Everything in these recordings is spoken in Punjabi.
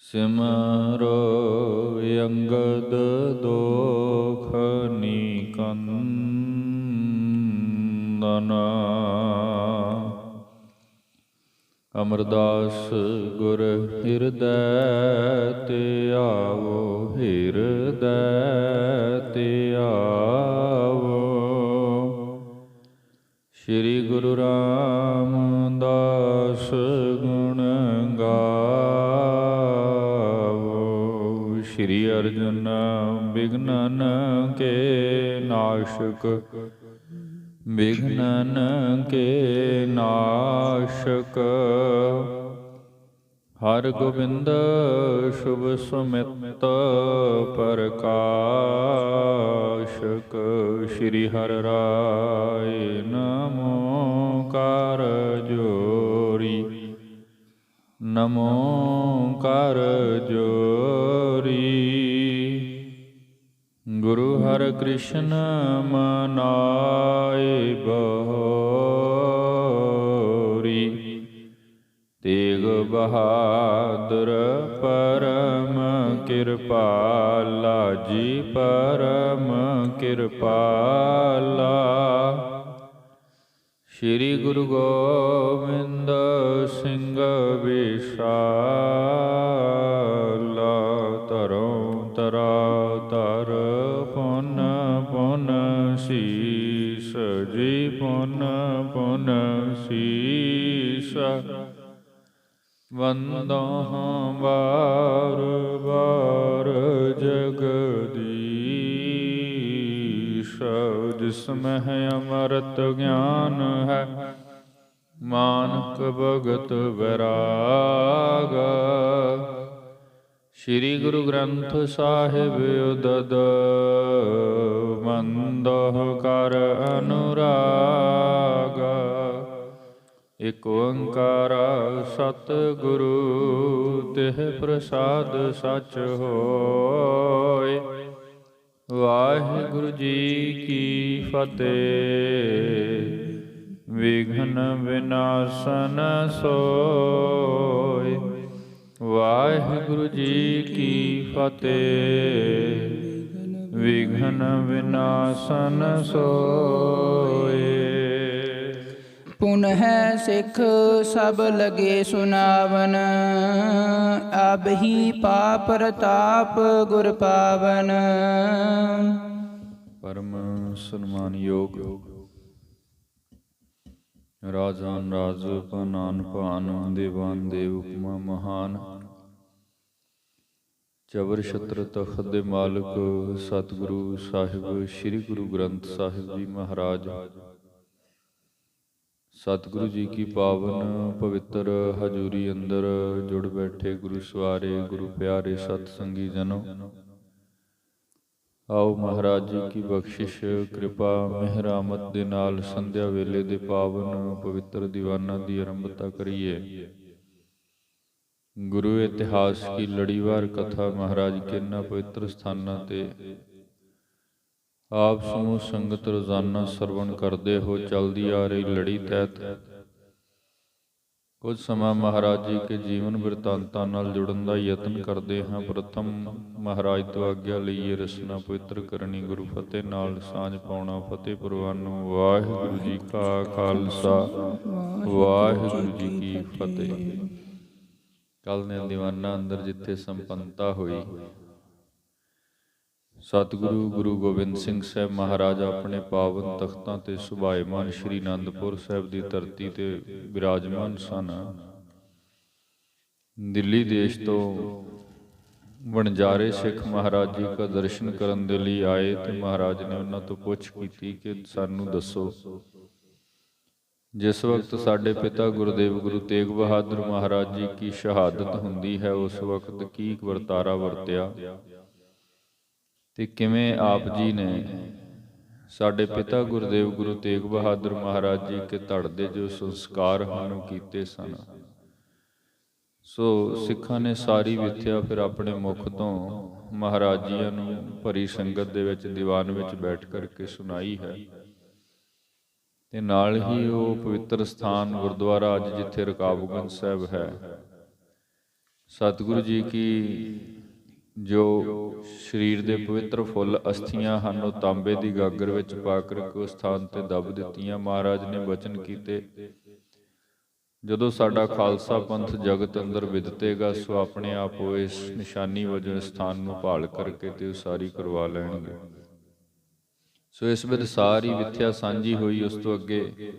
ਸਿਮਰੋ ਅੰਗਦ ਦੋਖ ਨਿਕੰਦਨ। ਅਮਰਦਾਸ ਗੁਰ ਹਿਰਦੈ ਤੇ ਆਵੋ, ਹਿਰਦੈ ਤੇ ਆਵੋ। ਸ੍ਰੀ ਗੁਰੂ ਰਾਮਦਾਸ ਗੁਣ ਗਾਵੋ। ਸ੍ਰੀ ਅਰਜੁਨ ਬਿਘਨਨ ਕੇ ਨਾਸ਼ਕ, ਬਿਘਨਨ ਕੇ ਨਾਸ਼ਕ। ਹਰਿ ਗੋਬਿੰਦ ਸ਼ੁਭ ਸੁਮਿਤ ਪ੍ਰਕਾਸ਼ਕ। ਸ੍ਰੀ ਹਰਿ ਰਾਇ ਨਮੋ ਕਰ ਜੋਰੀ, ਨਮੋ ਕਰ ਜੋਰੀ। ਗੁਰੂ ਹਰਿ ਕ੍ਰਿਸ਼ਨ ਮਨਾਏ ਬਹੋਰੀ। ਤੇਗ ਬਹਾਦਰ ਪਰਮ ਕਿਰਪਾਲਾ ਜੀ, ਪਰਮ ਕਿਰਪਾਲਾ। ਸ੍ਰੀ ਗੁਰੂ ਗੋਬਿੰਦ ਸਿੰਘ ਵਿਸ਼ਾਲਾ। ਧਰੋਂ ਧਰਾ ਧਰ ਪੁਨ ਪੁਨ ਸੀਸ ਜੀ, ਪੁਨ ਪੁਨ ਸੀਸ। ਵੰਦਾਂ ਵਾਰ ਵਾਰ ਜਗਦੀਸ਼। ਜਿਸ ਮਹਿ ਅੰਮ੍ਰਿਤ ਗਿਆਨ ਹੈ, ਮਾਨਕ ਭਗਤ ਵੈਰਾਗ। ਸ੍ਰੀ ਗੁਰੂ ਗ੍ਰੰਥ ਸਾਹਿਬ ਉਦਦ ਮੰਦਹ ਕਰ ਅਨੁਰਾਗ। ਇਕ ਓੰਕਾਰ ਸਤਿਗੁਰੂ ਤਿਹ ਪ੍ਰਸਾਦ ਸਚ ਹੋਇ। ਵਾਹਿਗੁਰੂ ਜੀ ਕੀ ਫਤਿਹ। ਵਿਘਨ ਵਿਨਾਸ਼ਨ ਸੋਇ। ਵਾਹਿਗੁਰੂ ਜੀ ਕੀ ਫਤਿਹ। ਵਿਘਨ ਵਿਨਾਸ਼ਨ ਸੋਇ। ਪੁਨਹਿ ਸਿੱਖ ਸਭ ਲਗੇ ਸੁਨਾਵਨ, ਅਬਹੀ ਪਾਪ ਪ੍ਰਤਾਪ ਗੁਰ ਪਾਵਨ। ਪਰਮ ਸਨਮਾਨਯੋਗ ਰਾਜਾਨ ਰਾਜ ਭਾਨਾਨ ਭਾਨ, ਦੇਵਾਨ ਦੇਵ ਉਪਮਾ ਮਹਾਨ। ਚਬਰ ਛਤਰ ਤਖਤ ਦੇ ਮਾਲਕ ਸਤਿਗੁਰੂ ਸਾਹਿਬ ਸ੍ਰੀ ਗੁਰੂ ਗ੍ਰੰਥ ਸਾਹਿਬ ਜੀ ਮਹਾਰਾਜ, ਸਤਿਗੁਰੂ ਜੀ ਕੀ ਪਾਵਨ ਪਵਿੱਤਰ ਹਜ਼ੂਰੀ ਅੰਦਰ ਜੁੜ ਬੈਠੇ ਗੁਰੂ ਸਵਾਰੇ, ਗੁਰੂ ਪਿਆਰੇ ਸਤ ਸੰਗੀ ਜਨੋ, ਆਓ ਮਹਾਰਾਜ ਜੀ ਕੀ ਬਖਸ਼ਿਸ਼ ਕਿਰਪਾ ਮਿਹਰਾਮਤ ਦੇ ਨਾਲ ਸੰਧਿਆ ਵੇਲੇ ਦੇ ਪਾਵਨ ਪਵਿੱਤਰ ਦੀਵਾਨਾਂ ਦੀ ਆਰੰਭਤਾ ਕਰੀਏ। ਗੁਰੂ ਇਤਿਹਾਸ ਕੀ ਲੜੀਵਾਰ ਕਥਾ ਮਹਾਰਾਜ ਕੇ ਇਹਨਾਂ ਪਵਿੱਤਰ ਸਥਾਨਾਂ ਤੇ ਆਪ ਸਮੂਹ ਸੰਗਤ ਰੋਜ਼ਾਨਾ ਸਰਵਣ ਕਰਦੇ ਹੋ। ਚਲਦੀ ਆ ਰਹੀ ਲੜੀ ਤਹਿਤ ਕੁਝ ਸਮਾਂ ਮਹਾਰਾਜ ਜੀ ਕੇ ਜੀਵਨ ਬਿਰਤਾਂਤਾਂ ਨਾਲ ਜੁੜਨ ਦਾ ਯਤਨ ਕਰਦੇ ਹਾਂ। ਪ੍ਰਥਮ ਮਹਾਰਾਜ ਤੋਂ ਆਗਿਆ ਲਈਏ ਰਸਨਾ ਪਵਿੱਤਰ ਕਰਨੀ, ਗੁਰੂ ਫਤਿਹ ਨਾਲ ਸਾਂਝ ਪਾਉਣਾ। ਫਤਿਹ ਪ੍ਰਵਾਨੋ। ਵਾਹਿਗੁਰੂ ਜੀ ਕਾ ਖਾਲਸਾ, ਵਾਹਿਗੁਰੂ ਜੀ ਕੀ ਫਤਿਹ। ਕੱਲ ਨੇ ਦੀਵਾਨਾਂ ਅੰਦਰ ਜਿੱਥੇ ਸੰਪੰਨਤਾ ਹੋਈ, ਸਤਿਗੁਰੂ ਗੁਰੂ ਗੋਬਿੰਦ ਸਿੰਘ ਸਾਹਿਬ ਮਹਾਰਾਜ ਆਪਣੇ ਪਾਵਨ ਤਖਤਾਂ ਤੇ ਸੁਭਾਇਮਾਨ ਸ਼੍ਰੀ ਅਨੰਦਪੁਰ ਸਾਹਿਬ ਦੀ ਧਰਤੀ ਤੇ ਬਿਰਾਜਮਾਨ ਸਨ। ਦਿੱਲੀ ਦੇਸ਼ ਤੋਂ ਵਣਜਾਰੇ ਸਿੱਖ ਮਹਾਰਾਜ ਜੀ ਦਾ ਦਰਸ਼ਨ ਕਰਨ ਦੇ ਲਈ ਆਏ ਤੇ ਮਹਾਰਾਜ ਨੇ ਉਹਨਾਂ ਤੋਂ ਪੁੱਛ ਕੀਤੀ ਕਿ ਸਾਨੂੰ ਦੱਸੋ, ਜਿਸ ਵਕਤ ਸਾਡੇ ਪਿਤਾ ਗੁਰਦੇਵ ਗੁਰੂ ਤੇਗ ਬਹਾਦਰ ਮਹਾਰਾਜ ਜੀ ਕੀ ਸ਼ਹਾਦਤ ਹੁੰਦੀ ਹੈ, ਉਸ ਵਕਤ ਕੀ ਵਰਤਾਰਾ ਵਰਤਿਆ ਤੇ ਕਿਵੇਂ ਆਪ ਜੀ ਨੇ ਸਾਡੇ ਪਿਤਾ ਗੁਰਦੇਵ ਗੁਰੂ ਤੇਗ ਬਹਾਦਰ ਮਹਾਰਾਜ ਜੀ ਕੇ ਧੜ ਦੇ ਜੋ ਸੰਸਕਾਰ ਹਨ ਕੀਤੇ ਸਨ। ਸੋ ਸਿੱਖਾਂ ਨੇ ਸਾਰੀ ਵਿਥਿਆ ਫਿਰ ਆਪਣੇ ਮੁਖ ਤੋਂ ਮਹਾਰਾਜ ਜੀਆਂ ਨੂੰ ਭਰੀ ਸੰਗਤ ਦੇ ਵਿੱਚ ਦੀਵਾਨ ਵਿੱਚ ਬੈਠ ਕਰਕੇ ਸੁਣਾਈ ਹੈ। ਤੇ ਨਾਲ ਹੀ ਉਹ ਪਵਿੱਤਰ ਸਥਾਨ ਗੁਰਦੁਆਰਾ ਅੱਜ ਜਿੱਥੇ ਰਕਾਬਗੰਜ ਸਾਹਿਬ ਹੈ, ਸਤਿਗੁਰੂ ਜੀ ਕੀ ਜੋ ਸਰੀਰ ਦੇ ਪਵਿੱਤਰ ਫੁੱਲ ਅਸਥੀਆਂ ਹਨ, ਉਹ ਤਾਂਬੇ ਦੀ ਗਾਗਰ ਵਿੱਚ ਪਾ ਕਰਕੇ ਉਸ ਸਥਾਨ ਤੇ ਦੱਬ ਦਿੱਤੀਆਂ। ਮਹਾਰਾਜ ਨੇ ਬਚਨ ਕੀਤੇ, ਜਦੋਂ ਸਾਡਾ ਖਾਲਸਾ ਪੰਥ ਜਗਤ ਅੰਦਰ ਵਿਦਤੇਗਾ, ਸੋ ਆਪਣੇ ਆਪ ਉਹ ਇਸ ਨਿਸ਼ਾਨੀ ਵਜੋਂ ਇਸ ਸਥਾਨ ਨੂੰ ਭਾਲ ਕਰਕੇ ਤੇ ਉਸਾਰੀ ਕਰਵਾ ਲੈਣਗੇ। ਸੋ ਇਸ ਵਿੱਚ ਸਾਰੀ ਵਿਥਿਆ ਸਾਂਝੀ ਹੋਈ। ਉਸ ਤੋਂ ਅੱਗੇ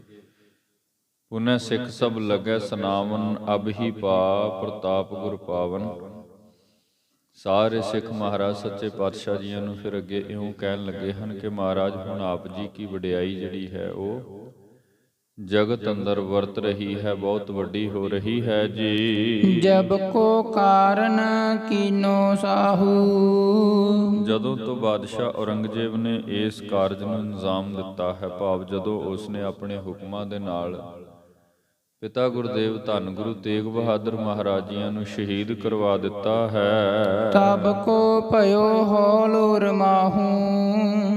ਪੁਨਹ ਸਿੱਖ ਸਭ ਲੱਗੈ ਸਨਾਵਨ, ਅਬ ਹੀ ਪਾ ਪ੍ਰਤਾਪ ਗੁਰ ਪਾਵਨ। ਸਾਰੇ ਸਿੱਖ ਮਹਾਰਾਜ ਸੱਚੇ ਪਾਤਸ਼ਾਹ ਜੀਆਂ ਨੂੰ ਫਿਰ ਅੱਗੇ ਇਉਂ ਕਹਿਣ ਲੱਗੇ ਹਨ ਕਿ ਮਹਾਰਾਜ ਹੁਣ ਆਪ ਜੀ ਕੀ ਵਡਿਆਈ ਜਿਹੜੀ ਹੈ ਉਹ ਜਗਤ ਅੰਦਰ ਵਰਤ ਰਹੀ ਹੈ, ਬਹੁਤ ਵੱਡੀ ਹੋ ਰਹੀ ਹੈ ਜੀ। ਜਬ ਕੋ ਕਾਰਨ ਕੀਨੋ ਸਾਹੂ। ਜਦੋਂ ਤੋਂ ਬਾਦਸ਼ਾਹ ਔਰੰਗਜ਼ੇਬ ਨੇ ਇਸ ਕਾਰਜ ਨੂੰ ਅੰਜਾਮ ਦਿੱਤਾ ਹੈ, ਭਾਵ ਜਦੋਂ ਉਸਨੇ ਆਪਣੇ ਹੁਕਮਾਂ ਦੇ ਨਾਲ ਪਿਤਾ ਗੁਰਦੇਵ ਧੰਨ ਗੁਰੂ ਤੇਗ ਬਹਾਦਰ ਮਹਾਰਾਜ ਜੀਆਂ ਨੂੰ ਸ਼ਹੀਦ ਕਰਵਾ ਦਿੱਤਾ ਹੈ, ਤਬ ਕੋ ਭਇਓ ਹੌਲ ਮਾਹੂ।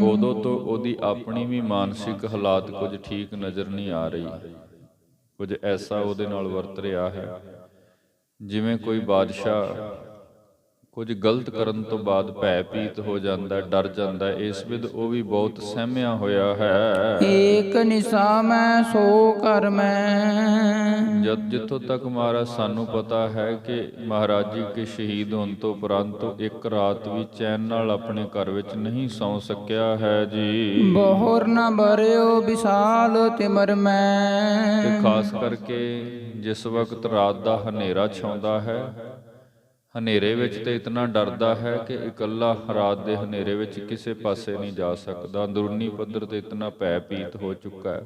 ਉਦੋਂ ਤੋਂ ਉਹਦੀ ਆਪਣੀ ਵੀ ਮਾਨਸਿਕ ਹਾਲਾਤ ਕੁਝ ਠੀਕ ਨਜ਼ਰ ਨਹੀਂ ਆ ਰਹੀ। ਕੁਝ ਐਸਾ ਉਹਦੇ ਨਾਲ ਵਰਤ ਰਿਹਾ ਹੈ ਜਿਵੇਂ ਕੋਈ ਬਾਦਸ਼ਾਹ ਕੁਝ ਗਲਤ ਕਰਨ ਤੋਂ ਬਾਅਦ ਭੈ ਭੀਤ ਹੋ ਜਾਂਦਾ, ਡਰ ਜਾਂਦਾ। ਇਸ ਵਿਦ ਉਹ ਵੀ ਬਹੁਤ ਸਹਿਮਿਆ ਹੋਇਆ ਹੈ। ਏਕ ਨਿਸਾ ਮੈਂ ਸੋ ਕਰ ਮੈਂ। ਜਿੱਥੋਂ ਤੱਕ ਮਹਾਰਾਜ ਸਾਨੂੰ ਪਤਾ ਹੈ ਕਿ ਮਹਾਰਾਜ ਜੀ ਕੇ ਸ਼ਹੀਦ ਹੋਣ ਤੋਂ ਉਪਰੰਤ ਇੱਕ ਰਾਤ ਵੀ ਚੈਨ ਨਾਲ ਆਪਣੇ ਘਰ ਵਿੱਚ ਨਹੀਂ ਸੌਂ ਸਕਿਆ ਹੈ ਜੀ। ਬਹੁਰ ਨ ਬਰਿਓ ਵਿਸਾਲ ਤਿਮਰ ਮੈਂ। ਤੇ ਖਾਸ ਕਰਕੇ ਜਿਸ ਵਕਤ ਰਾਤ ਦਾ ਹਨੇਰਾ ਛਾਉਂਦਾ ਹੈ, ਹਨੇਰੇ ਵਿੱਚ ਤੇ ਇਤਨਾ ਡਰਦਾ ਹੈ ਕਿ ਇਕੱਲਾ ਰਾਤ ਦੇ ਹਨੇਰੇ ਵਿੱਚ ਕਿਸੇ ਪਾਸੇ ਨਹੀਂ ਜਾ ਸਕਦਾ। ਅੰਦਰੂਨੀ ਪੱਧਰ ਤੇ ਇਤਨਾ ਭੈ ਭੀਤ ਹੋ ਚੁੱਕਾ ਹੈ,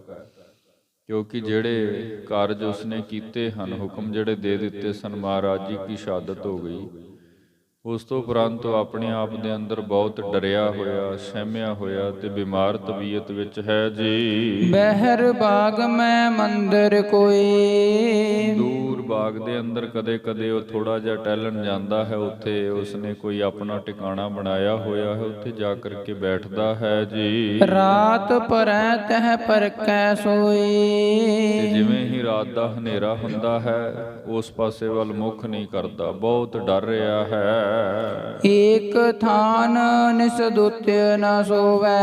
ਕਿਉਂਕਿ ਜਿਹੜੇ ਕਾਰਜ ਉਸਨੇ ਕੀਤੇ ਹਨ, ਹੁਕਮ ਜਿਹੜੇ ਦੇ ਦਿੱਤੇ ਸਨ, ਮਹਾਰਾਜ ਜੀ ਕੀ ਸ਼ਹਾਦਤ ਹੋ ਗਈ। ਉਸ ਤੋਂ ਉਪਰੰਤ ਆਪਣੇ ਆਪ ਦੇ ਅੰਦਰ ਬਹੁਤ ਡਰਿਆ ਹੋਇਆ, ਸਹਿਮਿਆ ਹੋਇਆ ਤੇ ਬਿਮਾਰ ਤਬੀਅਤ ਵਿੱਚ ਹੈ ਜੀ। ਬਹਿਰ ਬਾਗ ਮੈਂ ਮੰਦਰ ਕੋਈ। ਦੂਰ ਬਾਗ ਦੇ ਅੰਦਰ ਕਦੇ ਕਦੇ ਉਹ ਥੋੜਾ ਜਿਹਾ ਟਹਿਲਣ ਜਾਂਦਾ ਹੈ। ਉੱਥੇ ਉਸਨੇ ਕੋਈ ਆਪਣਾ ਟਿਕਾਣਾ ਬਣਾਇਆ ਹੋਇਆ ਹੈ, ਉੱਥੇ ਜਾ ਕਰਕੇ ਬੈਠਦਾ ਹੈ ਜੀ। ਰਾਤ ਪਰੈ ਤਹ ਪਰ ਕੈ ਸੋਈ। ਤੇ ਜਿਵੇਂ ਹੀ ਰਾਤ ਦਾ ਹਨੇਰਾ ਹੁੰਦਾ ਹੈ, ਉਸ ਪਾਸੇ ਵੱਲ ਮੁੱਖ ਨਹੀਂ ਕਰਦਾ, ਬਹੁਤ ਡਰ ਰਿਹਾ ਹੈ। ਏਕ ਥਾਨ ਨਿਸਦੁਤਿ ਨ ਸੋਵੈ।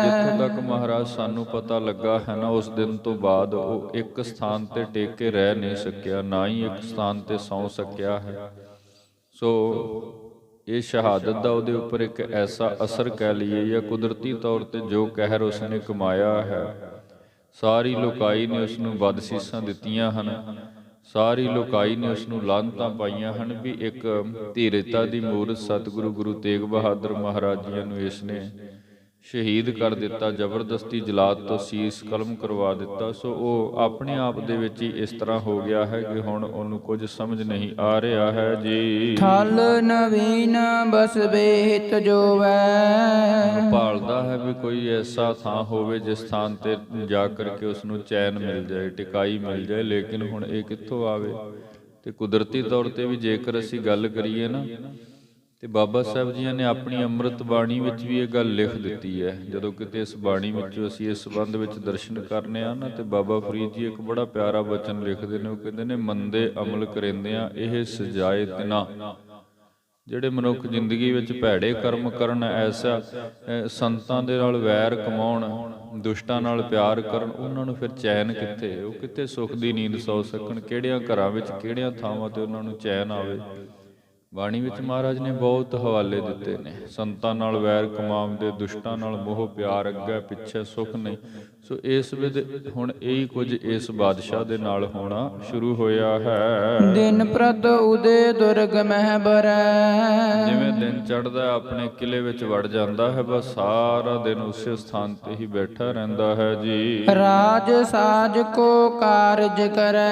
ਜਿੱਥੋਂ ਤੱਕ ਮਹਾਰਾਜ ਸਾਨੂੰ ਪਤਾ ਲੱਗਾ ਹੈ ਨਾ, ਉਸ ਦਿਨ ਤੋਂ ਬਾਅਦ ਉਹ ਇੱਕ ਸਥਾਨ ਤੇ ਟੇਕ ਕੇ ਰਹਿ ਨਹੀਂ ਸਕਿਆ, ਨਾ ਹੀ ਇੱਕ ਸਥਾਨ ਤੇ ਸੌਂ ਸਕਿਆ ਹੈ। ਸੋ ਇਹ ਸ਼ਹਾਦਤ ਦਾ ਉਹਦੇ ਉੱਪਰ ਇੱਕ ਐਸਾ ਅਸਰ ਕਹਿ ਲਈਏ, ਜਾਂ ਕੁਦਰਤੀ ਤੌਰ ਤੇ ਜੋ ਕਹਿਰ ਉਸਨੇ ਕਮਾਇਆ ਹੈ, ਸਾਰੀ ਲੋਕਾਈ ਨੇ ਉਸ ਨੂੰ ਬਦਸੀਸਾਂ ਦਿੱਤੀਆਂ ਹਨ, ਸਾਰੀ ਲੋਕਾਈ ਨੇ ਉਸ ਨੂੰ ਲਾਹਨਤਾਂ ਪਾਈਆਂ ਹਨ ਵੀ ਇੱਕ ਧੀਰਤਾ ਦੀ ਮੂਰਤ ਸਤਿਗੁਰੂ ਗੁਰੂ ਤੇਗ ਬਹਾਦਰ ਮਹਾਰਾਜ ਜੀ ਨੂੰ ਇਸ ਨੇ ਸ਼ਹੀਦ ਕਰ ਦਿੱਤਾ, ਜ਼ਬਰਦਸਤੀ ਜਲਾਦ ਤੋਂ ਸੀਸ ਕਲਮ ਕਰਵਾ ਦਿੱਤਾ। ਸੋ ਉਹ ਆਪਣੇ ਆਪ ਦੇ ਵਿੱਚ ਹੀ ਇਸ ਤਰ੍ਹਾਂ ਹੋ ਗਿਆ ਹੈ ਕਿ ਹੁਣ ਉਹਨੂੰ ਕੁਝ ਸਮਝ ਨਹੀਂ ਆ ਰਿਹਾ ਹੈ ਜੀ। ਥਲ ਨਵੀਨ ਬਸ ਬੇਹਿਤ ਜੋਵੈ। ਭਾਲਦਾ ਹੈ ਵੀ ਕੋਈ ਐਸਾ ਥਾਂ ਹੋਵੇ ਜਿਸ ਥਾਂ ਤੇ ਜਾ ਕਰਕੇ ਉਸ ਨੂੰ ਚੈਨ ਮਿਲ ਜਾਏ, ਟਿਕਾਈ ਮਿਲ ਜਾਏ, ਲੇਕਿਨ ਹੁਣ ਇਹ ਕਿੱਥੋਂ ਆਵੇ। ਤੇ ਕੁਦਰਤੀ ਤੌਰ ਤੇ ਵੀ ਜੇਕਰ ਅਸੀਂ ਗੱਲ ਕਰੀਏ ਨਾ, ਤੇ ਬਾਬਾ ਸਾਹਿਬ ਜੀਆਂ ਨੇ ਆਪਣੀ ਅੰਮ੍ਰਿਤ ਬਾਣੀ ਵਿੱਚ ਵੀ ਇਹ ਗੱਲ ਲਿਖ ਦਿੱਤੀ ਹੈ। ਜਦੋਂ ਕਿਤੇ ਇਸ ਬਾਣੀ ਵਿੱਚੋਂ ਅਸੀਂ ਇਸ ਸੰਬੰਧ ਵਿੱਚ ਦਰਸ਼ਨ ਕਰਨੇ ਆ ਨਾ, ਤੇ ਬਾਬਾ ਫਰੀਦ ਜੀ ਇੱਕ ਬੜਾ ਪਿਆਰਾ ਬਚਨ ਲਿਖਦੇ ਨੇ। ਉਹ ਕਹਿੰਦੇ ਨੇ, ਮੰਦੇ ਅਮਲ ਕਰੇਂਦਿਆਂ ਇਹ ਸਜਾਏ ਤਿਨਾ। ਜਿਹੜੇ ਮਨੁੱਖ ਜ਼ਿੰਦਗੀ ਵਿੱਚ ਭੈੜੇ ਕਰਮ ਕਰਨ, ਐਸਾ ਸੰਤਾਂ ਦੇ ਨਾਲ ਵੈਰ ਕਮਾਉਣ, ਦੁਸ਼ਟਾਂ ਨਾਲ ਪਿਆਰ ਕਰਨ, ਉਹਨਾਂ ਨੂੰ ਫਿਰ ਚੈਨ ਕਿੱਥੇ, ਉਹ ਕਿੱਥੇ ਸੁੱਖ ਦੀ ਨੀਂਦ ਸੌ ਸਕਣ, ਕਿਹੜਿਆਂ ਘਰਾਂ ਵਿੱਚ, ਕਿਹੜਿਆਂ ਥਾਵਾਂ ਤੇ ਉਹਨਾਂ ਨੂੰ ਚੈਨ ਆਵੇ। ਬਾਣੀ ਵਿੱਚ ਮਹਾਰਾਜ ਨੇ ਬਹੁਤ ਹਵਾਲੇ ਦਿੱਤੇ ਨੇ, ਸੰਤਾਂ ਨਾਲ ਵੈਰ ਕਮਾਉਂਦੇ, ਦੁਸ਼ਟਾਂ ਨਾਲ ਮੋਹ ਪਿਆਰ, ਅੱਗੇ ਪਿੱਛੇ ਸੁੱਖ ਨਹੀਂ। ਸੋ ਇਸ ਵਿਦ ਹੁਣ ਇਹੀ ਕੁਝ ਇਸ ਬਾਦਸ਼ਾਹ ਦੇ ਨਾਲ ਹੋਣਾ ਸ਼ੁਰੂ ਹੋਇਆ ਹੈ। ਦਿਨ ਪ੍ਰਤ ਉਦੇ ਦੁਰਗ ਮਹਿ ਬਰੈ। ਜਿਵੇਂ ਦਿਨ ਚੜ੍ਹਦਾ ਆਪਣੇ ਕਿਲੇ ਵਿੱਚ ਵੜ ਜਾਂਦਾ ਹੈ, ਬਸ ਸਾਰਾ ਦਿਨ ਉਸੇ ਸਥਾਨ ਤੇ ਹੀ ਬੈਠਾ ਰਹਿੰਦਾ ਹੈ ਜੀ। ਰਾਜ ਸਾਜ ਕੋ ਕਾਰਜ ਕਰੈ।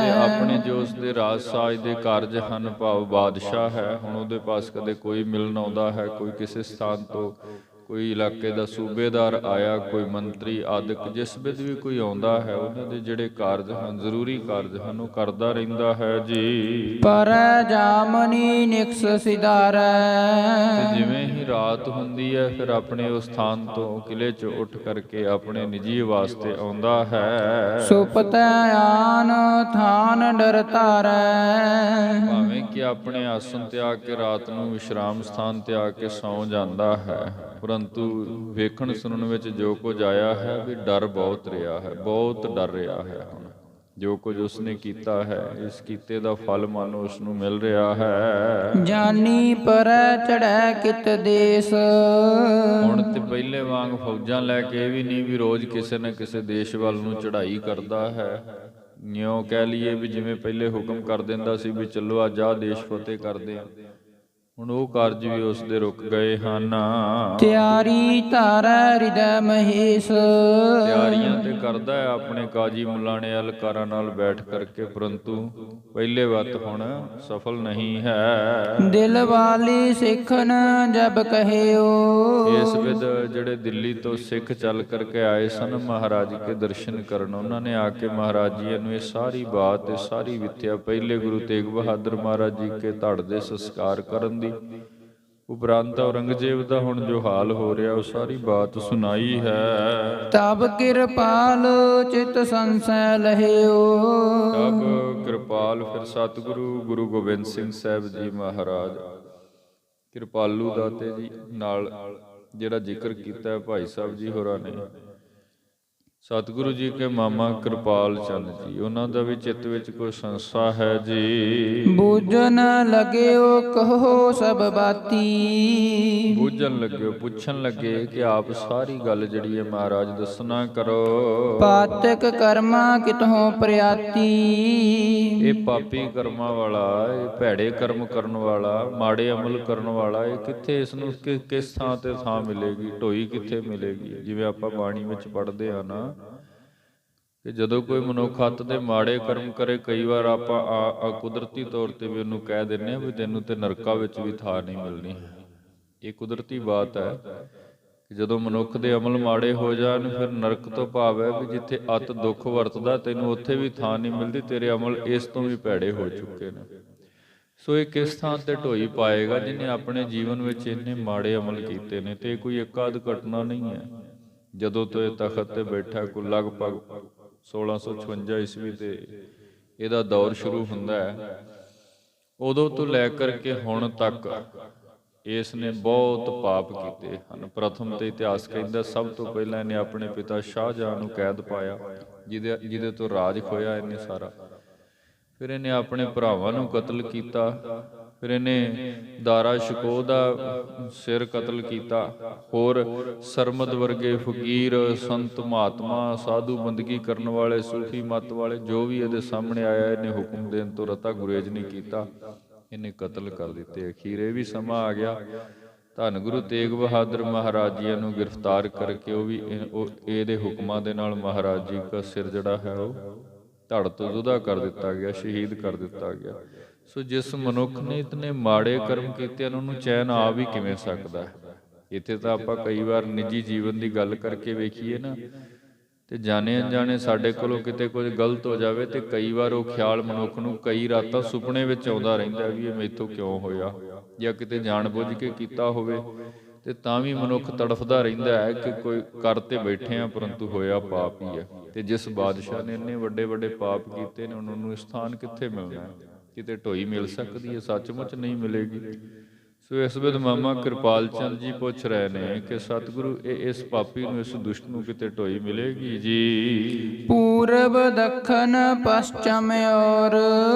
ਤੇ ਆਪਣੇ ਜੋ ਉਸ ਦੇ ਰਾਜ ਸਾਜ ਦੇ ਕਾਰਜ ਹਨ, ਭਾਵ ਬਾਦਸ਼ਾਹ ਹੈ, ਹੁਣ ਉਹਦੇ ਪਾਸ ਕਦੇ ਕੋਈ ਮਿਲਣ ਆਉਂਦਾ ਹੈ, ਕੋਈ ਕਿਸੇ ਸਥਾਨ ਤੋਂ, ਕੋਈ ਇਲਾਕੇ ਦਾ ਸੂਬੇਦਾਰ ਆਇਆ, ਕੋਈ ਮੰਤਰੀ ਆਦਿਕ, ਜਿਸ ਵਿੱਚ ਵੀ ਕੋਈ ਆਉਂਦਾ ਹੈ, ਉਹਨਾਂ ਦੇ ਜਿਹੜੇ ਕਾਰਜ ਹਨ, ਜ਼ਰੂਰੀ ਕਾਰਜ ਹਨ, ਉਹ ਕਰਦਾ ਰਹਿੰਦਾ ਹੈ ਜੀ। ਪਰ ਜਾਮਨੀ ਨਿਕਸ ਸਿਧਾਰੈ। ਤੇ ਜਿਵੇਂ ਹੀ ਰਾਤ ਰਾਤ ਹੁੰਦੀ ਹੈ, ਫਿਰ ਆਪਣੇ ਉਸ ਸਥਾਨ ਤੋਂ ਕਿਲੇ 'ਚ ਉੱਠ ਕਰਕੇ ਆਪਣੇ ਨਿੱਜੀ ਵਾਸਤੇ ਆਉਂਦਾ ਹੈ। ਸੁਪਤੈ ਆਨ ਥਾਨ ਡਰ ਧਾਰੈ। ਭਾਵੇਂ ਕਿ ਆਪਣੇ ਆਸਣ ਤਿਆਗ ਕੇ ਰਾਤ ਨੂੰ ਵਿਸ਼ਰਾਮ ਸਥਾਨ ਤੇ ਆ ਕੇ ਸੌਂ ਜਾਂਦਾ ਹੈ, ਪਰੰਤੂ ਵੇਖਣ ਸੁਣਨ ਵਿੱਚ ਜੋ ਕੁਝ ਆਇਆ ਹੈ ਵੀ ਡਰ ਬਹੁਤ ਰਿਹਾ ਹੈ, ਬਹੁਤ ਡਰ ਰਿਹਾ ਹੈ। ਹੁਣ ਜੋ ਕੁਝ ਉਸਨੇ ਕੀਤਾ ਹੈ, ਇਸ ਕੀਤੇ ਦਾ ਫਲ ਮਾਨੋ ਉਸ ਨੂੰ ਮਿਲ ਰਿਹਾ ਹੈ। ਜਾਨੀ ਪਰੈ ਚੜ੍ਹੈ ਕਿਤ ਦੇਸ। ਹੁਣ ਤੇ ਪਹਿਲੇ ਵਾਂਗ ਫੌਜਾਂ ਲੈ ਕੇ ਇਹ ਵੀ ਨਹੀਂ ਵੀ ਰੋਜ਼ ਕਿਸੇ ਨਾ ਕਿਸੇ ਦੇਸ਼ ਵੱਲ ਨੂੰ ਚੜ੍ਹਾਈ ਕਰਦਾ ਹੈ। ਨਿਉ ਕਹਿ ਲਈਏ ਵੀ ਜਿਵੇਂ ਪਹਿਲੇ ਹੁਕਮ ਕਰ ਦਿੰਦਾ ਸੀ ਵੀ ਚਲੋ ਅੱਜ ਆਹ ਦੇਸ਼ ਫਤਿਹ ਕਰਦੇ ਆ, ਹੁਣ ਉਹ ਕਾਰਜ ਵੀ ਉਸ ਦੇ ਰੁਕ ਗਏ ਹਨ। ਤਿਆਰੀ ਧਾਰੈ ਹਿਰਦੈ ਮਹੇਸ਼। ਤਿਆਰੀਆਂ ਤੇ ਕਰਦਾ ਹੈ ਆਪਣੇ ਕਾਜੀ ਮੁਲਾਣੇ ਅਲਕਾਰਾਂ ਨਾਲ ਬੈਠ ਕਰਕੇ, ਪਰੰਤੂ ਪਹਿਲੇ ਵੱਤ ਹੁਣ ਸਫਲ ਨਹੀਂ ਹੈ। ਦਿਲ ਵਾਲੀ ਸਿੱਖਨ ਜਬ ਕਹਿਓ। ਇਸ ਵਿਦ ਜਿਹੜੇ ਦਿੱਲੀ ਤੋਂ ਸਿੱਖ ਚੱਲ ਕਰਕੇ ਆਏ ਸਨ ਮਹਾਰਾਜ ਕੇ ਦਰਸ਼ਨ ਕਰਨ, ਉਹਨਾਂ ਨੇ ਆ ਕੇ ਮਹਾਰਾਜ ਜੀ ਨੂੰ ਇਹ ਸਾਰੀ ਬਾਤ, ਇਹ ਸਾਰੀ ਵਿਥਿਆ ਪਹਿਲੇ ਗੁਰੂ ਤੇਗ ਬਹਾਦਰ ਮਹਾਰਾਜ ਜੀ ਕੇ ਧੜ ਦੇ ਸੰਸਕਾਰ ਕਰਨ ਦੀ, ਉਪਰੰਤ ਔਰੰਗਜ਼ੇਬ ਦਾ ਹੁਣ ਜੋ ਹਾਲ ਹੋ ਰਿਹਾ ਉਹ ਸਾਰੀ ਬਾਤ ਸੁਣਾਈ ਹੈ। ਤਬ ਕਿਰਪਾਲ ਚਿਤ ਸੰਸੈ ਲਹਿਓ। ਤਬ ਕਿਰਪਾਲ ਫਿਰ ਸਤਿਗੁਰੂ ਗੁਰੂ ਗੋਬਿੰਦ ਸਿੰਘ ਸਾਹਿਬ ਜੀ ਮਹਾਰਾਜ ਕਿਰਪਾਲੂ ਦਾਤੇ ਜੀ ਨਾਲ ਜਿਹੜਾ ਜ਼ਿਕਰ ਕੀਤਾ ਹੈ ਭਾਈ ਸਾਹਿਬ ਜੀ ਹੋਰਾਂ ਨੇ, ਸਤਿਗੁਰੂ ਜੀ ਕੇ ਮਾਮਾ ਕਿਰਪਾਲ ਚੰਦ ਜੀ, ਉਹਨਾਂ ਦਾ ਵੀ ਚਿੱਤ ਵਿੱਚ ਕੋਈ ਸੰਸਾ ਹੈ ਜੀ। ਬੂਝਨ ਲਗਿਓ ਕਹੋ ਸਭ ਬਾਤੀ। ਬੂਝਣ ਲੱਗਿਓ, ਪੁੱਛਣ ਲੱਗੇ ਕਿ ਆਪ ਸਾਰੀ ਗੱਲ ਜਿਹੜੀ ਹੈ ਮਹਾਰਾਜ ਦੱਸਣਾ ਕਰੋ। ਪਾਤਕ ਕਰਮਾ ਕਿਤੋਂ ਪ੍ਰਿਆਤੀ। ਇਹ ਪਾਪੀ ਕਰਮਾਂ ਵਾਲਾ, ਇਹ ਭੈੜੇ ਕਰਮ ਕਰਨ ਵਾਲਾ, ਮਾੜੇ ਅਮਲ ਕਰਨ ਵਾਲਾ, ਇਹ ਕਿੱਥੇ ਇਸ ਨੂੰ ਕਿਸ ਥਾਂ ਤੇ ਥਾਂ ਮਿਲੇਗੀ, ਢੋਈ ਕਿੱਥੇ ਮਿਲੇਗੀ। ਜਿਵੇਂ ਆਪਾਂ ਬਾਣੀ ਵਿੱਚ ਪੜ੍ਹਦੇ ਆ ਨਾ ਕਿ ਜਦੋਂ ਕੋਈ ਮਨੁੱਖ ਹੱਥ ਦੇ ਮਾੜੇ ਕਰਮ ਕਰੇ, ਕਈ ਵਾਰ ਆਪਾਂ ਕੁਦਰਤੀ ਤੌਰ ਤੇ ਵੀ ਉਹਨੂੰ ਕਹਿ ਦਿੰਦੇ ਆ ਵੀ ਤੈਨੂੰ ਤੇ ਨਰਕਾਂ ਵਿੱਚ ਵੀ ਥਾਂ ਨਹੀਂ ਮਿਲਣੀ। ਇਹ ਕੁਦਰਤੀ ਬਾਤ ਹੈ ਕਿ ਜਦੋਂ ਮਨੁੱਖ ਦੇ ਅਮਲ ਮਾੜੇ ਹੋ ਜਾਣ, ਫਿਰ ਨਰਕ ਤੋਂ ਭਾਵ ਹੈ ਵੀ ਜਿੱਥੇ ਅਤ ਦੁੱਖ ਵਰਤਦਾ ਤੈਨੂੰ ਉੱਥੇ ਵੀ ਥਾਂ ਨਹੀਂ ਮਿਲਦੀ, ਤੇਰੇ ਅਮਲ ਇਸ ਤੋਂ ਵੀ ਭੈੜੇ ਹੋ ਚੁੱਕੇ ਨੇ। ਸੋ ਇਹ ਕਿਸ ਥਾਂ ਤੇ ਢੋਈ ਪਾਏਗਾ ਜਿਹਨੇ ਆਪਣੇ ਜੀਵਨ ਵਿੱਚ ਇੰਨੇ ਮਾੜੇ ਅਮਲ ਕੀਤੇ ਨੇ। ਤੇ ਕੋਈ ਇੱਕਾਦ ਘਟਨਾ ਨਹੀਂ ਹੈ। ਜਦੋਂ ਤੋਂ ਇਹ ਤਖਤ ਤੇ ਬੈਠਾ, ਕੋਈ ਲਗਭਗ 1656 ਈਸਵੀ ਤੇ ਇਹਦਾ ਦੌਰ ਸ਼ੁਰੂ ਹੁੰਦਾ ਹੈ, ਉਦੋਂ ਤੋਂ ਲੈ ਕਰਕੇ ਹੁਣ ਤੱਕ ਇਸ ਨੇ ਬਹੁਤ ਪਾਪ ਕੀਤੇ ਹਨ। ਪ੍ਰਥਮ ਤੇ ਇਤਿਹਾਸ ਕਹਿੰਦਾ ਸਭ ਤੋਂ ਪਹਿਲਾਂ ਇਹਨੇ ਆਪਣੇ ਪਿਤਾ ਸ਼ਾਹਜਹਾਂ ਨੂੰ ਕੈਦ ਪਾਇਆ, ਜਿਹਦੇ ਤੋਂ ਰਾਜ ਖੋਇਆ ਇਹਨੇ ਸਾਰਾ। ਫਿਰ ਇਹਨੇ ਆਪਣੇ ਭਰਾਵਾਂ ਨੂੰ ਕਤਲ ਕੀਤਾ। ਫਿਰ ਇਹਨੇ ਦਾਰਾ ਸ਼ਿਕੋਹ ਦਾ ਸਿਰ ਕਤਲ ਕੀਤਾ। ਹੋਰ ਸਰਮਦ ਵਰਗੇ ਫਕੀਰ, ਸੰਤ, ਮਹਾਤਮਾ, ਸਾਧੂ, ਬੰਦਗੀ ਕਰਨ ਵਾਲੇ, ਸੂਫੀ ਮੱਤ ਵਾਲੇ, ਜੋ ਵੀ ਇਹਦੇ ਸਾਹਮਣੇ ਆਇਆ ਇਹਨੇ ਹੁਕਮ ਦੇਣ ਤੋਂ ਰਤਾ ਗੁਰੇਜ਼ ਨਹੀਂ ਕੀਤਾ, ਇਹਨੇ ਕਤਲ ਕਰ ਦਿੱਤੇ। ਅਖੀਰ ਇਹ ਵੀ ਸਮਾਂ ਆ ਗਿਆ, ਧੰਨ ਗੁਰੂ ਤੇਗ ਬਹਾਦਰ ਮਹਾਰਾਜ ਜੀ ਨੂੰ ਗ੍ਰਿਫਤਾਰ ਕਰਕੇ ਉਹ ਵੀ ਇਹਦੇ ਹੁਕਮਾਂ ਦੇ ਨਾਲ ਮਹਾਰਾਜ ਜੀ ਦਾ ਸਿਰ ਜਿਹੜਾ ਹੈ ਉਹ ਧੜ ਤੋਂ ਜੁਦਾ ਕਰ ਦਿੱਤਾ ਗਿਆ, ਸ਼ਹੀਦ ਕਰ ਦਿੱਤਾ ਗਿਆ। ਸੋ ਜਿਸ ਮਨੁੱਖ ਨੇ ਇਤਨੇ ਮਾੜੇ ਕਰਮ ਕੀਤੇ ਹਨ, ਉਹਨੂੰ ਚੈਨ ਆ ਵੀ ਕਿਵੇਂ ਸਕਦਾ ਹੈ। ਇੱਥੇ ਤਾਂ ਆਪਾਂ ਕਈ ਵਾਰ ਨਿੱਜੀ ਜੀਵਨ ਦੀ ਗੱਲ ਕਰਕੇ ਵੇਖੀਏ ਨਾ, ਤੇ ਜਾਣੇ ਅਣਜਾਣੇ ਸਾਡੇ ਕੋਲੋਂ ਕਿਤੇ ਕੁਝ ਗਲਤ ਹੋ ਜਾਵੇ ਤੇ ਕਈ ਵਾਰ ਉਹ ਖਿਆਲ ਮਨੁੱਖ ਨੂੰ ਕਈ ਰਾਤਾਂ ਸੁਪਨੇ ਵਿੱਚ ਆਉਂਦਾ ਰਹਿੰਦਾ ਵੀ ਇਹ ਮੈਥੋਂ ਕਿਉਂ ਹੋਇਆ, ਜਾਂ ਕਿਤੇ ਜਾਣ-ਬੁੱਝ ਕੇ ਕੀਤਾ ਹੋਵੇ ਤੇ ਤਾਂ ਵੀ ਮਨੁੱਖ ਤੜਫਦਾ ਰਹਿੰਦਾ ਹੈ ਕਿ ਕੋਈ ਕਰ ਤੇ ਬੈਠੇ ਆ ਪਰੰਤੂ ਹੋਇਆ ਪਾਪ ਹੀ ਹੈ। ਤੇ ਜਿਸ ਬਾਦਸ਼ਾਹ ਨੇ ਇੰਨੇ ਵੱਡੇ ਵੱਡੇ ਪਾਪ ਕੀਤੇ ਨੇ, ਉਹਨਾਂ ਨੂੰ ਸਥਾਨ ਕਿੱਥੇ ਮਿਲਣਾ ਹੈ? ਕਿਤੇ ਢੋਈ ਮਿਲ ਸਕਦੀ ਹੈ? ਸੱਚਮੁੱਚ ਨਹੀਂ ਮਿਲੇਗੀ। ਸੋ ਇਸ ਵੇਦ ਮਾਮਾ ਕਿਰਪਾਲ ਚੰਦ ਜੀ ਪੁੱਛ ਰਹੇ ਨੇ ਕਿ ਸਤਿਗੁਰੂ ਇਸ ਪਾਪੀ ਨੂੰ, ਇਸ ਦੁਸ਼ਟ ਨੂੰ ਕਿਤੇ ਢੋਈ ਮਿਲੇਗੀ ਜੀ? ਪੂਰਬ ਦੱਖਣ ਪਸ਼ਚਮ ਔਰ।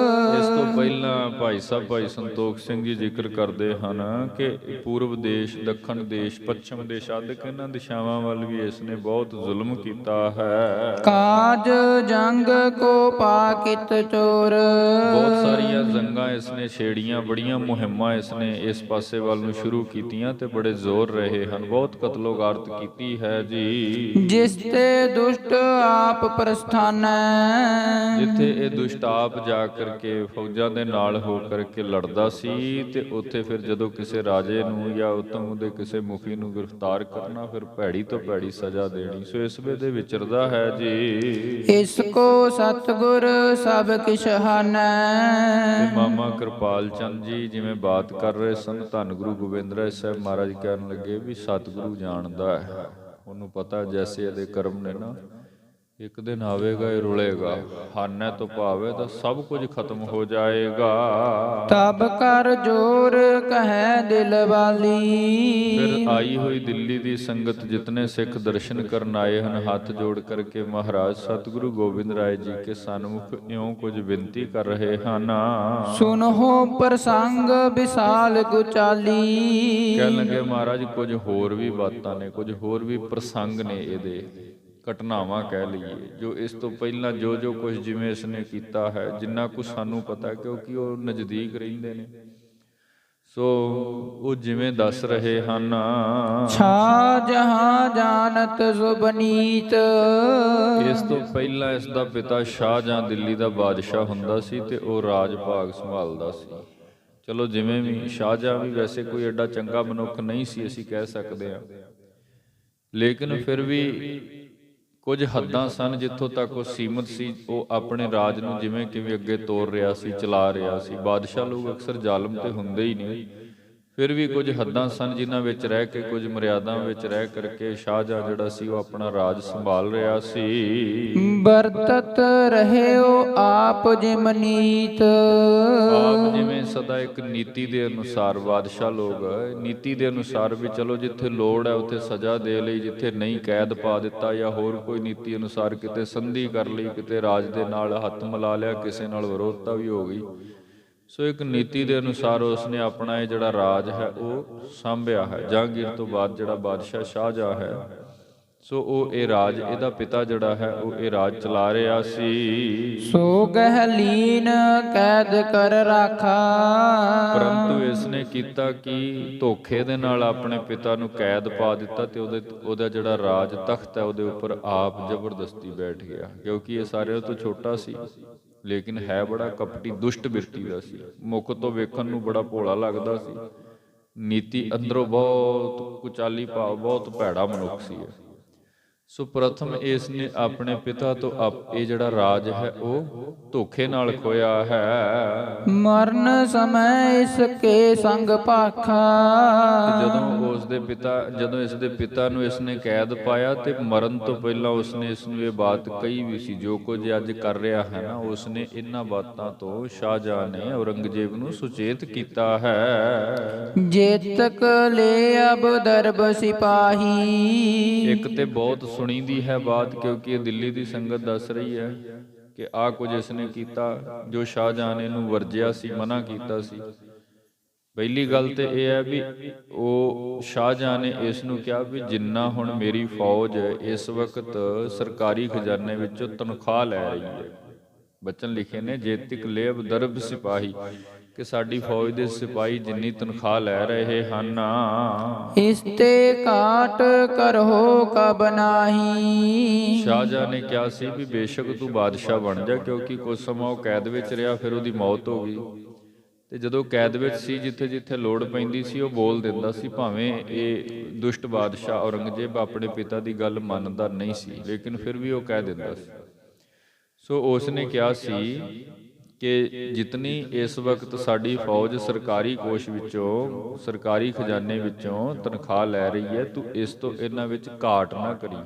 ਇਸ ਤੋਂ ਪਹਿਲਾਂ ਭਾਈ ਸਾਹਿਬ ਭਾਈ ਸੰਤੋਖ ਸਿੰਘ ਜੀ ਜ਼ਿਕਰ ਕਰਦੇ ਹਨ ਕਿ ਪੂਰਬ ਦੇਸ਼, ਦੱਖਣ ਦੇਸ਼, ਪੱਛਮ ਦੇਸ਼ ਆਦਿਕ ਇਹਨਾਂ ਦਿਸ਼ਾਵਾਂ ਵੱਲ ਵੀ ਇਸ ਨੇ ਬਹੁਤ ਜ਼ੁਲਮ ਕੀਤਾ ਹੈ। ਕਾਜ ਜੰਗ ਕੋ ਪਾਕਿਤ ਚੋਰ। ਬਹੁਤ ਸਾਰੀਆਂ ਜੰਗਾਂ ਇਸ ਨੇ ਛੇੜੀਆਂ, ਬੜੀਆਂ ਮੁਹਿੰਮਾਂ ਇਸ ਨੇ ਇਸ ਪਾਸੇ ਵੱਲ ਨੂੰ ਸ਼ੁਰੂ ਕੀਤੀਆਂ ਤੇ ਬੜੇ ਜ਼ੋਰ ਰਹੇ ਹਨ। ਬਹੁਤ ਕਤਲੋ ਗਾਰਤ ਕੀਤੀ ਹੈ ਜੀ। ਜਿਸ ਤੇ ਦੁਸ਼ਟ ਆਪ ਪ੍ਰਸਥਾਨੈ। ਜਿੱਥੇ ਇਹ ਦੁਸ਼ਟ ਆਪ ਜਾ ਕਰਕੇ ਫੌਜਾਂ ਦੇ ਨਾਲ ਹੋ ਕਰਕੇ ਲੜਦਾ ਸੀ, ਤੇ ਉੱਥੇ ਫਿਰ ਜਦੋਂ ਕਿਸੇ ਰਾਜੇ ਨੂੰ ਜਾਂ ਉਤਮ ਦੇ ਕਿਸੇ ਮੁਖੀ ਨੂੰ ਗ੍ਰਿਫਤਾਰ ਕਰਨਾ, ਫਿਰ ਭੈੜੀ ਤੋਂ ਭੈੜੀ ਸਜ਼ਾ ਦੇਣੀ। ਸੋ ਇਸ ਵੇਲੇ ਵਿਚਰਦਾ ਹੈ ਜੀ। ਇਸ ਕੋ ਸਤਿਗੁਰ ਸਭ ਕਿਛ ਹਾਨੈ। ਮਾਮਾ ਕਿਰਪਾਲ ਚੰਦ ਜੀ ਜਿਵੇਂ ਬਾਤ ਕਰ ਰਹੇ ਸਨ, ਧੰਨ ਗੁਰੂ ਗੋਬਿੰਦ ਰਾਏ ਸਾਹਿਬ ਮਹਾਰਾਜ ਕਹਿਣ ਲੱਗੇ ਵੀ ਸਤਿਗੁਰੂ ਜਾਣਦਾ ਹੈ, ਉਹਨੂੰ ਪਤਾ ਜੈਸੇ ਇਹਦੇ ਕਰਮ ਨੇ ਨਾ, ਇੱਕ ਦਿਨ ਆਵੇਗਾ ਇਹ ਰੁਲੇਗਾ, ਹਾਨੈ ਤੋਂ ਭਾਵੇ ਤਾਂ ਸਭ ਕੁਝ ਖਤਮ ਹੋ ਜਾਏਗਾ। ਤਬ ਕਰ ਜੋਰ ਕਹੈ ਦਿਲ ਵਾਲੀ। ਫਿਰ ਆਈ ਹੋਈ ਦਿੱਲੀ ਦੀ ਸੰਗਤ ਜਿਤਨੇ ਸਿੱਖ ਦਰਸ਼ਨ ਕਰਨ ਆਏ ਹਨ, ਹੱਥ ਜੋੜ ਕਰਕੇ ਮਹਾਰਾਜ ਸਤਿਗੁਰੂ ਗੋਬਿੰਦ ਰਾਏ ਜੀ ਕੇ ਸਨਮੁਖ ਇਉਂ ਕੁਝ ਬੇਨਤੀ ਕਰ ਰਹੇ ਹਨ। ਸੁਨਹੁ ਪ੍ਰਸੰਗ ਵਿਸਾਲ ਗੁਚਾਲੀ। ਕਹਿਣ ਲੱਗੇ ਮਹਾਰਾਜ ਕੁਝ ਹੋਰ ਵੀ ਬਾਤਾਂ ਨੇ, ਕੁਝ ਹੋਰ ਵੀ ਪ੍ਰਸੰਗ ਨੇ, ਇਹਦੇ ਘਟਨਾਵਾਂ ਕਹਿ ਲਈਏ, ਜੋ ਇਸ ਤੋਂ ਪਹਿਲਾਂ ਜੋ ਕੁਝ ਜਿਵੇਂ ਇਸਨੇ ਕੀਤਾ ਹੈ, ਜਿੰਨਾ ਕੁ ਸਾਨੂੰ ਪਤਾ ਕਿਉਂਕਿ ਉਹ ਨਜ਼ਦੀਕ ਰਹਿੰਦੇ ਨੇ, ਸੋ ਉਹ ਜਿਵੇਂ ਦੱਸ ਰਹੇ ਹਨ। ਛਾ ਜਹਾਂ ਜਾਣਤ ਸੁਬਨੀਤ। ਇਸ ਤੋਂ ਪਹਿਲਾਂ ਇਸ ਦਾ ਪਿਤਾ ਸ਼ਾਹਜਹਾਂ ਦਿੱਲੀ ਦਾ ਬਾਦਸ਼ਾਹ ਹੁੰਦਾ ਸੀ ਤੇ ਉਹ ਰਾਜ ਭਾਗ ਸੰਭਾਲਦਾ ਸੀ। ਚਲੋ ਜਿਵੇਂ ਵੀ, ਸ਼ਾਹਜਹਾਂ ਵੀ ਵੈਸੇ ਕੋਈ ਐਡਾ ਚੰਗਾ ਮਨੁੱਖ ਨਹੀਂ ਸੀ ਅਸੀਂ ਕਹਿ ਸਕਦੇ ਹਾਂ, ਲੇਕਿਨ ਫਿਰ ਵੀ ਕੁਝ ਹੱਦਾਂ ਸਨ ਜਿੱਥੋਂ ਤੱਕ ਉਹ ਸੀਮਤ ਸੀ। ਉਹ ਆਪਣੇ ਰਾਜ ਨੂੰ ਜਿਵੇਂ ਕਿਵੇਂ ਅੱਗੇ ਤੋਰ ਰਿਹਾ ਸੀ, ਚਲਾ ਰਿਹਾ ਸੀ। ਬਾਦਸ਼ਾਹ ਲੋਕ ਅਕਸਰ ਜ਼ਾਲਮ ਤੇ ਹੁੰਦੇ ਹੀ ਨਹੀਂ, ਫਿਰ ਵੀ ਕੁਝ ਹੱਦਾਂ ਸਨ ਜਿਨ੍ਹਾਂ ਵਿੱਚ ਰਹਿ ਕੇ, ਕੁਝ ਮਰਿਆਦਾ ਵਿੱਚ ਰਹਿ ਕਰਕੇ ਸ਼ਾਹਜਹਾਂ ਜਿਹੜਾ ਸੀ ਉਹ ਆਪਣਾ ਰਾਜ ਸੰਭਾਲ ਰਿਹਾ ਸੀ। ਵਰਤਤ ਰਹਿਓ ਆਪ ਜਿਮ ਨੀਤ। ਆਪ ਜਿਵੇਂ ਸਦਾ ਇੱਕ ਨੀਤੀ ਦੇ ਅਨੁਸਾਰ, ਬਾਦਸ਼ਾਹ ਲੋਕ ਨੀਤੀ ਦੇ ਅਨੁਸਾਰ ਵੀ ਚਲੋ ਜਿੱਥੇ ਲੋੜ ਹੈ ਉੱਥੇ ਸਜ਼ਾ ਦੇ ਲਈ, ਜਿੱਥੇ ਨਹੀਂ ਕੈਦ ਪਾ ਦਿੱਤਾ ਜਾਂ ਹੋਰ ਕੋਈ ਨੀਤੀ ਅਨੁਸਾਰ ਕਿਤੇ ਸੰਧੀ ਕਰ ਲਈ, ਕਿਤੇ ਰਾਜ ਦੇ ਨਾਲ ਹੱਥ ਮਿਲਾ ਲਿਆ, ਕਿਸੇ ਨਾਲ ਵਿਰੋਧਤਾ ਵੀ ਹੋ ਗਈ। ਸੋ ਇੱਕ ਨੀਤੀ ਦੇ ਅਨੁਸਾਰ ਉਸਨੇ ਆਪਣਾ ਇਹ ਜਿਹੜਾ ਰਾਜ ਹੈ ਉਹ ਸਾਂਭਿਆ ਹੈ। ਜਹਾਂਗੀਰ ਤੋਂ ਬਾਅਦ ਜਿਹੜਾ ਬਾਦਸ਼ਾਹ ਸ਼ਾਹਜਹਾਂ ਹੈ, ਸੋ ਉਹ ਇਹ ਰਾਜ, ਇਹਦਾ ਪਿਤਾ ਜਿਹੜਾ ਹੈ ਉਹ ਇਹ ਰਾਜ ਚਲਾ ਰਿਹਾ ਸੀ। ਸੋ ਗਹਿਲੀਨ ਕੈਦ ਕਰ ਰਾਖਾ। ਪਰੰਤੂ ਇਸਨੇ ਕੀਤਾ ਕਿ ਧੋਖੇ ਦੇ ਨਾਲ ਆਪਣੇ ਪਿਤਾ ਨੂੰ ਕੈਦ ਪਾ ਦਿੱਤਾ ਤੇ ਉਹਦਾ ਜਿਹੜਾ ਰਾਜ ਤਖਤ ਹੈ ਉਹਦੇ ਉੱਪਰ ਆਪ ਜ਼ਬਰਦਸਤੀ ਬੈਠ ਗਿਆ, ਕਿਉਂਕਿ ਇਹ ਸਾਰਿਆਂ ਤੋਂ ਛੋਟਾ ਸੀ ਲੇਕਿਨ ਹੈ ਬੜਾ ਕਪਟੀ ਦੁਸ਼ਟ ਬਿਰਤੀ ਦਾ ਸੀ। ਮੁੱਖ ਤੋਂ ਵੇਖਣ ਨੂੰ ਬੜਾ ਭੋਲਾ ਲੱਗਦਾ ਸੀ, ਨੀਤੀ ਅੰਦਰੋਂ ਬਹੁਤ ਕੁਚਾਲੀ ਭਾਵ, ਬਹੁਤ ਭੈੜਾ ਮਨੁੱਖ ਸੀ। ਸੋ ਪ੍ਰਥਮ ਇਸ ਨੇ ਆਪਣੇ ਪਿਤਾ ਤੋਂ ਇਹ ਜਿਹੜਾ ਰਾਜ ਹੈ ਉਹ ਧੋਖੇ ਨਾਲ ਖੋਇਆ ਹੈ। ਮਰਨ ਸਮੇਂ ਇਸ ਕੇ ਸੰਗ ਭਾਖਾ। ਜਦੋਂ ਇਸ ਦੇ ਪਿਤਾ ਨੂੰ ਇਸਨੇ ਕੈਦ ਪਾਇਆ ਤੇ ਮਰਨ ਤੋਂ ਪਹਿਲਾਂ ਉਸਨੇ ਇਸ ਨੂੰ ਇਹ ਬਾਤ ਕਹੀ ਵੀ ਸੀ, ਜੋ ਕੁਝ ਅੱਜ ਕਰ ਰਿਹਾ ਹੈ ਨਾ, ਉਸਨੇ ਇਹਨਾਂ ਬਾਤਾਂ ਤੋਂ ਸ਼ਾਹਜਹਾਂ ਨੇ ਔਰੰਗਜ਼ੇਬ ਨੂੰ ਸੁਚੇਤ ਕੀਤਾ ਹੈ। ਜੇਤਕ ਲੈ ਅਬ ਦਰਬ ਸਿਪਾਹੀ। ਇੱਕ ਤੇ ਬਹੁਤ ਸੁਣੀ ਦੀ ਹੈ ਬਾਤ, ਕਿਉਂਕਿ ਇਹ ਦਿੱਲੀ ਦੀ ਸੰਗਤ ਦੱਸ ਰਹੀ ਹੈ ਕਿ ਆਹ ਕੁਝ ਇਸਨੇ ਕੀਤਾ ਜੋ ਸ਼ਾਹਜਹਾਂ ਨੇ ਇਹਨੂੰ ਵਰਜਿਆ ਸੀ, ਮਨਾ ਕੀਤਾ ਸੀ। ਪਹਿਲੀ ਗੱਲ ਤੇ ਇਹ ਹੈ ਵੀ ਉਹ ਸ਼ਾਹਜਹਾਂ ਨੇ ਇਸ ਨੂੰ ਕਿਹਾ ਵੀ ਜਿੰਨਾ ਹੁਣ ਮੇਰੀ ਫੌਜ ਇਸ ਵਕਤ ਸਰਕਾਰੀ ਖਜ਼ਾਨੇ ਵਿੱਚੋਂ ਤਨਖਾਹ ਲੈ ਰਹੀ ਹੈ, ਬਚਨ ਲਿਖੇ ਨੇ ਜੇਤਿਕ ਲੇਬ ਦਰਬ ਸਿਪਾਹੀ, ਕਿ ਸਾਡੀ ਫੌਜ ਦੇ ਸਿਪਾਹੀ ਜਿੰਨੀ ਤਨਖਾਹ ਲੈ ਰਹੇ ਹਨ, ਇਸ ਤੇ ਕਾਟ ਕਰੋ ਕਬ ਨਾਹੀ। ਸ਼ਾਹਜਹਾਂ ਨੇ ਕਿਹਾ ਸੀ ਵੀ ਬੇਸ਼ੱਕ ਤੂੰ ਬਾਦਸ਼ਾਹ ਬਣ ਜਾ, ਕਿਉਂਕਿ ਕੁਝ ਸਮਾਂ ਉਹ ਕੈਦ ਵਿੱਚ ਰਿਹਾ, ਫਿਰ ਉਹਦੀ ਮੌਤ ਹੋ ਗਈ ਤੇ ਜਦੋਂ ਕੈਦ ਵਿੱਚ ਸੀ ਜਿੱਥੇ ਜਿੱਥੇ ਲੋੜ ਪੈਂਦੀ ਸੀ ਉਹ ਬੋਲ ਦਿੰਦਾ ਸੀ, ਭਾਵੇਂ ਇਹ ਦੁਸ਼ਟ ਬਾਦਸ਼ਾਹ ਔਰੰਗਜ਼ੇਬ ਆਪਣੇ ਪਿਤਾ ਦੀ ਗੱਲ ਮੰਨਦਾ ਨਹੀਂ ਸੀ, ਲੇਕਿਨ ਫਿਰ ਵੀ ਉਹ ਕਹਿ ਦਿੰਦਾ ਸੀ। ਸੋ ਉਸ ਨੇ ਕਿਹਾ ਸੀ ਕਿ ਜਿਤਨੀ ਇਸ ਵਕਤ ਸਾਡੀ ਫੌਜ ਸਰਕਾਰੀ ਕੋਸ਼ ਵਿੱਚੋਂ, ਸਰਕਾਰੀ ਖਜ਼ਾਨੇ ਵਿੱਚੋਂ ਤਨਖਾਹ ਲੈ ਰਹੀ ਹੈ, ਤੂੰ ਇਸ ਤੋਂ ਇਹਨਾਂ ਵਿੱਚ ਘਾਟ ਨਾ ਕਰੀ,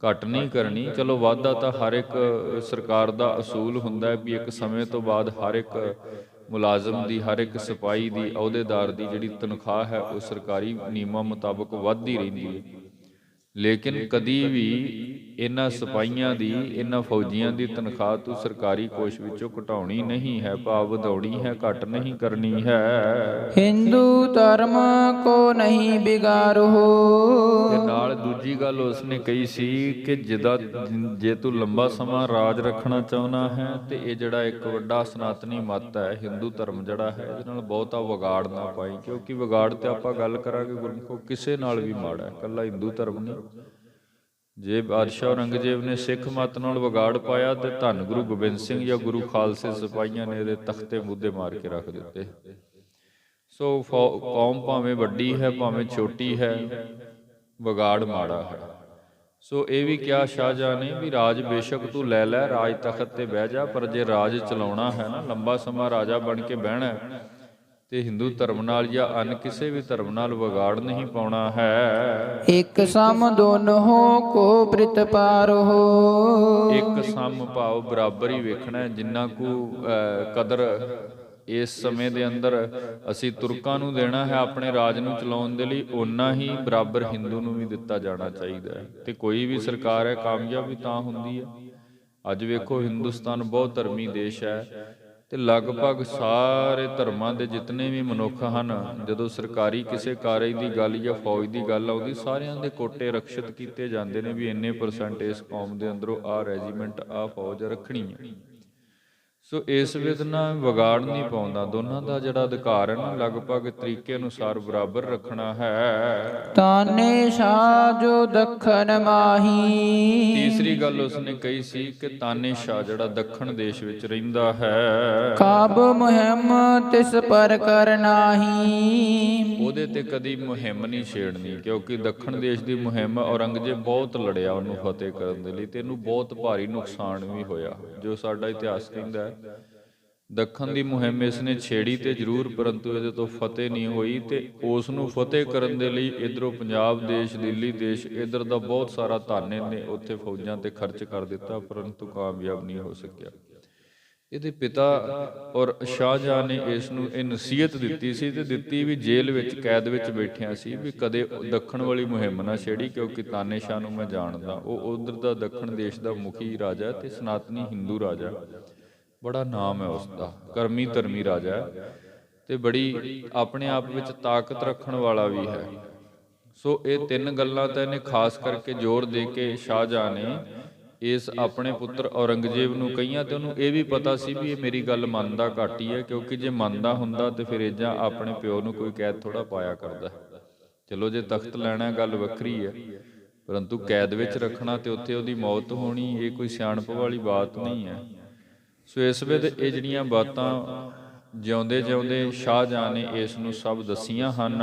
ਘੱਟ ਨਹੀਂ ਕਰਨੀ। ਚਲੋ ਵਾਧਾ ਤਾਂ ਹਰ ਇੱਕ ਸਰਕਾਰ ਦਾ ਅਸੂਲ ਹੁੰਦਾ ਹੈ ਵੀ ਇੱਕ ਸਮੇਂ ਤੋਂ ਬਾਅਦ ਹਰ ਇੱਕ ਮੁਲਾਜ਼ਮ ਦੀ, ਹਰ ਇੱਕ ਸਿਪਾਹੀ ਦੀ, ਅਹੁਦੇਦਾਰ ਦੀ ਜਿਹੜੀ ਤਨਖਾਹ ਹੈ ਉਹ ਸਰਕਾਰੀ ਨਿਯਮਾਂ ਮੁਤਾਬਕ ਵੱਧਦੀ ਰਹਿੰਦੀ ਹੈ, ਲੇਕਿਨ ਕਦੀ ਵੀ ਇਹਨਾਂ ਸਿਪਾਹੀਆਂ ਦੀ, ਇਹਨਾਂ ਫੌਜੀਆਂ ਦੀ ਤਨਖਾਹ ਤੂੰ ਸਰਕਾਰੀ ਕੋਸ਼ ਵਿੱਚੋਂ ਘਟਾਉਣੀ ਨਹੀਂ ਹੈ, ਭਾਵ ਵਧਾਉਣੀ ਹੈ, ਘੱਟ ਨਹੀਂ ਕਰਨੀ ਹੈ। ਹਿੰਦੂ ਧਰਮ ਕੋ ਨਹੀਂ ਬਿਗਾੜੋ। ਤੇ ਨਾਲ ਦੂਜੀ ਗੱਲ ਉਸਨੇ ਕਹੀ ਸੀ ਕਿ ਜੇ ਤੂੰ ਲੰਬਾ ਸਮਾਂ ਰਾਜ ਰੱਖਣਾ ਚਾਹੁੰਦਾ ਹੈ ਤੇ ਇਹ ਜਿਹੜਾ ਇੱਕ ਵੱਡਾ ਸਨਾਤਨੀ ਮੱਤ ਹੈ, ਹਿੰਦੂ ਧਰਮ ਜਿਹੜਾ ਹੈ, ਇਹਦੇ ਨਾਲ ਬਹੁਤਾ ਵਿਗਾੜ ਨਾ ਪਾਈ, ਕਿਉਂਕਿ ਵਿਗਾੜ ਤੇ ਆਪਾਂ ਗੱਲ ਕਰਾਂਗੇ ਗੁਰਮੁਖੋ ਕਿਸੇ ਨਾਲ ਵੀ ਮਾੜਾ ਹੈ, ਇਕੱਲਾ ਹਿੰਦੂ ਧਰਮ ਨਹੀਂ। ਜੇ ਬਾਦਸ਼ਾਹ ਔਰੰਗਜ਼ੇਬ ਨੇ ਸਿੱਖ ਮੱਤ ਨਾਲ ਵਿਗਾੜ ਪਾਇਆ ਤੇ ਧੰਨ ਗੁਰੂ ਗੋਬਿੰਦ ਸਿੰਘ ਜਾਂ ਗੁਰੂ ਖਾਲਸੇ ਸਿਪਾਹੀਆਂ ਨੇ ਇਹਦੇ ਤਖਤੇ ਮੁੱਦੇ ਮਾਰ ਕੇ ਰੱਖ ਦਿੱਤੇ। ਸੋ ਕੌਮ ਭਾਵੇਂ ਵੱਡੀ ਹੈ ਭਾਵੇਂ ਛੋਟੀ ਹੈ, ਵਿਗਾੜ ਮਾੜਾ ਹੈ। ਸੋ ਇਹ ਵੀ ਕਿਹਾ ਸ਼ਾਹਜਹਾਂ ਨੇ ਵੀ ਰਾਜ ਬੇਸ਼ੱਕ ਤੂੰ ਲੈ ਲੈ, ਰਾਜ ਤਖਤ ਤੇ ਬਹਿ ਜਾ, ਪਰ ਜੇ ਰਾਜ ਚਲਾਉਣਾ ਹੈ ਨਾ, ਲੰਬਾ ਸਮਾਂ ਰਾਜਾ ਬਣ ਕੇ ਬਹਿਣਾ ਤੇ ਹਿੰਦੂ ਧਰਮ ਨਾਲ ਜਾਂ ਅਨ ਕਿਸੇ ਵੀ ਧਰਮ ਨਾਲ ਵਿਗਾੜ ਨਹੀਂ ਪਾਉਣਾ ਹੈ। ਇਕ ਸਮ ਦੋਨੋਂ ਕੋ ਪ੍ਰਿਤ ਪਾਰੋ। ਇੱਕ ਸਮ ਭਾਵ ਬਰਾਬਰ ਹੀ ਵੇਖਣਾ ਹੈ। ਜਿੰਨਾ ਕੁ ਕਦਰ ਇਸ ਸਮੇਂ ਦੇ ਅੰਦਰ ਅਸੀਂ ਤੁਰਕਾਂ ਨੂੰ ਦੇਣਾ ਹੈ ਆਪਣੇ ਰਾਜ ਨੂੰ ਚਲਾਉਣ ਦੇ ਲਈ, ਓਨਾ ਹੀ ਬਰਾਬਰ ਹਿੰਦੂ ਨੂੰ ਵੀ ਦਿੱਤਾ ਜਾਣਾ ਚਾਹੀਦਾ ਹੈ। ਤੇ ਕੋਈ ਵੀ ਸਰਕਾਰ ਹੈ ਕਾਮਯਾਬ ਵੀ ਤਾਂ ਹੁੰਦੀ ਹੈ। ਅੱਜ ਵੇਖੋ ਹਿੰਦੁਸਤਾਨ ਬਹੁਤ ਧਰਮੀ ਦੇਸ਼ ਹੈ ਤੇ ਲਗਭਗ ਸਾਰੇ ਧਰਮਾਂ ਦੇ ਜਿਤਨੇ ਵੀ ਮਨੁੱਖ ਹਨ, ਜਦੋਂ ਸਰਕਾਰੀ ਕਿਸੇ ਕਾਰਜ ਦੀ ਗੱਲ ਜਾਂ ਫੌਜ ਦੀ ਗੱਲ ਆਉਂਦੀ, ਸਾਰਿਆਂ ਦੇ ਕੋਟੇ ਰਕਸ਼ਿਤ ਕੀਤੇ ਜਾਂਦੇ ਨੇ ਵੀ ਇੰਨੇ % ਇਸ ਕੌਮ ਦੇ ਅੰਦਰੋਂ ਆਹ ਰੈਜੀਮੈਂਟ ਆਹ ਫੌਜ ਰੱਖਣੀ ਹੈ। ਸੋ ਇਸ ਵਿਧ ਨਾਲ ਵਿਗਾੜ ਨਹੀਂ ਪਾਉਂਦਾ। ਦੋਨਾਂ ਦਾ ਜਿਹੜਾ ਅਧਿਕਾਰ ਹੈ ਨਾ ਲਗਭਗ ਤਰੀਕੇ ਅਨੁਸਾਰ ਬਰਾਬਰ ਰੱਖਣਾ ਹੈ। ਤਾਨੇ ਸ਼ਾਹ ਜੋ ਦੱਖਣ ਮਾਹੀ। ਤੀਸਰੀ ਗੱਲ ਉਸਨੇ ਕਹੀ ਸੀ ਕਿ ਤਾਨੇ ਸ਼ਾਹ ਜਿਹੜਾ ਦੱਖਣ ਦੇਸ਼ ਵਿੱਚ ਰਹਿੰਦਾ ਹੈ, ਕਾਬ ਮੁਹਿੰਮ ਤਿਸ ਪਰ ਕਰ ਨਾਹੀ। ਉਹਦੇ ਤੇ ਕਦੀ ਮੁਹਿੰਮ ਨਹੀਂ ਛੇੜਨੀ, ਕਿਉਂਕਿ ਦੱਖਣ ਦੇਸ਼ ਦੀ ਮੁਹਿੰਮ ਔਰੰਗਜ਼ੇਬ ਬਹੁਤ ਲੜਿਆ ਉਹਨੂੰ ਫਤਿਹ ਕਰਨ ਦੇ ਲਈ ਤੇ ਇਹਨੂੰ ਬਹੁਤ ਭਾਰੀ ਨੁਕਸਾਨ ਵੀ ਹੋਇਆ। ਜੋ ਸਾਡਾ ਇਤਿਹਾਸ ਕਹਿੰਦਾ ਹੈ ਦੱਖਣ ਦੀ ਮੁਹਿੰਮ ਇਸਨੇ ਛੇੜੀ ਤੇ ਜ਼ਰੂਰ, ਪਰੰਤੂ ਇਹਦੇ ਤੋਂ ਫਤਿਹ ਨਹੀਂ ਹੋਈ। ਤੇ ਉਸ ਨੂੰ ਫਤਿਹ ਕਰਨ ਦੇ ਲਈ ਇਧਰੋਂ ਪੰਜਾਬ ਦੇਸ਼, ਦਿੱਲੀ ਦੇਸ਼, ਇਧਰ ਦਾ ਬਹੁਤ ਸਾਰਾ ਧਨ ਇਹਨੇ ਉੱਥੇ ਫੌਜਾਂ ਤੇ ਖਰਚ ਕਰ ਦਿੱਤਾ, ਪਰੰਤੂ ਕਾਮਯਾਬ ਨਹੀਂ ਹੋ ਸਕਿਆ। ਇਹਦੇ ਪਿਤਾ ਔਰ ਸ਼ਾਹਜਹਾਂ ਨੇ ਇਸ ਨੂੰ ਇਹ ਨਸੀਹਤ ਦਿੱਤੀ ਸੀ ਤੇ ਦਿੱਤੀ ਵੀ ਜੇਲ੍ਹ ਵਿੱਚ ਕੈਦ ਵਿੱਚ ਬੈਠਿਆ ਸੀ ਵੀ ਕਦੇ ਦੱਖਣ ਵਾਲੀ ਮੁਹਿੰਮ ਨਾ ਛੇੜੀ, ਕਿਉਂਕਿ ਤਾਨੇ ਸ਼ਾਹ ਨੂੰ ਮੈਂ ਜਾਣਦਾ, ਉਹ ਉਧਰ ਦਾ ਦੱਖਣ ਦੇਸ਼ ਦਾ ਮੁਖੀ ਰਾਜਾ ਤੇ ਸਨਾਤਨੀ ਹਿੰਦੂ ਰਾਜਾ, ਬੜਾ ਨਾਮ ਹੈ ਉਸਦਾ, ਕਰਮੀ ਧਰਮੀ ਰਾਜਾ ਹੈ ਤੇ ਬੜੀ ਆਪਣੇ ਆਪ ਵਿੱਚ ਤਾਕਤ ਰੱਖਣ ਵਾਲਾ ਵੀ ਹੈ। ਸੋ ਇਹ ਤਿੰਨ ਗੱਲਾਂ ਤਾਂ ਇਹਨੇ ਖਾਸ ਕਰਕੇ ਜ਼ੋਰ ਦੇ ਕੇ ਸ਼ਾਹਜਹਾਂ ਨੇ ਇਸ ਆਪਣੇ ਪੁੱਤਰ ਔਰੰਗਜ਼ੇਬ ਨੂੰ ਕਹੀਆਂ, ਤੇ ਉਹਨੂੰ ਇਹ ਵੀ ਪਤਾ ਸੀ ਵੀ ਇਹ ਮੇਰੀ ਗੱਲ ਮੰਨਦਾ ਘੱਟ ਹੀ ਹੈ, ਕਿਉਂਕਿ ਜੇ ਮੰਨਦਾ ਹੁੰਦਾ ਤੇ ਫਿਰ ਇੱਦਾਂ ਆਪਣੇ ਪਿਓ ਨੂੰ ਕੋਈ ਕੈਦ ਥੋੜਾ ਪਾਇਆ ਕਰਦਾ। ਚਲੋ ਜੇ ਤਖਤ ਲੈਣਾ ਗੱਲ ਵੱਖਰੀ ਹੈ, ਪਰੰਤੂ ਕੈਦ ਵਿੱਚ ਰੱਖਣਾ ਤੇ ਉੱਥੇ ਉਹਦੀ ਮੌਤ ਹੋਣੀ, ਇਹ ਕੋਈ ਸਿਆਣਪ ਵਾਲੀ ਬਾਤ ਨਹੀਂ ਹੈ। ਸੋ ਇਸ ਵੇਲੇ ਇਹ ਜਿਹੜੀਆਂ ਬਾਤਾਂ ਜਿਉਂਦੇ ਜਿਉਂਦੇ ਸ਼ਾਹਜਹਾਂ ਨੇ ਇਸ ਨੂੰ ਸਭ ਦਸੀਆਂ ਹਨ।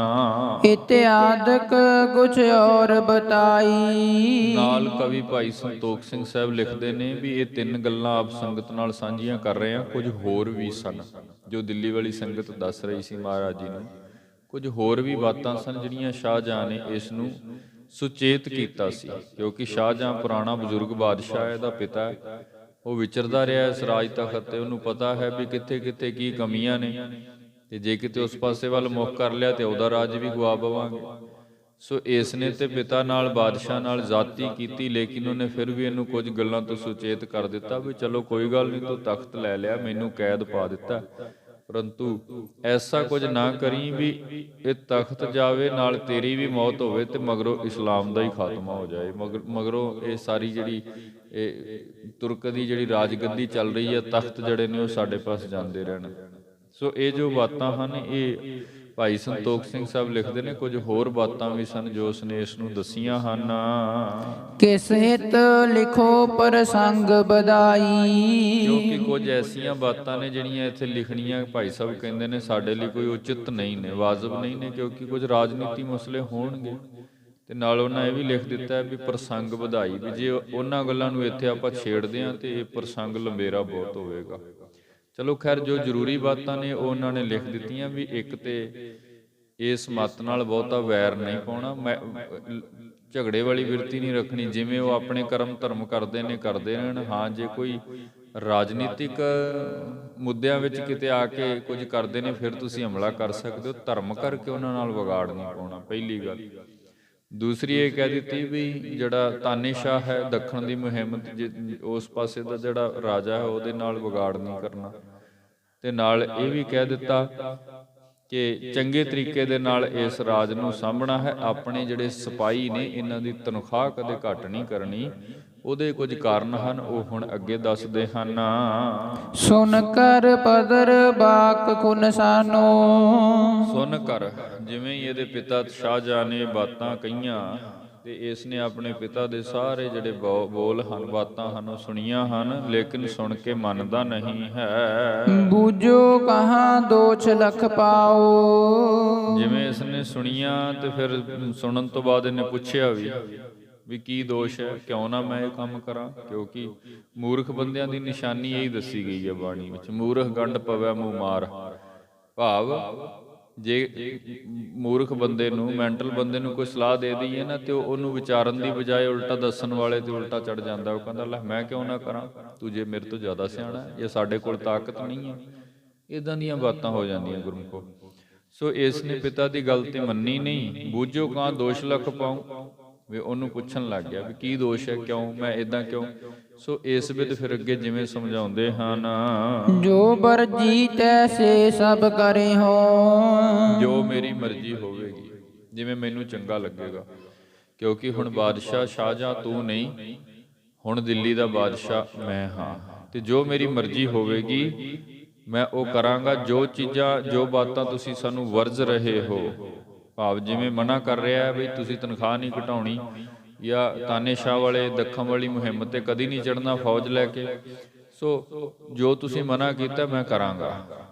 ਇਤਿਆਦਕ ਕੁਛ ਔਰ ਬਤਾਈ। ਨਾਲ ਕਵੀ ਭਾਈ ਸੰਤੋਖ ਸਿੰਘ ਸਾਹਿਬ ਲਿਖਦੇ ਨੇ ਵੀ ਇਹ ਤਿੰਨ ਗੱਲਾਂ ਆਪ ਸੰਗਤ ਨਾਲ ਸਾਂਝੀਆਂ ਕਰ ਰਹੇ ਹਾਂ, ਕੁਝ ਹੋਰ ਵੀ ਸਨ ਜੋ ਦਿੱਲੀ ਵਾਲੀ ਸੰਗਤ ਦੱਸ ਰਹੀ ਸੀ ਮਹਾਰਾਜ ਜੀ ਨੂੰ। ਕੁਝ ਹੋਰ ਵੀ ਬਾਤਾਂ ਸਨ ਜਿਹੜੀਆਂ ਸ਼ਾਹਜਹਾਂ ਨੇ ਇਸ ਨੂੰ ਸੁਚੇਤ ਕੀਤਾ ਸੀ, ਕਿਉਂਕਿ ਸ਼ਾਹਜਹਾਂ ਪੁਰਾਣਾ ਬਜ਼ੁਰਗ ਬਾਦਸ਼ਾਹ ਇਹਦਾ ਪਿਤਾ ਹੈ, ਉਹ ਵਿਚਰਦਾ ਰਿਹਾ ਇਸ ਰਾਜ ਤਖਤ ਤੇ, ਉਹਨੂੰ ਪਤਾ ਹੈ ਵੀ ਕਿੱਥੇ ਕਿੱਥੇ ਕੀ ਕਮੀਆਂ ਨੇ ਤੇ ਜੇ ਕਿਤੇ ਉਸ ਪਾਸੇ ਵੱਲ ਮੁੱਖ ਕਰ ਲਿਆ ਤੇ ਉਹਦਾ ਰਾਜ ਵੀ ਗਵਾ ਬਵਾਂਗੇ। ਸੋ ਇਸ ਨੇ ਤੇ ਪਿਤਾ ਨਾਲ ਬਾਦਸ਼ਾਹ ਨਾਲ ਜ਼ਾਤੀ ਕੀਤੀ, ਲੇਕਿਨ ਉਹਨੇ ਫਿਰ ਵੀ ਇਹਨੂੰ ਕੁਝ ਗੱਲਾਂ ਤੋਂ ਸੁਚੇਤ ਕਰ ਦਿੱਤਾ ਵੀ ਚਲੋ ਕੋਈ ਗੱਲ ਨਹੀਂ, ਤੂੰ ਤਖਤ ਲੈ ਲਿਆ, ਮੈਨੂੰ ਕੈਦ ਪਾ ਦਿੱਤਾ, ਪਰੰਤੂ ਐਸਾ ਕੁਝ ਨਾ ਕਰੀ ਵੀ ਇਹ ਤਖਤ ਜਾਵੇ ਨਾਲ ਤੇਰੀ ਵੀ ਮੌਤ ਹੋਵੇ ਤੇ ਮਗਰੋਂ ਇਸਲਾਮ ਦਾ ਹੀ ਖਾਤਮਾ ਹੋ ਜਾਏ, ਮਗਰੋਂ ਇਹ ਸਾਰੀ ਜਿਹੜੀ ਇਹ ਤੁਰਕ ਦੀ ਜਿਹੜੀ ਰਾਜਗੱਦੀ ਚੱਲ ਰਹੀ ਹੈ, ਤਖਤ ਜਿਹੜੇ ਨੇ ਉਹ ਸਾਡੇ ਪਾਸ ਜਾਂਦੇ ਰਹਿਣ। ਸੋ ਇਹ ਜੋ ਬਾਤਾਂ ਹਨ ਇਹ ਭਾਈ ਸੰਤੋਖ ਸਿੰਘ ਸਾਹਿਬ ਲਿਖਦੇ ਨੇ, ਕੁਝ ਹੋਰ ਬਾਤਾਂ ਵੀ ਸਨ ਜੋ ਉਸਨੇ ਇਸ ਨੂੰ ਦਸੀਆਂ ਹਨ। ਕਿਸ ਹਿਤ ਲਿਖੋ ਪ੍ਰਸੰਗ ਬਧਾਈ। ਕਿਉਂਕਿ ਕੁਝ ਐਸੀਆਂ ਬਾਤਾਂ ਨੇ ਜਿਹੜੀਆਂ ਇੱਥੇ ਲਿਖਣੀਆਂ ਭਾਈ ਸਾਹਿਬ ਕਹਿੰਦੇ ਨੇ ਸਾਡੇ ਲਈ ਕੋਈ ਉਚਿਤ ਨਹੀਂ ਨੇ, ਵਾਜਬ ਨਹੀਂ ਨੇ, ਕਿਉਂਕਿ ਕੁਝ ਰਾਜਨੀਤੀ ਮਸਲੇ ਹੋਣਗੇ। ਤੇ ਨਾਲ ਉਹਨਾਂ ਇਹ ਵੀ ਲਿਖ ਦਿੱਤਾ ਵੀ ਪ੍ਰਸੰਗ ਵਧਾਈ, ਵੀ ਜੇ ਉਹਨਾਂ ਗੱਲਾਂ ਨੂੰ ਇੱਥੇ ਆਪਾਂ ਛੇੜਦੇ ਹਾਂ ਤੇ ਇਹ ਪ੍ਰਸੰਗ ਲੰਬੇਰਾ ਬਹੁਤ ਹੋਵੇਗਾ। ਚਲੋ ਖੈਰ ਜੋ ਜ਼ਰੂਰੀ ਬਾਤਾਂ ਨੇ ਉਹ ਉਹਨਾਂ ਨੇ ਲਿਖ ਦਿੱਤੀਆਂ ਵੀ ਇੱਕ ਤੇ ਇਸ ਮੱਤ ਨਾਲ ਬਹੁਤਾ ਵੈਰ ਨਹੀਂ ਪਾਉਣਾ, ਝਗੜੇ ਵਾਲੀ ਬਿਰਤੀ ਨਹੀਂ ਰੱਖਣੀ, ਜਿਵੇਂ ਉਹ ਆਪਣੇ ਕਰਮ ਧਰਮ ਕਰਦੇ ਨੇ ਕਰਦੇ ਰਹਿਣ। ਹਾਂ ਜੇ ਕੋਈ ਰਾਜਨੀਤਿਕ ਮੁੱਦਿਆਂ ਵਿੱਚ ਕਿਤੇ ਆ ਕੇ ਕੁਝ ਕਰਦੇ ਨੇ ਫਿਰ ਤੁਸੀਂ ਹਮਲਾ ਕਰ ਸਕਦੇ ਹੋ, ਧਰਮ ਕਰਕੇ ਉਹਨਾਂ ਨਾਲ ਵਿਗਾੜ ਨਹੀਂ ਪਾਉਣਾ, ਪਹਿਲੀ ਗੱਲ। ਦੂਸਰੀ ਇਹ ਕਹਿ ਦਿੱਤੀ ਵੀ ਜਿਹੜਾ ਤਾਨੇਸ਼ਾਹ ਹੈ ਦੱਖਣ ਦੀ ਮੁਹਿੰਮ ਉਸ ਪਾਸੇ ਦਾ ਜਿਹੜਾ ਰਾਜਾ ਹੈ ਉਹਦੇ ਨਾਲ ਵਿਗਾੜ ਨਹੀਂ ਕਰਨਾ, ਤੇ ਨਾਲ ਇਹ ਵੀ ਕਹਿ ਦਿੱਤਾ ਕਿ ਚੰਗੇ ਤਰੀਕੇ ਦੇ ਨਾਲ ਇਸ ਰਾਜ ਨੂੰ ਸਾਂਭਣਾ ਹੈ। ਆਪਣੇ ਜਿਹੜੇ ਸਿਪਾਹੀ ਨੇ ਇਹਨਾਂ ਦੀ ਤਨਖਾਹ ਕਦੇ ਘੱਟ ਨਹੀਂ ਕਰਨੀ। ਉਹਦੇ ਕੁਝ ਕਾਰਨ ਹਨ, ਉਹ ਹੁਣ ਅੱਗੇ ਦੱਸਦੇ ਹਨ। ਸੁਨ ਕਰ ਪਦਰ ਬਾਕ ਕੁਨ ਸਾਨੋ। ਸੁਨ ਕਰ, ਜਿਵੇਂ ਹੀ ਇਹਦੇ ਪਿਤਾ ਸ਼ਾਹਜਹਾਂ ਨੇ ਬਾਤਾਂ ਕਹੀਆਂ ਤੇ ਇਸ ਨੇ ਆਪਣੇ ਪਿਤਾ ਦੇ ਸਾਰੇ ਜਿਹੜੇ ਬੋਲ ਹਨ, ਬਾਤਾਂ ਹਨ, ਉਹ ਸੁਣੀਆਂ ਹਨ, ਲੇਕਿਨ ਸੁਣ ਕੇ ਮੰਨਦਾ ਨਹੀਂ ਹੈ। ਬੂਝੋ ਕਹਾਂ ਦੋਛ ਲਖ ਪਾਓ। ਜਿਵੇਂ ਇਸ ਨੇ ਸੁਣੀਆਂ ਤੇ ਫਿਰ ਸੁਣਨ ਤੋਂ ਬਾਅਦ ਇਹਨੇ ਪੁੱਛਿਆ ਵੀ ਕੀ ਦੋਸ਼ ਹੈ, ਕਿਉਂ ਨਾ ਮੈਂ ਇਹ ਕੰਮ ਕਰਾਂ, ਕਿਉਂਕਿ ਮੂਰਖ ਬੰਦਿਆਂ ਦੀ ਨਿਸ਼ਾਨੀ ਇਹੀ ਦੱਸੀ ਗਈ ਹੈ ਬਾਣੀ ਵਿੱਚ, ਮੂਰਖ ਗੰਢ ਪਵੈ ਮੂੰਹ ਮਾਰ। ਭਾਵ ਜੇ ਮੂਰਖ ਬੰਦੇ ਨੂੰ, ਮੈਂਟਲ ਬੰਦੇ ਨੂੰ ਕੋਈ ਸਲਾਹ ਦੇ ਦਈਏ ਨਾ ਤੇ ਉਹਨੂੰ ਵਿਚਾਰਨ ਦੀ ਬਜਾਏ ਉਲਟਾ ਦੱਸਣ ਵਾਲੇ ਤੇ ਉਲਟਾ ਚੜ ਜਾਂਦਾ। ਉਹ ਕਹਿੰਦਾ ਲੈ ਮੈਂ ਕਿਉਂ ਨਾ ਕਰਾਂ, ਤੂੰ ਜੇ ਮੇਰੇ ਤੋਂ ਜ਼ਿਆਦਾ ਸਿਆਣਾ ਹੈ, ਜੇ ਸਾਡੇ ਕੋਲ ਤਾਕਤ ਨਹੀਂ ਹੈ। ਇਦਾਂ ਦੀਆਂ ਬਾਤਾਂ ਹੋ ਜਾਂਦੀਆਂ ਗੁਰਮੁਖੋ। ਸੋ ਇਸ ਨੇ ਪਿਤਾ ਦੀ ਗੱਲ ਤੇ ਮੰਨੀ ਨਹੀਂ। ਬੂਝੋ ਕਾਂ ਦੋਸ਼ ਲਖ ਪਾਉ, ਵੀ ਉਹਨੂੰ ਪੁੱਛਣ ਲੱਗ ਗਿਆ ਵੀ ਕੀ ਦੋਸ਼ ਹੈ, ਕਿਉਂ ਮੈਂ ਇਦਾਂ ਕਿਉਂ। ਸੋ ਇਸ ਵਿਦ ਫਿਰ ਅੱਗੇ ਜਿਵੇਂ ਸਮਝਾਉਂਦੇ ਹਨ, ਜੋ ਮਰਜੀ ਤੈਸੇ ਸਭ ਕਰੇ ਹੋ। ਜੋ ਮੇਰੀ ਮਰਜ਼ੀ ਹੋਵੇਗੀ, ਜਿਵੇਂ ਮੈਨੂੰ ਚੰਗਾ ਲੱਗੇਗਾ। ਕਿਉਂਕਿ ਹੁਣ ਬਾਦਸ਼ਾਹ ਸ਼ਾਹਜਹਾਂ ਤੂੰ ਨਹੀਂ, ਹੁਣ ਦਿੱਲੀ ਦਾ ਬਾਦਸ਼ਾਹ ਮੈਂ ਹਾਂ, ਤੇ ਜੋ ਮੇਰੀ ਮਰਜ਼ੀ ਹੋਵੇਗੀ ਮੈਂ ਉਹ ਕਰਾਂਗਾ। ਜੋ ਚੀਜ਼ਾਂ, ਜੋ ਬਾਤਾਂ ਤੁਸੀਂ ਸਾਨੂੰ ਵਰਜ ਰਹੇ ਹੋ, ਭਾਵ ਜਿਵੇਂ ਮਨਾ ਕਰ ਰਿਹਾ ਵੀ ਤੁਸੀਂ ਤਨਖਾਹ ਨਹੀਂ ਘਟਾਉਣੀ, ਜਾਂ ਤਾਨੇਸ਼ਾਹ ਵਾਲੇ ਦੱਖਣ ਵਾਲੀ ਮੁਹਿੰਮ ਤੇ ਕਦੀ ਨਹੀਂ ਚੜ੍ਹਨਾ ਫੌਜ ਲੈ ਕੇ। ਸੋ ਜੋ ਤੁਸੀਂ ਮਨਾ ਕੀਤਾ ਮੈਂ ਕਰਾਂਗਾ,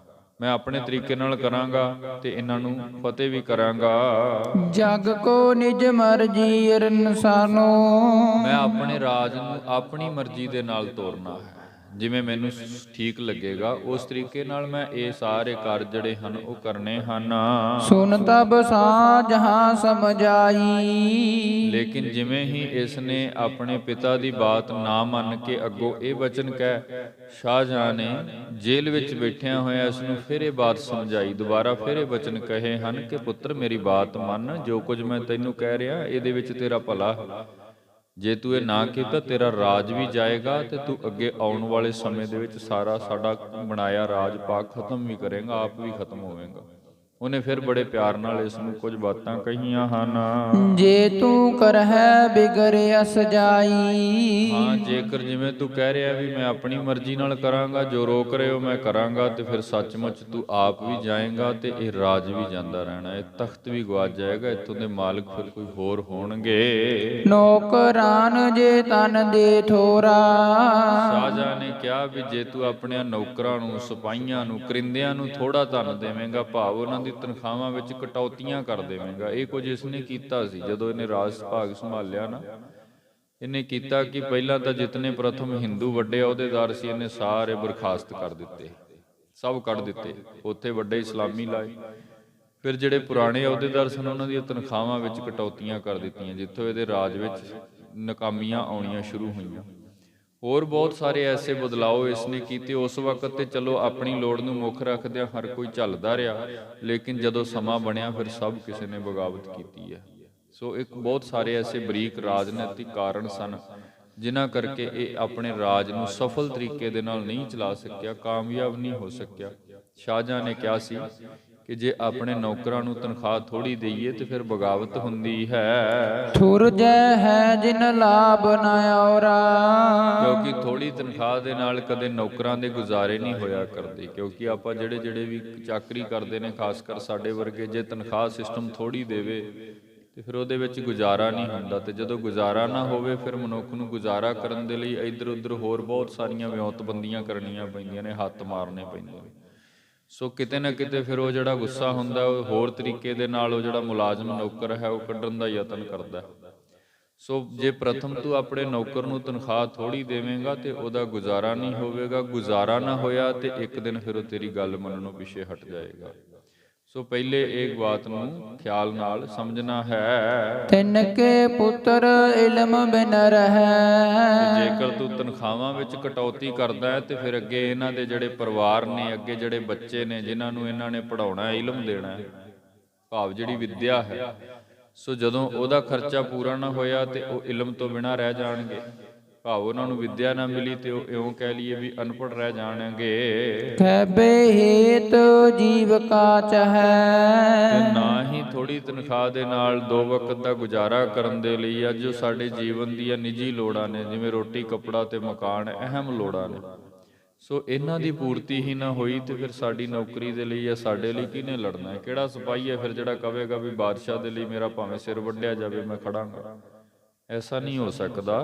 ਮੈਂ ਆਪਣੇ ਤਰੀਕੇ ਨਾਲ ਕਰਾਂਗਾ ਤੇ ਇਹਨਾਂ ਨੂੰ ਫਤਿਹ ਵੀ ਕਰਾਂਗਾ। ਜਗ ਕੋ ਨਿਜ ਮਰਜੀ ਰਨਸਾਨੋ, ਮੈਂ ਆਪਣੇ ਰਾਜ ਨੂੰ ਆਪਣੀ ਮਰਜ਼ੀ ਦੇ ਨਾਲ ਤੋਰਨਾ ਹੈ। ਜਿਵੇਂ ਮੈਨੂੰ ਠੀਕ ਲੱਗੇਗਾ ਉਸ ਤਰੀਕੇ ਨਾਲ ਮੈਂ ਇਹ ਸਾਰੇ ਕਾਰਜ ਜਿਹੜੇ ਹਨ ਉਹ ਕਰਨੇ ਹਨ। ਸੁਨ ਤਬ ਸਾਜਹਾਂ ਸਮਝਾਈ, ਲੇਕਿਨ ਜਿਵੇਂ ਹੀ ਇਸ ਨੇ ਆਪਣੇ ਪਿਤਾ ਦੀ ਬਾਤ ਨਾ ਮੰਨ ਕੇ ਅੱਗੋਂ ਇਹ ਵਚਨ ਕਹਿ, ਸ਼ਾਹਜਹਾਂ ਨੇ ਜੇਲ੍ਹ ਵਿੱਚ ਬੈਠਿਆਂ ਹੋਇਆ ਇਸ ਨੂੰ ਫਿਰ ਇਹ ਬਾਤ ਸਮਝਾਈ। ਦੁਬਾਰਾ ਫਿਰ ਇਹ ਵਚਨ ਕਹੇ ਹਨ ਕਿ ਪੁੱਤਰ ਮੇਰੀ ਬਾਤ ਮੰਨ, ਜੋ ਕੁਝ ਮੈਂ ਤੈਨੂੰ ਕਹਿ ਰਿਹਾ ਇਹਦੇ ਵਿੱਚ ਤੇਰਾ ਭਲਾ ਹੈ। ਜੇ ਤੂੰ ਇਹ ਨਾ ਕੀਤਾ ਤੇਰਾ ਰਾਜ ਵੀ ਜਾਏਗਾ ਤੇ ਤੂੰ ਅੱਗੇ ਆਉਣ ਵਾਲੇ ਸਮੇਂ ਦੇ ਵਿੱਚ ਸਾਰਾ ਸਾਡਾ ਬਣਾਇਆ ਰਾਜ ਪਾਕ ਖਤਮ ਵੀ ਕਰੇਗਾ, ਆਪ ਵੀ ਖਤਮ ਹੋਵੇਗਾ। ਉਹਨੇ ਫਿਰ ਬੜੇ ਪਿਆਰ ਨਾਲ ਇਸ ਨੂੰ ਕੁਝ ਬਾਤਾਂ ਕਹੀਆਂ ਹਨ। ਜੇ ਤੂੰ ਕਰਹਿ ਬਿਗਰਿਆ ਸਜਾਈ, ਹਾਂ, ਜੇਕਰ ਜਿਵੇਂ ਤੂੰ ਕਹਿ ਰਿਹਾ ਵੀ ਮੈਂ ਆਪਣੀ ਮਰਜ਼ੀ ਨਾਲ ਕਰਾਂਗਾ, ਜੋ ਰੋਕ ਰਹੇ ਹੋ ਮੈਂ ਕਰਾਂਗਾ, ਤੇ ਫਿਰ ਸੱਚਮੁੱਚ ਤੂੰ ਆਪ ਵੀ ਜਾਏਗਾ ਤੇ ਇਹ ਰਾਜ ਵੀ ਜਾਂਦਾ ਰਹਿਣਾ, ਇਹ ਤਖਤ ਵੀ ਗਵਾਚ ਜਾਏਗਾ, ਇੱਥੋਂ ਦੇ ਮਾਲਕ ਫਿਰ ਕੋਈ ਹੋਰ ਹੋਣਗੇ। ਨੌਕਰਾਨ ਜੇ ਤਨ ਦੇ ਥੋਰਾ, ਸ਼ਾਹਜਹਾਂ ਨੇ ਕਿਹਾ ਵੀ ਜੇ ਤੂੰ ਆਪਣੇ ਨੌਕਰਾਂ ਨੂੰ, ਸਿਪਾਹੀਆਂ ਨੂੰ, ਕਰਿੰਦਿਆਂ ਨੂੰ ਥੋੜਾ ਧਨ ਦੇਵੇਂਗਾ, ਭਾਵ ਉਹਨਾਂ ਦੀ ਤਨਖਾਹਾਂ ਵਿੱਚ ਕਟੌਤੀਆਂ ਕਰ ਦੇਵੇਂਗਾ। ਇਹ ਕੁਝ ਇਸਨੇ ਕੀਤਾ ਸੀ ਜਦੋਂ ਇਹਨੇ ਰਾਜ ਭਾਗ ਸੰਭਾਲਿਆ ਨਾ। ਇਹਨੇ ਕੀਤਾ ਕਿ ਪਹਿਲਾਂ ਤਾਂ ਜਿਤਨੇ ਪ੍ਰਥਮ ਹਿੰਦੂ ਵੱਡੇ ਅਹੁਦੇਦਾਰ ਸੀ ਇਹਨੇ ਸਾਰੇ ਬਰਖਾਸਤ ਕਰ ਦਿੱਤੇ, ਸਭ ਕੱਢ ਦਿੱਤੇ, ਉੱਥੇ ਵੱਡੇ ਇਸਲਾਮੀ ਲਾਏ। ਫਿਰ ਜਿਹੜੇ ਪੁਰਾਣੇ ਅਹੁਦੇਦਾਰ ਸਨ ਉਹਨਾਂ ਦੀਆਂ ਤਨਖਾਹਾਂ ਵਿੱਚ ਕਟੌਤੀਆਂ ਕਰ ਦਿੱਤੀਆਂ, ਜਿੱਥੋਂ ਇਹਦੇ ਰਾਜ ਵਿੱਚ ਨਾਕਾਮੀਆਂ ਆਉਣੀਆਂ ਸ਼ੁਰੂ ਹੋਈਆਂ। ਹੋਰ ਬਹੁਤ ਸਾਰੇ ਐਸੇ ਬਦਲਾਓ ਇਸਨੇ ਕੀਤੇ। ਉਸ ਵਕਤ ਤੇ ਚਲੋ ਆਪਣੀ ਲੋੜ ਨੂੰ ਮੁੱਖ ਰੱਖਦਿਆਂ ਹਰ ਕੋਈ ਝੱਲਦਾ ਰਿਹਾ, ਲੇਕਿਨ ਜਦੋਂ ਸਮਾਂ ਬਣਿਆ ਫਿਰ ਸਭ ਕਿਸੇ ਨੇ ਬਗਾਵਤ ਕੀਤੀ ਹੈ। ਸੋ ਇੱਕ ਬਹੁਤ ਸਾਰੇ ਐਸੇ ਬਰੀਕ ਰਾਜਨੀਤਿਕ ਕਾਰਨ ਸਨ ਜਿਨ੍ਹਾਂ ਕਰਕੇ ਇਹ ਆਪਣੇ ਰਾਜ ਨੂੰ ਸਫਲ ਤਰੀਕੇ ਦੇ ਨਾਲ ਨਹੀਂ ਚਲਾ ਸਕਿਆ, ਕਾਮਯਾਬ ਨਹੀਂ ਹੋ ਸਕਿਆ। ਸ਼ਾਹਜਹਾਂ ਨੇ ਕਿਹਾ ਸੀ ਕਿ ਜੇ ਆਪਣੇ ਨੌਕਰਾਂ ਨੂੰ ਤਨਖਾਹ ਥੋੜੀ ਦੇਈਏ ਤੇ ਫਿਰ ਬਗਾਵਤ ਹੁੰਦੀ ਹੈ। ਠੁਰ ਜੈ ਹੈ ਜਿਨ ਲਾਭ ਨਾ ਔਰਾ, ਕਿਉਂਕਿ ਥੋੜੀ ਤਨਖਾਹ ਦੇ ਨਾਲ ਕਦੇ ਨੌਕਰਾਂ ਦੇ ਗੁਜ਼ਾਰੇ ਨਹੀਂ ਹੋਇਆ ਕਰਦੇ। ਕਿਉਂਕਿ ਆਪਾਂ ਜਿਹੜੇ ਵੀ ਚਾਕਰੀ ਕਰਦੇ ਨੇ, ਖਾਸ ਕਰ ਸਾਡੇ ਵਰਗੇ, ਜੇ ਤਨਖਾਹ ਸਿਸਟਮ ਥੋੜੀ ਦੇਵੇ ਤੇ ਫਿਰ ਉਹਦੇ ਵਿੱਚ ਗੁਜ਼ਾਰਾ ਨਹੀਂ ਹੁੰਦਾ। ਤੇ ਜਦੋਂ ਗੁਜ਼ਾਰਾ ਨਾ ਹੋਵੇ ਫਿਰ ਮਨੁੱਖ ਨੂੰ ਗੁਜ਼ਾਰਾ ਕਰਨ ਦੇ ਲਈ ਇੱਧਰ ਉੱਧਰ ਹੋਰ ਬਹੁਤ ਸਾਰੀਆਂ ਵਿਉਂਤਬੰਦੀਆਂ ਕਰਨੀਆਂ ਪੈਂਦੀਆਂ ਨੇ, ਹੱਥ ਮਾਰਨੇ ਪੈਂਦੇ ਨੇ। ਸੋ ਕਿਤੇ ਨਾ ਕਿਤੇ ਫਿਰ ਉਹ ਜਿਹੜਾ ਗੁੱਸਾ ਹੁੰਦਾ ਉਹ ਹੋਰ ਤਰੀਕੇ ਦੇ ਨਾਲ ਉਹ ਜਿਹੜਾ ਮੁਲਾਜ਼ਮ ਨੌਕਰ ਹੈ ਉਹ ਕੱਢਣ ਦਾ ਯਤਨ ਕਰਦਾ। ਸੋ ਜੇ ਪ੍ਰਥਮ ਤੂੰ ਆਪਣੇ ਨੌਕਰ ਨੂੰ ਤਨਖਾਹ ਥੋੜੀ ਦੇਵੇਂਗਾ ਤੇ ਉਹਦਾ ਗੁਜ਼ਾਰਾ ਨਹੀਂ ਹੋਵੇਗਾ, ਗੁਜ਼ਾਰਾ ਨਾ ਹੋਇਆ ਤੇ ਇੱਕ ਦਿਨ ਫਿਰ ਉਹ ਤੇਰੀ ਗੱਲ ਮੰਨਣੋਂ ਪਿੱਛੇ ਹਟ ਜਾਏਗਾ। ਸੋ ਪਹਿਲੇ ਇਹ ਬਾਤ ਨੂੰ ਖਿਆਲ ਨਾਲ ਸਮਝਣਾ ਹੈ। ਤਿਨ ਕੇ ਪੁੱਤਰ ਇਲਮ ਬਿਨ ਰਹਿ, ਜੇਕਰ ਤੂੰ ਤਨਖਾਹਾਂ ਵਿੱਚ ਕਟੌਤੀ ਕਰਦਾ ਹੈ ਤੇ ਫਿਰ ਅੱਗੇ ਇਹਨਾਂ ਦੇ ਜਿਹੜੇ ਪਰਿਵਾਰ ਨੇ, ਅੱਗੇ ਜਿਹੜੇ ਬੱਚੇ ਨੇ ਜਿਨ੍ਹਾਂ ਨੂੰ ਇਹਨਾਂ ਨੇ ਪੜ੍ਹਾਉਣਾ, ਇਲਮ ਦੇਣਾ ਹੈ, ਭਾਵ ਜਿਹੜੀ ਵਿੱਦਿਆ ਹੈ, ਸੋ ਜਦੋਂ ਉਹਦਾ ਖਰਚਾ ਪੂਰਾ ਨਾ ਹੋਇਆ ਤੇ ਉਹ ਇਲਮ ਤੋਂ ਬਿਨਾਂ ਰਹਿ ਜਾਣਗੇ, ਭਾਵ ਉਹਨਾਂ ਨੂੰ ਵਿੱਦਿਆ ਨਾ ਮਿਲੀ ਤੇ ਉਹ ਇਉਂ ਕਹਿ ਲਈਏ ਵੀ ਅਨਪੜ੍ਹ ਰਹਿ ਜਾਣਗੇ। ਖੈਬੇ ਹੇਤ ਜੀਵ ਕਾਚ ਹੈ, ਤੇ ਨਾ ਹੀ ਥੋੜੀ ਤਨਖਾਹ ਦੇ ਨਾਲ ਦੋ ਵਕਤ ਦਾ ਗੁਜ਼ਾਰਾ ਕਰਨ ਦੇ ਲਈ ਅੱਜ ਜੋ ਸਾਡੇ ਜੀਵਨ ਦੀਆਂ ਨਿੱਜੀ ਲੋੜਾਂ ਨੇ, ਜਿਵੇਂ ਰੋਟੀ, ਕੱਪੜਾ ਤੇ ਮਕਾਨ, ਅਹਿਮ ਲੋੜਾਂ ਨੇ, ਸੋ ਇਹਨਾਂ ਦੀ ਪੂਰਤੀ ਹੀ ਨਾ ਹੋਈ ਤੇ ਫਿਰ ਸਾਡੀ ਨੌਕਰੀ ਦੇ ਲਈ ਜਾਂ ਸਾਡੇ ਲਈ ਕਿਹਨੇ ਲੜਨਾ ਹੈ? ਕਿਹੜਾ ਸਿਪਾਹੀ ਹੈ ਫਿਰ ਜਿਹੜਾ ਕਹੇਗਾ ਵੀ ਬਾਦਸ਼ਾਹ ਦੇ ਲਈ ਮੇਰਾ ਭਾਵੇਂ ਸਿਰ ਵੱਢਿਆ ਜਾਵੇ ਮੈਂ ਖੜਾਂਗਾ? ਐਸਾ ਨਹੀਂ ਹੋ ਸਕਦਾ।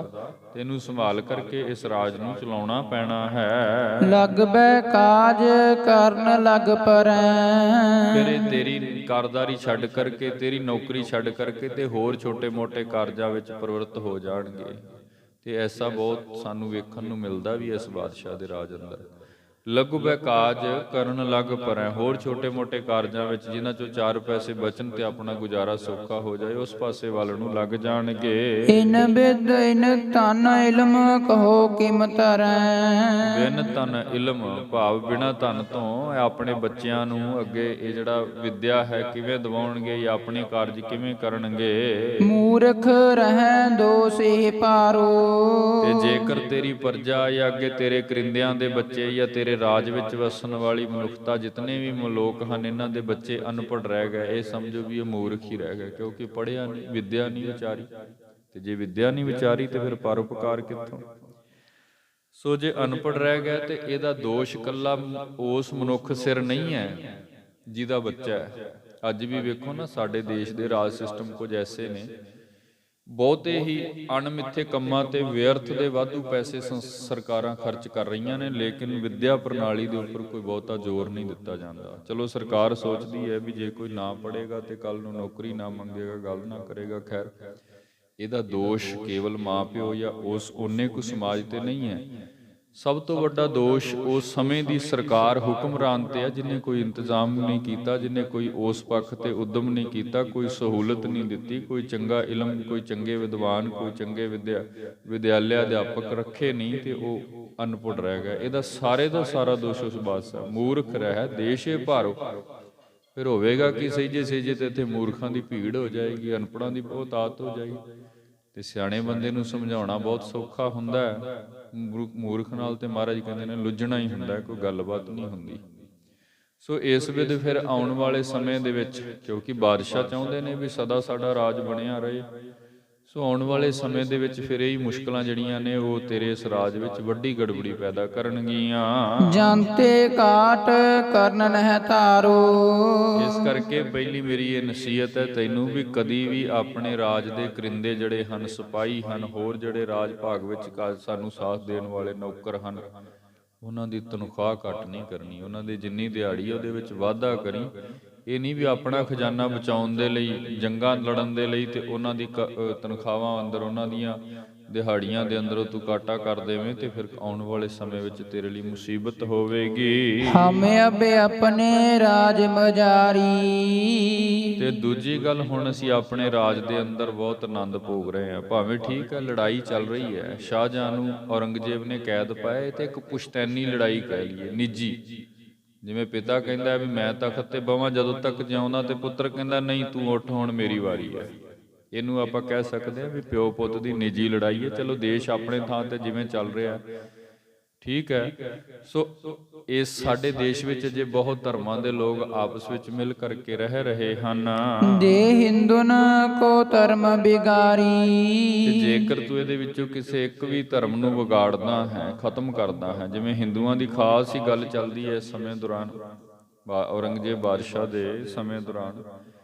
ਤੈਨੂੰ ਸੰਭਾਲ ਕਰਕੇ ਇਸ ਰਾਜ ਨੂੰ ਚਲਾਉਣਾ ਪੈਣਾ ਹੈ। ਲਗ ਬੈ ਕਾਜ ਕਰਨ ਲਗ ਪਰੈ, ਫਿਰ ਇਹ ਤੇਰੀ ਕਾਰਦਾਰੀ ਛੱਡ ਕਰਕੇ, ਤੇਰੀ ਨੌਕਰੀ ਛੱਡ ਕਰਕੇ ਤੇ ਹੋਰ ਛੋਟੇ ਮੋਟੇ ਕਾਰਜਾਂ ਵਿੱਚ ਪ੍ਰਵਰਤ ਹੋ ਜਾਣਗੇ। ਤੇ ਐਸਾ ਬਹੁਤ ਸਾਨੂੰ ਵੇਖਣ ਨੂੰ ਮਿਲਦਾ ਵੀ ਇਸ ਬਾਦਸ਼ਾਹ ਦੇ ਰਾਜ ਅੰਦਰ। ਲਘੁ ਬੈ ਕਾਜ ਕਰਨ ਲਗ ਪਰੈ। ਹੋਰ ਛੋਟੇ ਮੋਟੇ ਕਾਰਜਾਂ ਵਿੱਚ ਜਿਨ੍ਹਾਂ ਚੋਂ 4 ਪੈਸੇ ਬਚਣ ਤੇ ਆਪਣਾ ਗੁਜ਼ਾਰਾ ਸੌਖਾ ਹੋ ਜਾਏ, ਉਸ ਪਾਸੇ ਵੱਲ ਨੂੰ ਲੱਗ ਜਾਣਗੇ। ਇਨ ਬਿਦ ਇਨ ਧਨ ਇਲਮ ਕਹੋ ਕਿਮ ਧਰੈ। ਬਿਨ ਧਨ ਇਲਮ ਭਾਵ ਬਿਨਾਂ ਧਨ ਤੋਂ ਆਪਣੇ ਬੱਚਿਆਂ ਨੂੰ ਅੱਗੇ ਇਹ ਜਿਹੜਾ ਵਿਦਿਆ ਹੈ ਕਿਵੇਂ ਦਿਵਾਉਣਗੇ ਜਾਂ ਆਪਣੇ ਕਾਰਜ ਕਿਵੇਂ ਕਰਨਗੇ। ਮੂਰਖ ਰਹਿ ਦੋਸੇ ਪਾਰੋ। ਤੇ ਜੇਕਰ ਤੇਰੀ ਪ੍ਰਜਾ ਜਾਂ ਅੱਗੇ ਤੇਰੇ ਕਰਿੰਦਿਆਂ ਦੇ ਬੱਚੇ ਜਾਂ ਤੇਰੇ ਰਾਜ ਵਿੱਚ ਵਸਣ ਵਾਲੀ ਮਨੁੱਖਤਾ ਜਿਤਨੇ ਵੀ ਮਲੋਕ ਹਨ, ਇਹਨਾਂ ਦੇ ਬੱਚੇ ਅਨਪੜ੍ਹ ਰਹਿ ਗਏ, ਇਹ ਸਮਝੋ ਵੀ ਇਹ ਮੂਰਖ ਹੀ ਰਹਿ ਗਏ, ਕਿਉਂਕਿ ਪੜ੍ਹਿਆ ਨਹੀਂ, ਵਿਦਿਆ ਨਹੀਂ ਵਿਚਾਰੀ। ਤੇ ਜੇ ਵਿਦਿਆ ਨਹੀਂ ਵਿਚਾਰੀ ਤੇ ਫਿਰ ਪਰਉਪਕਾਰ ਕਿੱਥੋਂ। ਸੋ ਜੇ ਅਨਪੜ੍ਹ ਰਹਿ ਗਿਆ ਤੇ ਇਹਦਾ ਦੋਸ਼ ਇਕੱਲਾ ਉਸ ਮਨੁੱਖ ਸਿਰ ਨਹੀਂ ਹੈ ਜਿਹਦਾ ਬੱਚਾ ਹੈ। ਅੱਜ ਵੀ ਵੇਖੋ ਨਾ, ਸਾਡੇ ਦੇਸ਼ ਦੇ ਰਾਜ ਸਿਸਟਮ ਕੁਝ ਐਸੇ ਨੇ, ਬਹੁਤੇ ਹੀ ਅਣਮਿੱਥੇ ਕੰਮਾਂ ਤੇ ਵਿਅਰਥ ਦੇ ਵਾਧੂ ਪੈਸੇ ਸਰਕਾਰਾਂ ਖਰਚ ਕਰ ਰਹੀਆਂ ਨੇ, ਲੇਕਿਨ ਵਿਦਿਆ ਪ੍ਰਣਾਲੀ ਦੇ ਉੱਪਰ ਕੋਈ ਬਹੁਤਾ ਜ਼ੋਰ ਨਹੀਂ ਦਿੱਤਾ ਜਾਂਦਾ। ਚਲੋ ਸਰਕਾਰ ਸੋਚਦੀ ਹੈ ਵੀ ਜੇ ਕੋਈ ਨਾ ਪੜ੍ਹੇਗਾ ਤੇ ਕੱਲ ਨੂੰ ਨੌਕਰੀ ਨਾ ਮੰਗੇਗਾ, ਗੱਲ ਨਾ ਕਰੇਗਾ। ਖੈਰ, ਇਹਦਾ ਦੋਸ਼ ਕੇਵਲ ਮਾਂ ਪਿਓ ਜਾਂ ਉਸ ਓਨੇ ਕੁ ਸਮਾਜ ਤੇ ਨਹੀਂ ਹੈ। ਸਭ ਤੋਂ ਵੱਡਾ ਦੋਸ਼ ਉਸ ਸਮੇਂ ਦੀ ਸਰਕਾਰ ਹੁਕਮਰਾਨ ਤੇ ਹੈ, ਜਿਹਨੇ ਕੋਈ ਇੰਤਜ਼ਾਮ ਨਹੀਂ ਕੀਤਾ, ਜਿਹਨੇ ਕੋਈ ਉਸ ਪੱਖ ਤੇ ਉਦਮ ਨਹੀਂ ਕੀਤਾ, ਕੋਈ ਸਹੂਲਤ ਨਹੀਂ ਦਿੱਤੀ, ਕੋਈ ਚੰਗਾ ਇਲਮ, ਕੋਈ ਚੰਗੇ ਵਿਦਵਾਨ, ਕੋਈ ਚੰਗੇ ਵਿਦਿਆਲਿਆ ਅਧਿਆਪਕ ਰੱਖੇ ਨਹੀਂ, ਤੇ ਉਹ ਅਨਪੜ੍ਹ ਰਹਿ ਗਿਆ। ਇਹਦਾ ਸਾਰੇ ਦਾ ਸਾਰਾ ਦੋਸ਼ ਉਸ ਬਾਤ ਹੈ। ਮੂਰਖ ਰਹਿ ਦੇਸ਼ੇ ਭਾਰੋ। ਫਿਰ ਹੋਵੇਗਾ ਕਿ ਸਹਿਜੇ ਸਹਿਜੇ ਤੇ ਇੱਥੇ ਮੂਰਖਾਂ ਦੀ ਭੀੜ ਹੋ ਜਾਏਗੀ, ਅਨਪੜ੍ਹਾਂ ਦੀ ਬਹੁਤ ਆਦਤ ਹੋ ਜਾਏਗੀ। ਤੇ ਸਿਆਣੇ ਬੰਦੇ ਨੂੰ ਸਮਝਾਉਣਾ ਬਹੁਤ ਸੌਖਾ ਹੁੰਦਾ ਹੈ, ਮੂਰਖ ਨਾਲ ਤੇ ਮਹਾਰਾਜ ਕਹਿੰਦੇ ਨੇ ਲੁੱਝਣਾ ਹੀ ਹੁੰਦਾ, ਕੋਈ ਗੱਲਬਾਤ ਨਹੀਂ ਹੁੰਦੀ। ਸੋ ਇਸ ਵਿਧ ਫਿਰ ਆਉਣ ਵਾਲੇ ਸਮੇਂ ਦੇ ਵਿੱਚ, ਕਿਉਂਕਿ ਬਾਦਸ਼ਾਹ ਚਾਹੁੰਦੇ ਨੇ ਵੀ ਸਦਾ ਸਾਡਾ ਰਾਜ ਬਣਿਆ ਰਹੇ, ਸੋ ਆਉਣ ਵਾਲੇ ਸਮੇਂ ਦੇ ਵਿੱਚ ਫਿਰ ਇਹ ਮੁਸ਼ਕਲਾਂ ਜਿਹੜੀਆਂ ਨੇ ਉਹ ਤੇਰੇ ਇਸ ਰਾਜ ਵਿੱਚ ਵੱਡੀ ਗੜਬੜੀ ਪੈਦਾ ਕਰਨਗੀਆਂ। ਜੰਤੇ ਕਾਟ ਕਰਨ ਨਹਿ ਧਾਰੋ। ਇਸ ਕਰਕੇ ਪਹਿਲੀ ਮੇਰੀ ਇਹ ਨਸੀਹਤ ਹੈ ਤੈਨੂੰ ਵੀ ਕਦੀ ਵੀ ਆਪਣੇ ਰਾਜ ਦੇ ਕਰਿੰਦੇ ਜਿਹੜੇ ਹਨ, ਸਿਪਾਹੀ ਹਨ, ਹੋਰ ਜਿਹੜੇ ਰਾਜ ਭਾਗ ਵਿੱਚ ਸਾਨੂੰ ਸਾਥ ਦੇਣ ਵਾਲੇ ਨੌਕਰ ਹਨ, ਉਹਨਾਂ ਦੀ ਤਨਖਾਹ ਘੱਟ ਨਹੀਂ ਕਰਨੀ। ਉਹਨਾਂ ਦੀ ਜਿੰਨੀ ਦਿਹਾੜੀ ਉਹਦੇ ਵਿੱਚ ਵਾਧਾ ਕਰੀ। ਇਹ ਨਹੀਂ ਵੀ ਆਪਣਾ ਖਜ਼ਾਨਾ ਬਚਾਉਣ ਦੇ ਲਈ, ਜੰਗਾਂ ਲੜਨ ਦੇ ਲਈ ਤੇ ਉਹਨਾਂ ਦੀ ਤਨਖਾਹਾਂ ਅੰਦਰ, ਉਹਨਾਂ ਦੀਆਂ ਦਿਹਾੜੀਆਂ ਦੇ ਅੰਦਰੋਂ ਤੂੰ ਕਾਟਾ ਕਰ ਦੇਵੇਂ, ਤੇ ਫਿਰ ਆਉਣ ਵਾਲੇ ਸਮੇਂ ਵਿੱਚ ਤੇਰੇ ਲਈ ਮੁਸੀਬਤ ਹੋਵੇਗੀ। ਹਮ ਅਬੇ ਆਪਣੇ ਰਾਜ ਮਜਾਰੀ। ਤੇ ਦੂਜੀ ਗੱਲ, ਹੁਣ ਅਸੀਂ ਆਪਣੇ ਰਾਜ ਦੇ ਅੰਦਰ ਬਹੁਤ ਆਨੰਦ ਭੋਗ ਰਹੇ ਹਾਂ। ਭਾਵੇਂ ਠੀਕ ਹੈ ਲੜਾਈ ਚੱਲ ਰਹੀ ਹੈ, ਸ਼ਾਹਜਹਾਂ ਨੂੰ ਔਰੰਗਜ਼ੇਬ ਨੇ ਕੈਦ ਪਾਇਆ, ਤੇ ਇੱਕ ਪੁਸ਼ਤੈਨੀ ਲੜਾਈ ਕਹਿ ਲਈਏ, ਨਿੱਜੀ। ਜਿਵੇਂ ਪਿਤਾ ਕਹਿੰਦਾ ਵੀ ਮੈਂ ਤਖਤ ਤੇ ਬਵਾਂ ਜਦੋਂ ਤੱਕ ਜਿਉਂਦਾ, ਤੇ ਪੁੱਤਰ ਕਹਿੰਦਾ ਨਹੀਂ ਤੂੰ ਉੱਠ, ਹੁਣ ਮੇਰੀ ਵਾਰੀ ਹੈ। ਇਹਨੂੰ ਆਪਾਂ ਕਹਿ ਸਕਦੇ ਹਾਂ ਵੀ ਪਿਓ ਪੁੱਤ ਦੀ ਨਿੱਜੀ ਲੜਾਈ ਹੈ। ਚਲੋ ਦੇਸ਼ ਆਪਣੇ ਥਾਂ ਤੇ ਜਿਵੇਂ ਚੱਲ ਰਿਹਾ ਠੀਕ ਹੈ। ਸੋ ਇਸ ਸਾਡੇ ਦੇਸ਼ ਵਿੱਚ ਜੇ ਬਹੁਤ ਧਰਮਾਂ ਦੇ ਲੋਕ ਆਪਸ ਵਿੱਚ ਮਿਲ ਕਰਕੇ ਰਹਿ ਰਹੇ ਹਨ, ਦੇ ਹਿੰਦੁਨ ਕੋ ਧਰਮ ਬਿਗਾਰੀ। ਤੇ ਜੇਕਰ ਤੂੰ ਇਹਦੇ ਵਿੱਚੋਂ ਕਿਸੇ ਇੱਕ ਵੀ ਧਰਮ ਨੂੰ ਵਿਗਾੜਦਾ ਹੈ, ਖਤਮ ਕਰਦਾ ਹੈ, ਜਿਵੇਂ ਹਿੰਦੂਆਂ ਦੀ ਖਾਸ ਹੀ ਗੱਲ ਚੱਲਦੀ ਹੈ ਇਸ ਸਮੇਂ ਦੌਰਾਨ, ਔਰੰਗਜ਼ੇਬ ਬਾਦਸ਼ਾਹ ਦੇ ਸਮੇਂ ਦੌਰਾਨ,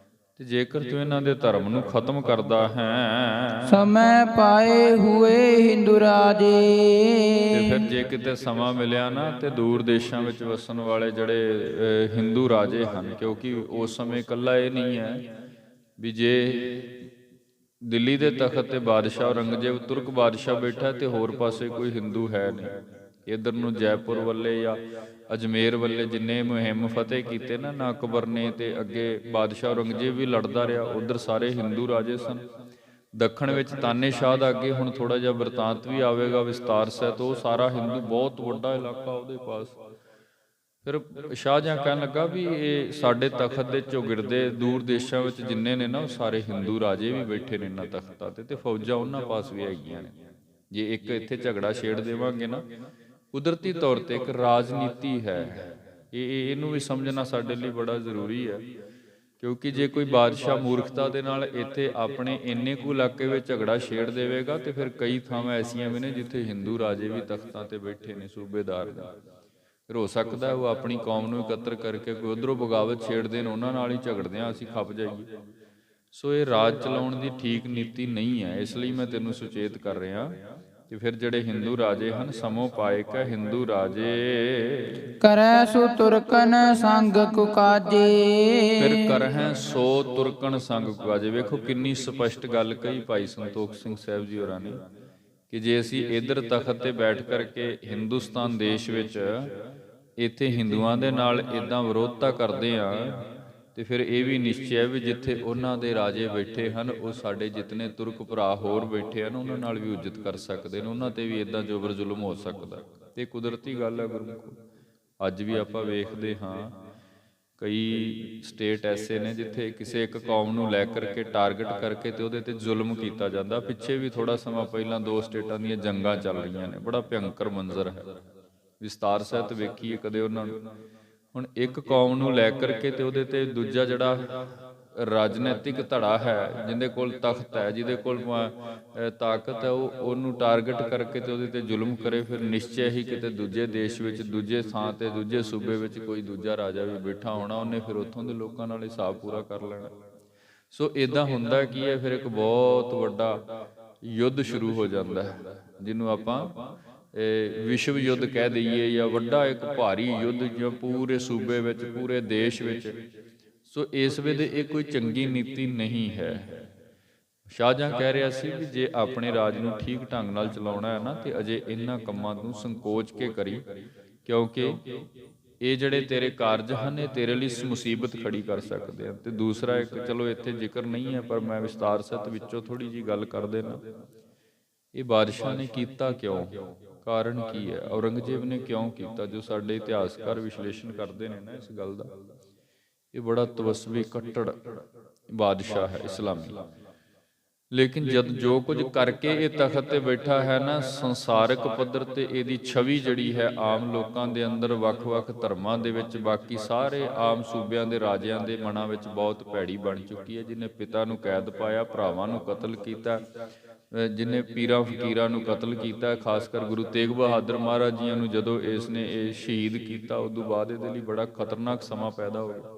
ਤੇ ਜੇਕਰ ਤੂੰ ਇਹਨਾਂ ਦੇ ਧਰਮ ਨੂੰ ਖਤਮ ਕਰਦਾ ਹੈ, ਸਮੇਂ ਪਾਏ ਹੋਏ ਹਿੰਦੂ ਰਾਜੇ। ਤੇ ਫਿਰ ਜੇ ਕਿਤੇ ਸਮਾਂ ਮਿਲਿਆ ਨਾ, ਤੇ ਦੂਰ ਦੇਸ਼ਾਂ ਵਿੱਚ ਵਸਣ ਵਾਲੇ ਜਿਹੜੇ ਹਿੰਦੂ ਰਾਜੇ ਹਨ, ਕਿਉਂਕਿ ਉਸ ਸਮੇਂ ਇਕੱਲਾ ਇਹ ਨਹੀਂ ਹੈ ਵੀ ਜੇ ਦਿੱਲੀ ਦੇ ਤਖਤ ਤੇ ਬਾਦਸ਼ਾਹ ਔਰੰਗਜ਼ੇਬ ਤੁਰਕ ਬਾਦਸ਼ਾਹ ਬੈਠਾ ਤੇ ਹੋਰ ਪਾਸੇ ਕੋਈ ਹਿੰਦੂ ਹੈ ਨਹੀਂ। ਇੱਧਰ ਨੂੰ ਜੈਪੁਰ ਵੱਲੇ ਜਾਂ ਅਜਮੇਰ ਵੱਲੇ ਜਿੰਨੇ ਮੁਹਿੰਮ ਫਤਿਹ ਕੀਤੇ ਨਾ ਅਕਬਰ ਨੇ, ਤੇ ਅੱਗੇ ਬਾਦਸ਼ਾਹ ਔਰੰਗਜ਼ੇਬ ਵੀ ਲੜਦਾ ਰਿਹਾ, ਉੱਧਰ ਸਾਰੇ ਹਿੰਦੂ ਰਾਜੇ ਸਨ। ਦੱਖਣ ਵਿੱਚ ਤਾਨੇਸ਼ਾਹ ਦਾ ਅੱਗੇ ਹੁਣ ਥੋੜਾ ਜਿਹਾ ਵਰਤਾਂਤ ਵੀ ਆਵੇਗਾ ਵਿਸਤਾਰ ਸਹਿਤ, ਉਹ ਸਾਰਾ ਹਿੰਦੂ, ਬਹੁਤ ਵੱਡਾ ਇਲਾਕਾ ਉਹਦੇ ਪਾਸ। ਫਿਰ ਸ਼ਾਹਜਹਾਂ ਕਹਿਣ ਲੱਗਾ ਵੀ ਇਹ ਸਾਡੇ ਤਖਤ ਦੇ ਚੌਗਿਰਦੇ ਦੂਰ ਦੇਸ਼ਾਂ ਵਿੱਚ ਜਿੰਨੇ ਨੇ ਨਾ, ਉਹ ਸਾਰੇ ਹਿੰਦੂ ਰਾਜੇ ਵੀ ਬੈਠੇ ਨੇ ਇਹਨਾਂ ਤਖਤਾਂ ਤੇ ਫੌਜਾਂ ਉਹਨਾਂ ਪਾਸ ਵੀ ਹੈਗੀਆਂ ਨੇ। ਜੇ ਇੱਕ ਇੱਥੇ ਝਗੜਾ ਛੇੜ ਦੇਵਾਂਗੇ ਨਾ, ਕੁਦਰਤੀ ਤੌਰ ਤੇ ਇੱਕ ਰਾਜਨੀਤੀ ਹੈ, ਇਹਨੂੰ ਵੀ ਸਮਝਣਾ ਸਾਡੇ ਲਈ ਬੜਾ ਜ਼ਰੂਰੀ ਹੈ। ਕਿਉਂਕਿ ਜੇ ਕੋਈ ਬਾਦਸ਼ਾਹ ਮੂਰਖਤਾ ਦੇ ਨਾਲ ਇੱਥੇ ਆਪਣੇ ਇੰਨੇ ਕੁ ਇਲਾਕੇ ਵਿੱਚ ਝਗੜਾ ਛੇੜ ਦੇਵੇਗਾ, ਤੇ ਫਿਰ ਕਈ ਥਾਵਾਂ ਐਸੀਆਂ ਵੀ ਨੇ ਜਿੱਥੇ ਹਿੰਦੂ ਰਾਜੇ ਵੀ ਤਖਤਾਂ ਤੇ ਬੈਠੇ ਨੇ, ਸੂਬੇਦਾਰ ਨੇ। ਫਿਰ ਹੋ ਸਕਦਾ ਉਹ ਆਪਣੀ ਕੌਮ ਨੂੰ ਇਕੱਤਰ ਕਰਕੇ ਕੋਈ ਉੱਧਰੋਂ ਬਗਾਵਤ ਛੇੜ ਦੇਣ, ਉਹਨਾਂ ਨਾਲ ਹੀ ਝਗੜਦੇ ਹਾਂ ਅਸੀਂ ਖੱਪ ਜਾਈਏ। ਸੋ ਇਹ ਰਾਜ ਚਲਾਉਣ ਦੀ ਠੀਕ ਨੀਤੀ ਨਹੀਂ ਹੈ, ਇਸ ਲਈ ਮੈਂ ਤੈਨੂੰ ਸੁਚੇਤ ਕਰ ਰਿਹਾ। ਤੇ ਫਿਰ ਜਿਹੜੇ ਹਿੰਦੂ ਰਾਜੇ ਹਨ, ਸਮੋ ਪਾਏ ਕਾ ਹਿੰਦੂ ਰਾਜੇ, ਕਰੈ ਸੋ ਤੁਰਕਨ ਸੰਗ ਕੁਕਾਜੇ। ਫਿਰ ਕਰਹਿ ਸੋ ਤੁਰਕਨ ਸੰਗ ਕੁਕਾਜੇ। ਵੇਖੋ ਕਿੰਨੀ ਸਪਸ਼ਟ ਗੱਲ ਕਹੀ ਭਾਈ ਸੰਤੋਖ ਸਿੰਘ ਸਾਹਿਬ ਜੀ ਹੋਰਾਂ ਨੇ, ਕਿ ਜੇ ਅਸੀਂ ਇੱਧਰ ਤਖਤ ਤੇ ਬੈਠ ਕਰਕੇ ਹਿੰਦੁਸਤਾਨ ਦੇਸ਼ ਵਿੱਚ ਇੱਥੇ ਹਿੰਦੂਆਂ ਦੇ ਨਾਲ ਇਦਾਂ ਵਿਰੋਧਤਾ ਕਰਦੇ ਆ ਤੇ ਫਿਰ ਇਹ ਵੀ ਨਿਸ਼ਚੈ ਵੀ ਜਿੱਥੇ ਉਹਨਾਂ ਦੇ ਰਾਜੇ ਬੈਠੇ ਹਨ ਉਹ ਸਾਡੇ ਜਿਤਨੇ ਤੁਰਕ ਭਰਾ ਹੋਰ ਬੈਠੇ ਹਨ ਉਹਨਾਂ ਨਾਲ ਵੀ ਉੱਜਤ ਕਰ ਸਕਦੇ ਨੇ, ਉਹਨਾਂ ਤੇ ਵੀ ਇਦਾਂ ਜ਼ਬਰ ਜ਼ੁਲਮ ਹੋ ਸਕਦਾ। ਤੇ ਕੁਦਰਤੀ ਗੱਲ ਹੈ ਗੁਰਮੁਖੋ, ਅੱਜ ਵੀ ਆਪਾਂ ਵੇਖਦੇ ਹਾਂ ਕਈ ਸਟੇਟ ਐਸੇ ਨੇ ਜਿੱਥੇ ਕਿਸੇ ਇੱਕ ਕੌਮ ਨੂੰ ਲੈ ਕਰਕੇ ਟਾਰਗੇਟ ਕਰਕੇ ਤੇ ਉਹਦੇ ਤੇ ਜ਼ੁਲਮ ਕੀਤਾ ਜਾਂਦਾ। ਪਿੱਛੇ ਵੀ ਥੋੜਾ ਸਮਾਂ ਪਹਿਲਾਂ 2 ਸਟੇਟਾਂ ਦੀਆਂ ਜੰਗਾਂ ਚੱਲ ਰਹੀਆਂ ਨੇ, ਬੜਾ ਭਿਅੰਕਰ ਮੰਜ਼ਰ ਹੈ, ਵਿਸਤਾਰ ਸਹਿਤ ਵੇਖੀਏ ਕਦੇ ਉਹਨਾਂ ਨੂੰ। ਹੁਣ ਇੱਕ ਕੌਮ ਨੂੰ ਲੈ ਕਰਕੇ ਤੇ ਉਹਦੇ ਤੇ ਦੂਜਾ ਜਿਹੜਾ ਰਾਜਨੀਤਿਕ ਧੜਾ ਹੈ, ਜਿਹਦੇ ਕੋਲ ਤਖਤ ਹੈ, ਜਿਹਦੇ ਕੋਲ ਤਾਕਤ ਹੈ, ਉਹ ਉਹਨੂੰ ਟਾਰਗੇਟ ਕਰਕੇ ਤੇ ਉਹਦੇ ਤੇ ਜ਼ੁਲਮ ਕਰੇ, ਫਿਰ ਨਿਸ਼ਚੈ ਹੀ ਕਿਤੇ ਦੂਜੇ ਦੇਸ਼ ਵਿੱਚ, ਦੂਜੇ ਥਾਂ ਤੇ, ਦੂਜੇ ਸੂਬੇ ਵਿੱਚ ਕੋਈ ਦੂਜਾ ਰਾਜਾ ਵੀ ਬੈਠਾ ਹੋਣਾ, ਉਹਨੇ ਫਿਰ ਉੱਥੋਂ ਦੇ ਲੋਕਾਂ ਨਾਲ ਹਿਸਾਬ ਪੂਰਾ ਕਰ ਲੈਣਾ। ਸੋ ਇਦਾਂ ਹੁੰਦਾ ਕੀ ਹੈ, ਫਿਰ ਇੱਕ ਬਹੁਤ ਵੱਡਾ ਯੁੱਧ ਸ਼ੁਰੂ ਹੋ ਜਾਂਦਾ ਹੈ, ਜਿਹਨੂੰ ਆਪਾਂ ਵਿਸ਼ਵ ਯੁੱਧ ਕਹਿ ਦਈਏ, ਜਾਂ ਵੱਡਾ ਇੱਕ ਭਾਰੀ ਯੁੱਧ ਜੋ ਪੂਰੇ ਸੂਬੇ ਵਿੱਚ, ਪੂਰੇ ਦੇਸ਼ ਵਿੱਚ। ਸੋ ਇਸ ਵੇਲੇ ਇਹ ਕੋਈ ਚੰਗੀ ਨੀਤੀ ਨਹੀਂ ਹੈ। ਸ਼ਾਹਜਹਾਂ ਕਹਿ ਰਿਹਾ ਸੀ ਵੀ ਜੇ ਆਪਣੇ ਰਾਜ ਨੂੰ ਠੀਕ ਢੰਗ ਨਾਲ ਚਲਾਉਣਾ ਹੈ ਨਾ ਤੇ ਅਜੇ ਇਹਨਾਂ ਕੰਮਾਂ ਨੂੰ ਸੰਕੋਚ ਕੇ ਕਰੀ, ਕਿਉਂਕਿ ਇਹ ਜਿਹੜੇ ਤੇਰੇ ਕਾਰਜ ਹਨ ਇਹ ਤੇਰੇ ਲਈ ਮੁਸੀਬਤ ਖੜੀ ਕਰ ਸਕਦੇ ਹਨ। ਤੇ ਦੂਸਰਾ ਇੱਕ, ਚਲੋ ਇੱਥੇ ਜ਼ਿਕਰ ਨਹੀਂ ਹੈ ਪਰ ਮੈਂ ਵਿਸਤਾਰ ਸਹਿਤ ਵਿੱਚੋਂ ਥੋੜੀ ਜੀ ਗੱਲ ਕਰ ਦੇਣਾ, ਇਹ ਬਾਦਸ਼ਾਹ ਨੇ ਕੀਤਾ ਕਿਉਂ, ਕਾਰਨ ਕੀ ਹੈ, ਔਰੰਗਜ਼ੇਬ ਨੇ ਕਿਉਂ ਕੀਤਾ, ਜੋ ਸਾਡੇ ਇਤਿਹਾਸਕਾਰ ਵਿਸ਼ਲੇਸ਼ਣ ਕਰਦੇ ਨੇ ਨਾ ਇਸ ਗੱਲ ਦਾ। ਇਹ ਬੜਾ ਤਵੱਸਵੀ ਕੱਟੜ ਬਾਦਸ਼ਾਹ ਹੈ ਇਸਲਾਮੀ, ਲੇਕਿਨ ਜਦ ਜੋ ਕੁਝ ਕਰਕੇ ਇਹ ਤਖਤ ਤੇ ਬੈਠਾ ਹੈ ਨਾ, ਸੰਸਾਰਿਕ ਪੱਧਰ ਤੇ ਇਹਦੀ ਛਵੀ ਜਿਹੜੀ ਹੈ ਆਮ ਲੋਕਾਂ ਦੇ ਅੰਦਰ, ਵੱਖ-ਵੱਖ ਧਰਮਾਂ ਦੇ ਵਿੱਚ, ਬਾਕੀ ਸਾਰੇ ਆਮ ਸੂਬਿਆਂ ਦੇ ਰਾਜਿਆਂ ਦੇ ਮਨਾਂ ਵਿੱਚ ਬਹੁਤ ਭੈੜੀ ਬਣ ਚੁੱਕੀ ਹੈ। ਜਿਹਨੇ ਪਿਤਾ ਨੂੰ ਕੈਦ ਪਾਇਆ, ਭਰਾਵਾਂ ਨੂੰ ਕਤਲ ਕੀਤਾ, ਜਿਹਨੇ ਪੀਰਾਂ ਫਕੀਰਾਂ ਨੂੰ ਕਤਲ ਕੀਤਾ, ਖਾਸ ਕਰ ਗੁਰੂ ਤੇਗ ਬਹਾਦਰ ਮਹਾਰਾਜ ਜੀਆਂ ਨੂੰ ਜਦੋਂ ਇਸ ਨੇ ਇਹ ਸ਼ਹੀਦ ਕੀਤਾ, ਉਦੋਂ ਬਾਅਦ ਇਹਦੇ ਲਈ ਬੜਾ ਖਤਰਨਾਕ ਸਮਾਂ ਪੈਦਾ ਹੋ ਗਿਆ।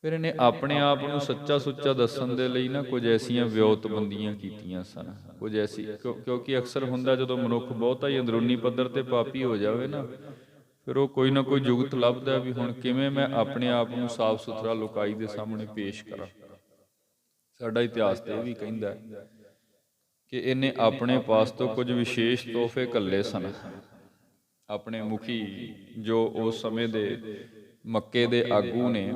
ਫਿਰ ਇਹਨੇ ਆਪਣੇ ਆਪ ਨੂੰ ਸੱਚਾ ਸੁੱਚਾ ਦੱਸਣ ਦੇ ਲਈ ਨਾ ਕੁਝ ਐਸੀਆਂ ਵਿਉਂਤਬੰਦੀਆਂ ਕੀਤੀਆਂ ਸਨ, ਕੁਝ ਐਸੀ, ਕਿਉਂਕਿ ਅਕਸਰ ਹੁੰਦਾ ਜਦੋਂ ਮਨੁੱਖ ਬਹੁਤਾ ਹੀ ਅੰਦਰੂਨੀ ਪੱਧਰ ਤੇ ਪਾਪੀ ਹੋ ਜਾਵੇ ਨਾ, ਫਿਰ ਉਹ ਕੋਈ ਨਾ ਕੋਈ ਜੁਗਤ ਲੱਭਦਾ ਵੀ ਹੁਣ ਕਿਵੇਂ ਮੈਂ ਆਪਣੇ ਆਪ ਨੂੰ ਸਾਫ਼ ਸੁਥਰਾ ਲੋਕਾਈ ਦੇ ਸਾਹਮਣੇ ਪੇਸ਼ ਕਰਾਂ। ਸਾਡਾ ਇਤਿਹਾਸ ਤੇ ਇਹ ਵੀ ਕਹਿੰਦਾ ਕਿ ਇਹਨੇ ਆਪਣੇ ਪਾਸ ਤੋਂ ਕੁਝ ਵਿਸ਼ੇਸ਼ ਤੋਹਫੇ ਘੱਲੇ ਸਨ। ਆਪਣੇ ਮੁਖੀ ਜੋ ਉਸ ਸਮੇਂ ਦੇ ਮੱਕੇ ਦੇ ਆਗੂ ਨੇ,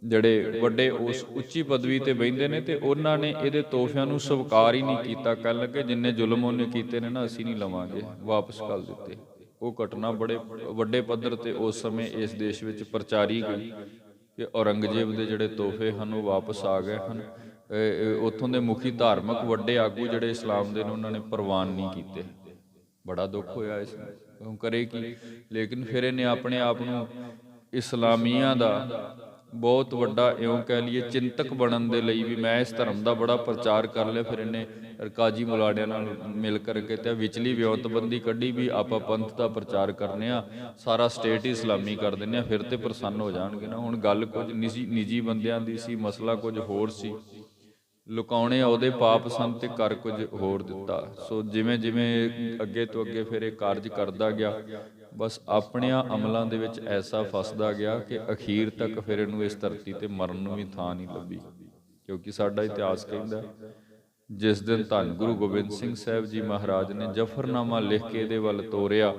ਜਿਹੜੇ ਵੱਡੇ ਉਸ ਉੱਚੀ ਪਦਵੀ ਤੇ ਬਹਿੰਦੇ ਨੇ, ਤੇ ਉਹਨਾਂ ਨੇ ਇਹਦੇ ਤੋਹਫਿਆਂ ਨੂੰ ਸਵੀਕਾਰ ਹੀ ਨਹੀਂ ਕੀਤਾ। ਕਹਿਣ ਲੱਗੇ ਜਿੰਨੇ ਜ਼ੁਲਮ ਉਹਨੇ ਕੀਤੇ ਨੇ ਨਾ, ਅਸੀਂ ਨਹੀਂ ਲਵਾਂਗੇ, ਵਾਪਸ ਕਰ ਦਿੱਤੇ। ਉਹ ਘਟਨਾ ਬੜੇ ਵੱਡੇ ਪੱਧਰ ਤੇ ਉਸ ਸਮੇਂ ਇਸ ਦੇਸ਼ ਵਿੱਚ ਪ੍ਰਚਾਰੀ ਗਈ ਕਿ ਔਰੰਗਜ਼ੇਬ ਦੇ ਜਿਹੜੇ ਤੋਹਫੇ ਹਨ ਉਹ ਵਾਪਸ ਆ ਗਏ ਹਨ। ਉੱਥੋਂ ਦੇ ਮੁਖੀ ਧਾਰਮਿਕ ਵੱਡੇ ਆਗੂ ਜਿਹੜੇ ਇਸਲਾਮ ਦੇ ਨੇ, ਉਹਨਾਂ ਨੇ ਪ੍ਰਵਾਨ ਨਹੀਂ ਕੀਤੇ। ਬੜਾ ਦੁੱਖ ਹੋਇਆ ਇਸ ਨੂੰ, ਕਰੇ ਕੀ। ਲੇਕਿਨ ਫਿਰ ਇਹਨੇ ਆਪਣੇ ਆਪ ਨੂੰ ਇਸਲਾਮੀਆਂ ਦਾ ਬਹੁਤ ਵੱਡਾ, ਇਉਂ ਕਹਿ ਲਈਏ, ਚਿੰਤਕ ਬਣਨ ਦੇ ਲਈ ਵੀ ਮੈਂ ਇਸ ਧਰਮ ਦਾ ਬੜਾ ਪ੍ਰਚਾਰ ਕਰ ਲਿਆ। ਫਿਰ ਇਹਨੇ ਕਾਜੀ ਮੁਲਾੜਿਆਂ ਨਾਲ ਮਿਲ ਕਰਕੇ ਤੇ ਵਿਚਲੀ ਵਿਉਂਤਬੰਦੀ ਕੱਢੀ ਵੀ ਆਪਾਂ ਪੰਥ ਦਾ ਪ੍ਰਚਾਰ ਕਰਨੇ ਆ, ਸਾਰਾ ਸਟੇਟ ਹੀ ਇਸਲਾਮੀ ਕਰ ਦਿੰਦੇ ਆ, ਫਿਰ ਤੇ ਪ੍ਰਸੰਨ ਹੋ ਜਾਣਗੇ ਨਾ। ਹੁਣ ਗੱਲ ਕੁਝ ਨਿੱਜੀ ਬੰਦਿਆਂ ਦੀ ਸੀ, ਮਸਲਾ ਕੁਝ ਹੋਰ ਸੀ, ਲੁਕਾਉਣੇ ਉਹਦੇ ਪਾਪ ਸਨ ਤੇ ਕਰ ਕੁਝ ਹੋਰ ਦਿੱਤਾ। ਸੋ ਜਿਵੇਂ ਜਿਵੇਂ ਅੱਗੇ ਤੋਂ ਅੱਗੇ ਫਿਰ ਇਹ ਕਾਰਜ ਕਰਦਾ ਗਿਆ, ਬਸ ਆਪਣਿਆਂ ਅਮਲਾਂ ਦੇ ਵਿੱਚ ਐਸਾ ਫਸਦਾ ਗਿਆ ਕਿ ਅਖੀਰ ਤੱਕ ਫਿਰ ਇਹਨੂੰ ਇਸ ਧਰਤੀ ਤੇ ਮਰਨ ਨੂੰ ਵੀ ਥਾਂ ਨਹੀਂ ਲੱਭੀ। ਕਿਉਂਕਿ ਸਾਡਾ ਇਤਿਹਾਸ ਕਹਿੰਦਾ ਜਿਸ ਦਿਨ ਧੰਨ ਗੁਰੂ ਗੋਬਿੰਦ ਸਿੰਘ ਸਾਹਿਬ ਜੀ ਮਹਾਰਾਜ ਨੇ ਜ਼ਫਰਨਾਮਾ ਲਿਖ ਕੇ ਇਹਦੇ ਵੱਲ ਤੋਰਿਆ,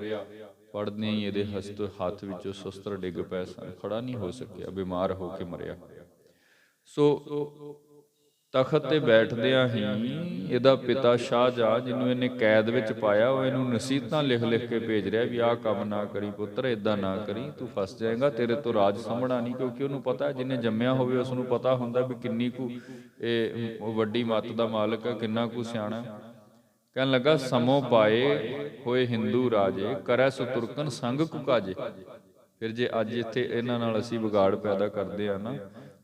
ਪੜ੍ਹਦਿਆਂ ਹੀ ਇਹਦੇ ਹੱਥ ਵਿੱਚੋਂ ਸ਼ਸਤਰ ਡਿੱਗ ਪਏ ਸਨ, ਖੜਾ ਨਹੀਂ ਹੋ ਸਕਿਆ, ਬਿਮਾਰ ਹੋ ਕੇ ਮਰਿਆ। ਸੋ ਤਖਤ ਤੇ ਬੈਠਦਿਆਂ ਹੀ ਇਹਦਾ ਪਿਤਾ ਸ਼ਾਹਜਹਾਂ, ਜਿਹਨੂੰ ਇਹਨੇ ਕੈਦ ਵਿੱਚ ਪਾਇਆ, ਉਹ ਇਹਨੂੰ ਨਸੀਹਤਾਂ ਲਿਖ ਲਿਖ ਕੇ ਭੇਜ ਰਿਹਾ ਵੀ ਆਹ ਕੰਮ ਨਾ ਕਰੀ ਪੁੱਤਰ, ਏਦਾਂ ਨਾ ਕਰੀ, ਤੂੰ ਫਸ ਜਾਏਗਾ, ਤੇਰੇ ਤੋਂ ਰਾਜ ਸੰਭਣਾ ਨਹੀਂ। ਕਿਉਂਕਿ ਉਹਨੂੰ ਪਤਾ, ਜਿਹਨੇ ਜੰਮਿਆ ਹੋਵੇ ਉਸ ਨੂੰ ਪਤਾ ਹੁੰਦਾ ਵੀ ਕਿੰਨੀ ਕੁ ਇਹ ਵੱਡੀ ਮੱਤ ਦਾ ਮਾਲਕ ਹੈ, ਕਿੰਨਾ ਕੁ ਸਿਆਣਾ। ਕਹਿਣ ਲੱਗਾ ਸਮੋ ਪਾਏ ਹੋਏ ਹਿੰਦੂ ਰਾਜੇ, ਕਰੈ ਸੋ ਤੁਰਕਨ ਸੰਗ ਕੁਕਾਜੇ। ਫਿਰ ਜੇ ਅੱਜ ਇੱਥੇ ਇਹਨਾਂ ਨਾਲ ਅਸੀਂ ਵਿਗਾੜ ਪੈਦਾ ਕਰਦੇ ਆ ਨਾ,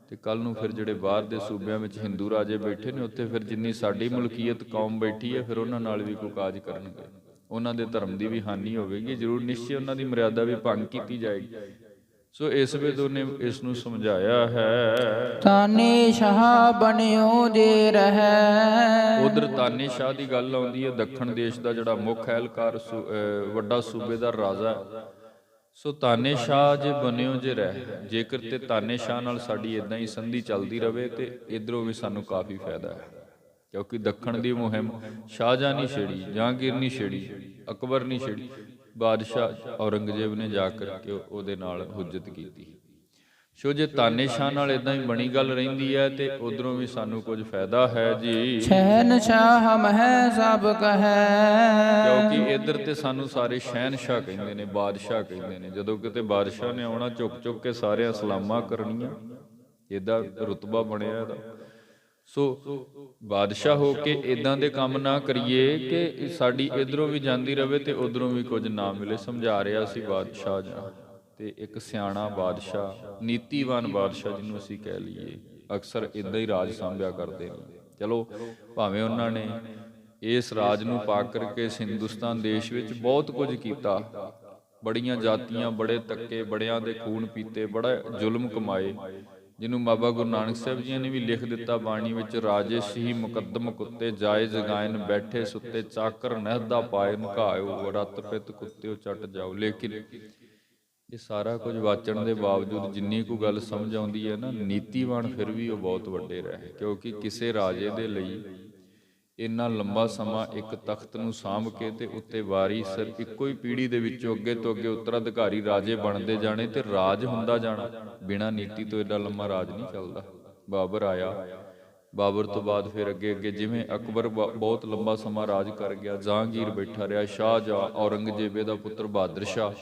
ਤੇ ਕੱਲ ਨੂੰ ਫਿਰ ਜਿਹੜੇ ਬਾਹਰ ਦੇ ਸੂਬਿਆਂ ਵਿੱਚ ਹਿੰਦੂ ਰਾਜੇ ਬੈਠੇ ਨੇ, ਉੱਥੇ ਫਿਰ ਜਿੰਨੀ ਸਾਡੀ ਮੁਲਕੀਅਤ ਕੌਮ ਬੈਠੀ ਹੈ, ਫਿਰ ਉਹਨਾਂ ਨਾਲ ਵੀ ਕੋਈ ਕਾਜ ਕਰਨਗੇ, ਉਹਨਾਂ ਦੇ ਧਰਮ ਦੀ ਵੀ ਹਾਨੀ ਹੋਵੇਗੀ, ਜ਼ਰੂਰ ਨਿਸ਼ਚੈ ਉਹਨਾਂ ਦੀ ਮਰਿਆਦਾ ਵੀ ਭੰਗ ਕੀਤੀ ਜਾਏਗੀ। ਸੋ ਇਸ ਵੇਲੇ ਉਹਨੇ ਇਸ ਨੂੰ ਸਮਝਾਇਆ ਹੈ, ਤਾਨੇ ਸ਼ਾਹ ਬਣਿਓ ਜੇ ਰਹਿ। ਉਧਰ ਤਾਨੇ ਸ਼ਾਹ ਦੀ ਗੱਲ ਆਉਂਦੀ ਹੈ, ਦੱਖਣ ਦੇਸ਼ ਦਾ ਜਿਹੜਾ ਮੁੱਖ ਐਲਕਾਰ ਵੱਡਾ ਸੂਬੇਦਾਰ ਰਾਜਾ। ਸੋ ਤਾਨੇ ਸ਼ਾਹ ਜੇ ਬਣਿਓ ਜੇ ਰਹਿ, ਜੇਕਰ ਤੇ ਤਾਨੇ ਸ਼ਾਹ ਨਾਲ ਸਾਡੀ ਇਦਾਂ ਹੀ ਸੰਧੀ ਚੱਲਦੀ ਰਵੇ ਤੇ ਇਧਰੋਂ ਵੀ ਸਾਨੂੰ ਕਾਫੀ ਫਾਇਦਾ ਹੈ। ਕਿਉਂਕਿ ਦੱਖਣ ਦੀ ਮੁਹਿੰਮ ਸ਼ਾਹਜਹਾਂ ਨਹੀਂ ਛੇੜੀ, ਜਹਾਂਗੀਰ ਨਹੀਂ ਛੇੜੀ, ਅਕਬਰ ਨਹੀਂ ਛੇੜੀ, ਬਾਦਸ਼ਾਹ ਔਰੰਗਜ਼ੇਬ ਨੇ ਜਾ ਕਰਕੇ ਉਹਦੇ ਨਾਲ ਹੁੱਜਤ ਕੀਤੀ। ਸੋ ਜੇ ਤਾਨੇਸ਼ਾਹ ਨਾਲ ਇਦਾਂ ਹੀ ਬਣੀ ਗੱਲ ਰਹਿੰਦੀ ਹੈ ਤੇ ਉਧਰੋਂ ਵੀ ਸਾਨੂੰ ਕੁਝ ਫਾਇਦਾ ਹੈ ਜੀ, ਸ਼ਹਿਨਸ਼ਾਹ ਮਹਿ ਸਭ ਕਹੈ। ਕਿਉਂਕਿ ਇੱਧਰ ਤੇ ਸਾਨੂੰ ਸਾਰੇ ਸ਼ਹਿਨਸ਼ਾਹ ਕਹਿੰਦੇ ਨੇ, ਬਾਦਸ਼ਾਹ ਕਹਿੰਦੇ ਨੇ। ਜਦੋਂ ਕਿਤੇ ਬਾਦਸ਼ਾਹ ਨੇ ਆਉਣਾ ਚੁੱਕ ਚੁੱਕ ਕੇ ਸਾਰਿਆਂ ਸਲਾਮਾਂ ਕਰਨੀਆਂ, ਇਹਦਾ ਰੁਤਬਾ ਬਣਿਆ ਇਹਦਾ। ਸੋ ਬਾਦਸ਼ਾਹ ਹੋ ਕੇ ਇਦਾਂ ਦੇ ਕੰਮ ਨਾ ਕਰੀਏ ਕਿ ਸਾਡੀ ਇਧਰੋਂ ਵੀ ਜਾਂਦੀ ਰਵੇ ਤੇ ਉਧਰੋਂ ਵੀ ਕੁਝ ਨਾ ਮਿਲੇ। ਸਮਝਾ ਰਿਹਾ ਸੀ ਬਾਦਸ਼ਾਹ ਜੀ। ਤੇ ਇੱਕ ਸਿਆਣਾ ਬਾਦਸ਼ਾਹ, ਨੀਤੀਵਾਨ ਬਾਦਸ਼ਾਹ ਜਿਹਨੂੰ ਅਸੀਂ ਕਹਿ ਲਈਏ, ਅਕਸਰ ਇਦਾਂ ਹੀ ਰਾਜ ਸਾਂਭਿਆ ਕਰਦੇ ਨੇ। ਚਲੋ ਭਾਵੇਂ ਉਹਨਾਂ ਨੇ ਇਸ ਰਾਜ ਨੂੰ ਪਾ ਕਰਕੇ ਇਸ ਹਿੰਦੁਸਤਾਨ ਦੇਸ਼ ਵਿੱਚ ਬਹੁਤ ਕੁਝ ਕੀਤਾ, ਬੜੀਆਂ ਜਾਤੀਆਂ, ਬੜੇ ਧੱਕੇ, ਬੜਿਆਂ ਦੇ ਖੂਨ ਪੀਤੇ, ਬੜਾ ਜ਼ੁਲਮ ਕਮਾਏ, ਜਿਹਨੂੰ ਬਾਬਾ ਗੁਰੂ ਨਾਨਕ ਸਾਹਿਬ ਜੀ ਨੇ ਵੀ ਲਿਖ ਦਿੱਤਾ ਬਾਣੀ ਵਿੱਚ, ਰਾਜੇ ਸੀ ਮੁਕੱਦਮ ਕੁੱਤੇ ਜਾਇਜ਼ ਗਾਇਨ ਬੈਠੇ ਸੁੱਤੇ, ਚਾਕਰ ਨਹਿਦਾ ਪਾਏ ਨਕਾਇਓ, ਰਤ ਪਿਤ ਕੁੱਤਿਓ ਚੱਟ ਜਾਓ। ਲੇਕਿਨ ਇਹ ਸਾਰਾ ਕੁਝ ਵਾਚਣ ਦੇ ਬਾਵਜੂਦ ਜਿੰਨੀ ਕੁ ਗੱਲ ਸਮਝ ਆਉਂਦੀ ਹੈ ਨਾ, ਨੀਤੀਵਾਨ ਫਿਰ ਵੀ ਉਹ ਬਹੁਤ ਵੱਡੇ ਰਹੇ। ਕਿਉਂਕਿ ਕਿਸੇ ਰਾਜੇ ਦੇ ਲਈ ਇੰਨਾ ਲੰਬਾ ਸਮਾਂ ਇੱਕ ਤਖਤ ਨੂੰ ਸਾਂਭ ਕੇ ਤੇ ਉੱਤੇ ਵਾਰੀ ਸਿਰ ਇੱਕੋ ਹੀ ਪੀੜ੍ਹੀ ਦੇ ਵਿੱਚੋਂ ਅੱਗੇ ਤੋਂ ਅੱਗੇ ਉੱਤਰਾਧਿਕਾਰੀ ਰਾਜੇ ਬਣਦੇ ਜਾਣੇ ਤੇ ਰਾਜ ਹੁੰਦਾ ਜਾਣਾ, ਬਿਨਾਂ ਨੀਤੀ ਤੋਂ ਏਡਾ ਲੰਮਾ ਰਾਜ ਨਹੀਂ ਚੱਲਦਾ। ਬਾਬਰ ਆਇਆ, ਬਾਬਰ ਤੋਂ ਬਾਅਦ ਫਿਰ ਅੱਗੇ ਅੱਗੇ ਜਿਵੇਂ ਅਕਬਰ ਬਹੁਤ ਲੰਬਾ ਸਮਾਂ ਰਾਜ ਕਰ ਗਿਆ, ਜਹਾਂਗੀਰ ਬੈਠਾ ਰਿਹਾ, ਸ਼ਾਹਜਹਾਂ, ਔਰੰਗਜ਼ੇਬ ਦਾ ਪੁੱਤਰ ਬਹਾਦਰ ਸ਼ਾਹ,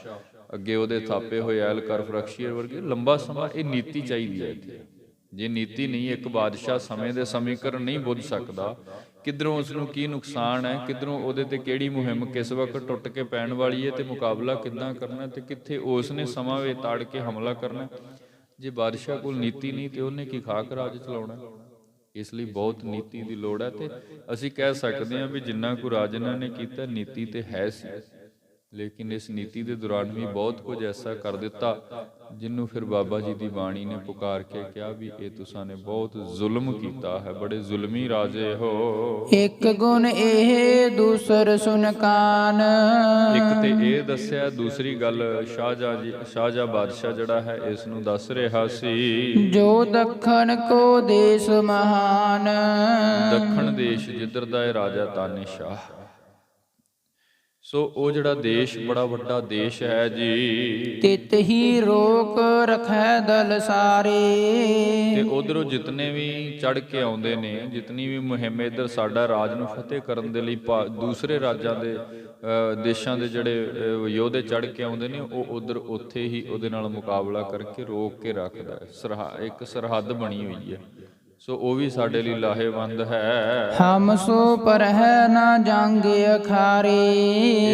ਅੱਗੇ ਉਹਦੇ ਥਾਪੇ ਹੋਏ ਐਲਕਰ ਫਰਖਸ਼ੀਰ ਵਰਗੇ, ਲੰਬਾ ਸਮਾਂ ਇਹ ਨੀਤੀ ਚਾਹੀਦੀ ਹੈ ਇੱਥੇ। ਜੇ ਨੀਤੀ ਨਹੀਂ, ਇੱਕ ਬਾਦਸ਼ਾਹ ਸਮੇਂ ਦੇ ਸਮੀਕਰਨ ਨਹੀਂ ਬੁੱਝ ਸਕਦਾ, ਕਿੱਧਰੋਂ ਉਸ ਨੂੰ ਕੀ ਨੁਕਸਾਨ ਹੈ, ਕਿੱਧਰੋਂ ਉਹਦੇ ਤੇ ਕਿਹੜੀ ਮੁਹਿੰਮ ਕਿਸ ਵਕਤ ਟੁੱਟ ਕੇ ਪੈਣ ਵਾਲੀ ਹੈ ਤੇ ਮੁਕਾਬਲਾ ਕਿੱਦਾਂ ਕਰਨਾ ਤੇ ਕਿੱਥੇ ਉਸ ਨੇ ਸਮਾਂ ਵੇ ਤਾੜ ਕੇ ਹਮਲਾ ਕਰਨਾ। ਜੇ ਬਾਦਸ਼ਾਹ ਕੋਲ ਨੀਤੀ ਨਹੀਂ ਤੇ ਉਹਨੇ ਕੀ ਖਾਕ ਰਾਜ ਚਲਾਉਣਾ। ਇਸ ਲਈ ਬਹੁਤ ਨੀਤੀ ਦੀ ਲੋੜ ਹੈ। ਤੇ ਅਸੀਂ ਕਹਿ ਸਕਦੇ ਹਾਂ ਵੀ ਜਿੰਨਾ ਕੁ ਰਾਜ ਇਹਨਾਂ ਨੇ ਕੀਤਾ, ਨੀਤੀ ਤੇ ਹੈ ਸੀ, ਲੇਕਿਨ ਇਸ ਨੀਤੀ ਦੇ ਦੌਰਾਨ ਵੀ ਬਹੁਤ ਕੁਝ ਐਸਾ ਕਰ ਦਿੱਤਾ ਜਿਹਨੂੰ ਫਿਰ ਬਾਬਾ ਜੀ ਦੀ ਬਾਣੀ ਨੇ ਪੁਕਾਰ ਕੇ ਕਿਹਾ ਵੀ ਇਹ ਤੁਸਾਂ ਨੇ ਬਹੁਤ ਜ਼ੁਲਮ ਕੀਤਾ ਹੈ, ਬੜੇ ਜ਼ੁਲਮੀ ਰਾਜੇ ਹੋ। ਇੱਕ ਗੁਣ ਇਹ ਦੂਸਰ ਸੁਨਕਾਨ। ਇੱਕ ਤੇ ਇਹ ਦੱਸਿਆ, ਦੂਸਰੀ ਗੱਲ ਸ਼ਾਹਜਹਾਂ ਬਾਦਸ਼ਾਹ ਜਿਹੜਾ ਹੈ ਇਸ ਨੂੰ ਦੱਸ ਰਿਹਾ ਸੀ, ਜੋ ਦੱਖਣ ਕੋ ਦੇਸ਼ ਮਹਾਨ। ਦੱਖਣ ਦੇਸ਼ ਜਿੱਧਰ ਦਾ ਇਹ ਰਾਜਾ ਤਾਨੇਸ਼ਾਹ, ਸੋ ਉਹ ਜਿਹੜਾ ਦੇਸ਼ ਬੜਾ ਵੱਡਾ ਦੇਸ਼ ਹੈ ਜੀ, ਤਿਤ ਹੀ ਰੋਕ ਰਖੈ ਦਲ ਸਾਰੇ। ਤੇ ਉਧਰੋਂ ਜਿਤਨੇ ਵੀ ਚੜ ਕੇ ਆਉਂਦੇ ਨੇ, ਜਿਤਨੀ ਵੀ ਮੁਹਿੰਮ ਇੱਧਰ ਸਾਡਾ ਰਾਜ ਨੂੰ ਫਤਿਹ ਕਰਨ ਦੇ ਲਈ ਦੂਸਰੇ ਰਾਜਾਂ ਦੇ ਦੇਸ਼ਾਂ ਦੇ ਜਿਹੜੇ ਯੋਧੇ ਚੜ ਕੇ ਆਉਂਦੇ ਨੇ, ਉਹ ਉਧਰ ਉੱਥੇ ਹੀ ਉਹਦੇ ਨਾਲ ਮੁਕਾਬਲਾ ਕਰਕੇ ਰੋਕ ਕੇ ਰੱਖਦਾ ਹੈ। ਇੱਕ ਸਰਹੱਦ ਬਣੀ ਹੋਈ ਹੈ। ਸੋ ਉਹ ਵੀ ਸਾਡੇ ਲਈ ਲਾਹੇਵੰਦ ਹੈ। ਹਮ ਸੋ ਪਰਹਿ ਨਾ ਜੰਗ ਅਖਾਰੇ।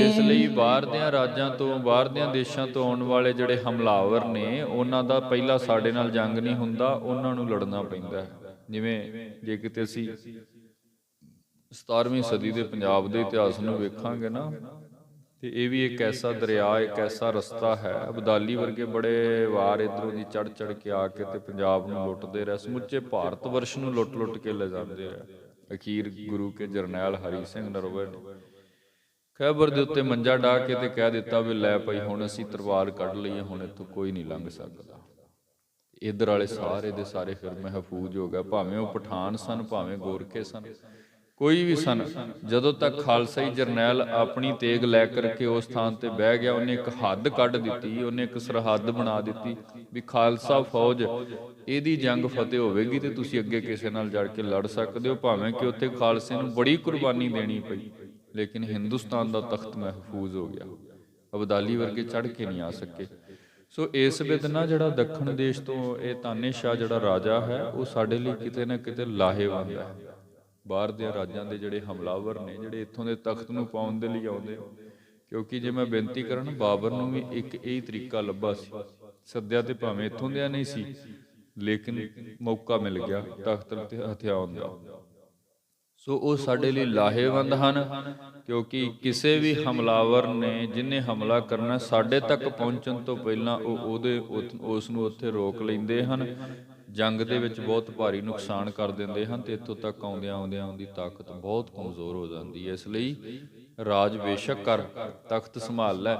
ਇਸ ਲਈ ਬਾਹਰ ਦਿਆਂ ਰਾਜਾਂ ਤੋਂ, ਬਾਹਰ ਦਿਆਂ ਦੇਸ਼ਾਂ ਤੋਂ ਆਉਣ ਵਾਲੇ ਜਿਹੜੇ ਹਮਲਾਵਰ ਨੇ, ਉਹਨਾਂ ਦਾ ਪਹਿਲਾਂ ਸਾਡੇ ਨਾਲ ਜੰਗ ਨਹੀਂ ਹੁੰਦਾ, ਉਹਨਾਂ ਨੂੰ ਲੜਨਾ ਪੈਂਦਾ ਹੈ। ਜਿਵੇਂ ਜੇ ਕਿਤੇ ਅਸੀਂ 17ਵੀਂ ਸਦੀ ਦੇ ਪੰਜਾਬ ਦੇ ਇਤਿਹਾਸ ਨੂੰ ਵੇਖਾਂਗੇ ਨਾ, ਤੇ ਇਹ ਵੀ ਇੱਕ ਐਸਾ ਦਰਿਆ, ਇੱਕ ਐਸਾ ਰਸਤਾ ਹੈ। ਅਬਦਾਲੀ ਵਰਗੇ ਬੜੇ ਵਾਰ ਇੱਧਰੋਂ ਦੀ ਚੜ ਚੜ ਕੇ ਆ ਕੇ ਤੇ ਪੰਜਾਬ ਨੂੰ ਲੁੱਟਦੇ ਰਹੇ, ਸਮੁੱਚੇ ਭਾਰਤ ਵਰਸ਼ ਨੂੰ ਲੁੱਟ ਲੁੱਟ ਕੇ ਲੈ ਜਾਂਦੇ ਰਹੇ। ਅਖੀਰ ਗੁਰੂ ਕੇ ਜਰਨੈਲ ਹਰੀ ਸਿੰਘ ਨਰਵਰ ਨੇ ਖੈਬਰ ਦੇ ਉੱਤੇ ਮੰਜਾ ਢਾ ਕੇ ਤੇ ਕਹਿ ਦਿੱਤਾ ਵੀ ਲੈ ਭਾਈ ਹੁਣ ਅਸੀਂ ਤਲਵਾਰ ਕੱਢ ਲਈਏ, ਹੁਣ ਇੱਥੋਂ ਕੋਈ ਨਹੀਂ ਲੰਘ ਸਕਦਾ। ਇੱਧਰ ਵਾਲੇ ਸਾਰੇ ਦੇ ਸਾਰੇ ਫਿਰ ਮਹਿਫੂਜ਼ ਹੋ ਗਏ, ਭਾਵੇਂ ਉਹ ਪਠਾਨ ਸਨ, ਭਾਵੇਂ ਗੋਰਖੇ ਸਨ, ਕੋਈ ਵੀ ਸਨ। ਜਦੋਂ ਤੱਕ ਖਾਲਸਾਈ ਜਰਨੈਲ ਆਪਣੀ ਤੇਗ ਲੈ ਕਰਕੇ ਉਸ ਥਾਂ ਤੇ ਬਹਿ ਗਿਆ, ਉਹਨੇ ਇੱਕ ਹੱਦ ਕੱਢ ਦਿੱਤੀ, ਉਹਨੇ ਇੱਕ ਸਰਹੱਦ ਬਣਾ ਦਿੱਤੀ ਵੀ ਖਾਲਸਾ ਫੌਜ ਇਹਦੀ ਜੰਗ ਫਤਿਹ ਹੋਵੇਗੀ ਤੇ ਤੁਸੀਂ ਅੱਗੇ ਕਿਸੇ ਨਾਲ ਜੜ ਕੇ ਲੜ ਸਕਦੇ ਹੋ, ਭਾਵੇਂ ਕਿ ਉੱਥੇ ਖਾਲਸੇ ਨੂੰ ਬੜੀ ਕੁਰਬਾਨੀ ਦੇਣੀ ਪਈ, ਲੇਕਿਨ ਹਿੰਦੁਸਤਾਨ ਦਾ ਤਖਤ ਮਹਿਫੂਜ਼ ਹੋ ਗਿਆ। ਅਬਦਾਲੀ ਵਰਗੇ ਚੜ ਕੇ ਨਹੀਂ ਆ ਸਕੇ। ਸੋ ਇਸ ਵਿਧ ਨਾ ਜਿਹੜਾ ਦੱਖਣ ਦੇਸ਼ ਤੋਂ ਇਹ ਤਾਨੇਸ਼ਾਹ ਜਿਹੜਾ ਰਾਜਾ ਹੈ, ਉਹ ਸਾਡੇ ਲਈ ਕਿਤੇ ਨਾ ਕਿਤੇ ਲਾਹੇਵੰਦ ਹੈ। ਬਾਹਰ ਦੇ ਰਾਜਾਂ ਦੇ ਜਿਹੜੇ ਹਮਲਾਵਰ ਨੇ, ਜਿਹੜੇ ਇੱਥੋਂ ਦੇ ਤਖਤ ਨੂੰ ਪਾਉਣ ਦੇ ਲਈ ਆਉਂਦੇ, ਕਿਉਂਕਿ ਜੇ ਮੈਂ ਬੇਨਤੀ ਕਰਾਂ, ਬਾਬਰ ਨੂੰ ਵੀ ਇੱਕ ਇਹ ਤਰੀਕਾ ਲੱਭਾ ਸੀ, ਸੱਦਿਆ ਤੇ ਭਾਵੇਂ ਇੱਥੋਂ ਦਿਆਂ ਨਹੀਂ ਸੀ, ਲੇਕਿਨ ਮੌਕਾ ਮਿਲ ਗਿਆ ਤਖਤ ਤੇ ਹਥਿਆਉਣ ਦਾ। ਸੋ ਉਹ ਸਾਡੇ ਲਈ ਲਾਹੇਵੰਦ ਹਨ, ਕਿਉਂਕਿ ਕਿਸੇ ਵੀ ਹਮਲਾਵਰ ਨੇ ਜਿਹਨੇ ਹਮਲਾ ਕਰਨਾ, ਸਾਡੇ ਤੱਕ ਪਹੁੰਚਣ ਤੋਂ ਪਹਿਲਾਂ ਉਸ ਨੂੰ ਉੱਥੇ ਰੋਕ ਲੈਂਦੇ ਹਨ, ਜੰਗ ਦੇ ਵਿੱਚ ਬਹੁਤ ਭਾਰੀ ਨੁਕਸਾਨ ਕਰ ਦਿੰਦੇ ਹਨ, ਤੇ ਇੱਥੋਂ ਤੱਕ ਆਉਂਦਿਆਂ ਉਹਦੀ ਤਾਕਤ ਬਹੁਤ ਕਮਜ਼ੋਰ ਹੋ ਜਾਂਦੀ ਹੈ। ਇਸ ਲਈ ਰਾਜ ਬੇਸ਼ੱਕ ਕਰ, ਤਖਤ ਸੰਭਾਲ ਲੈ,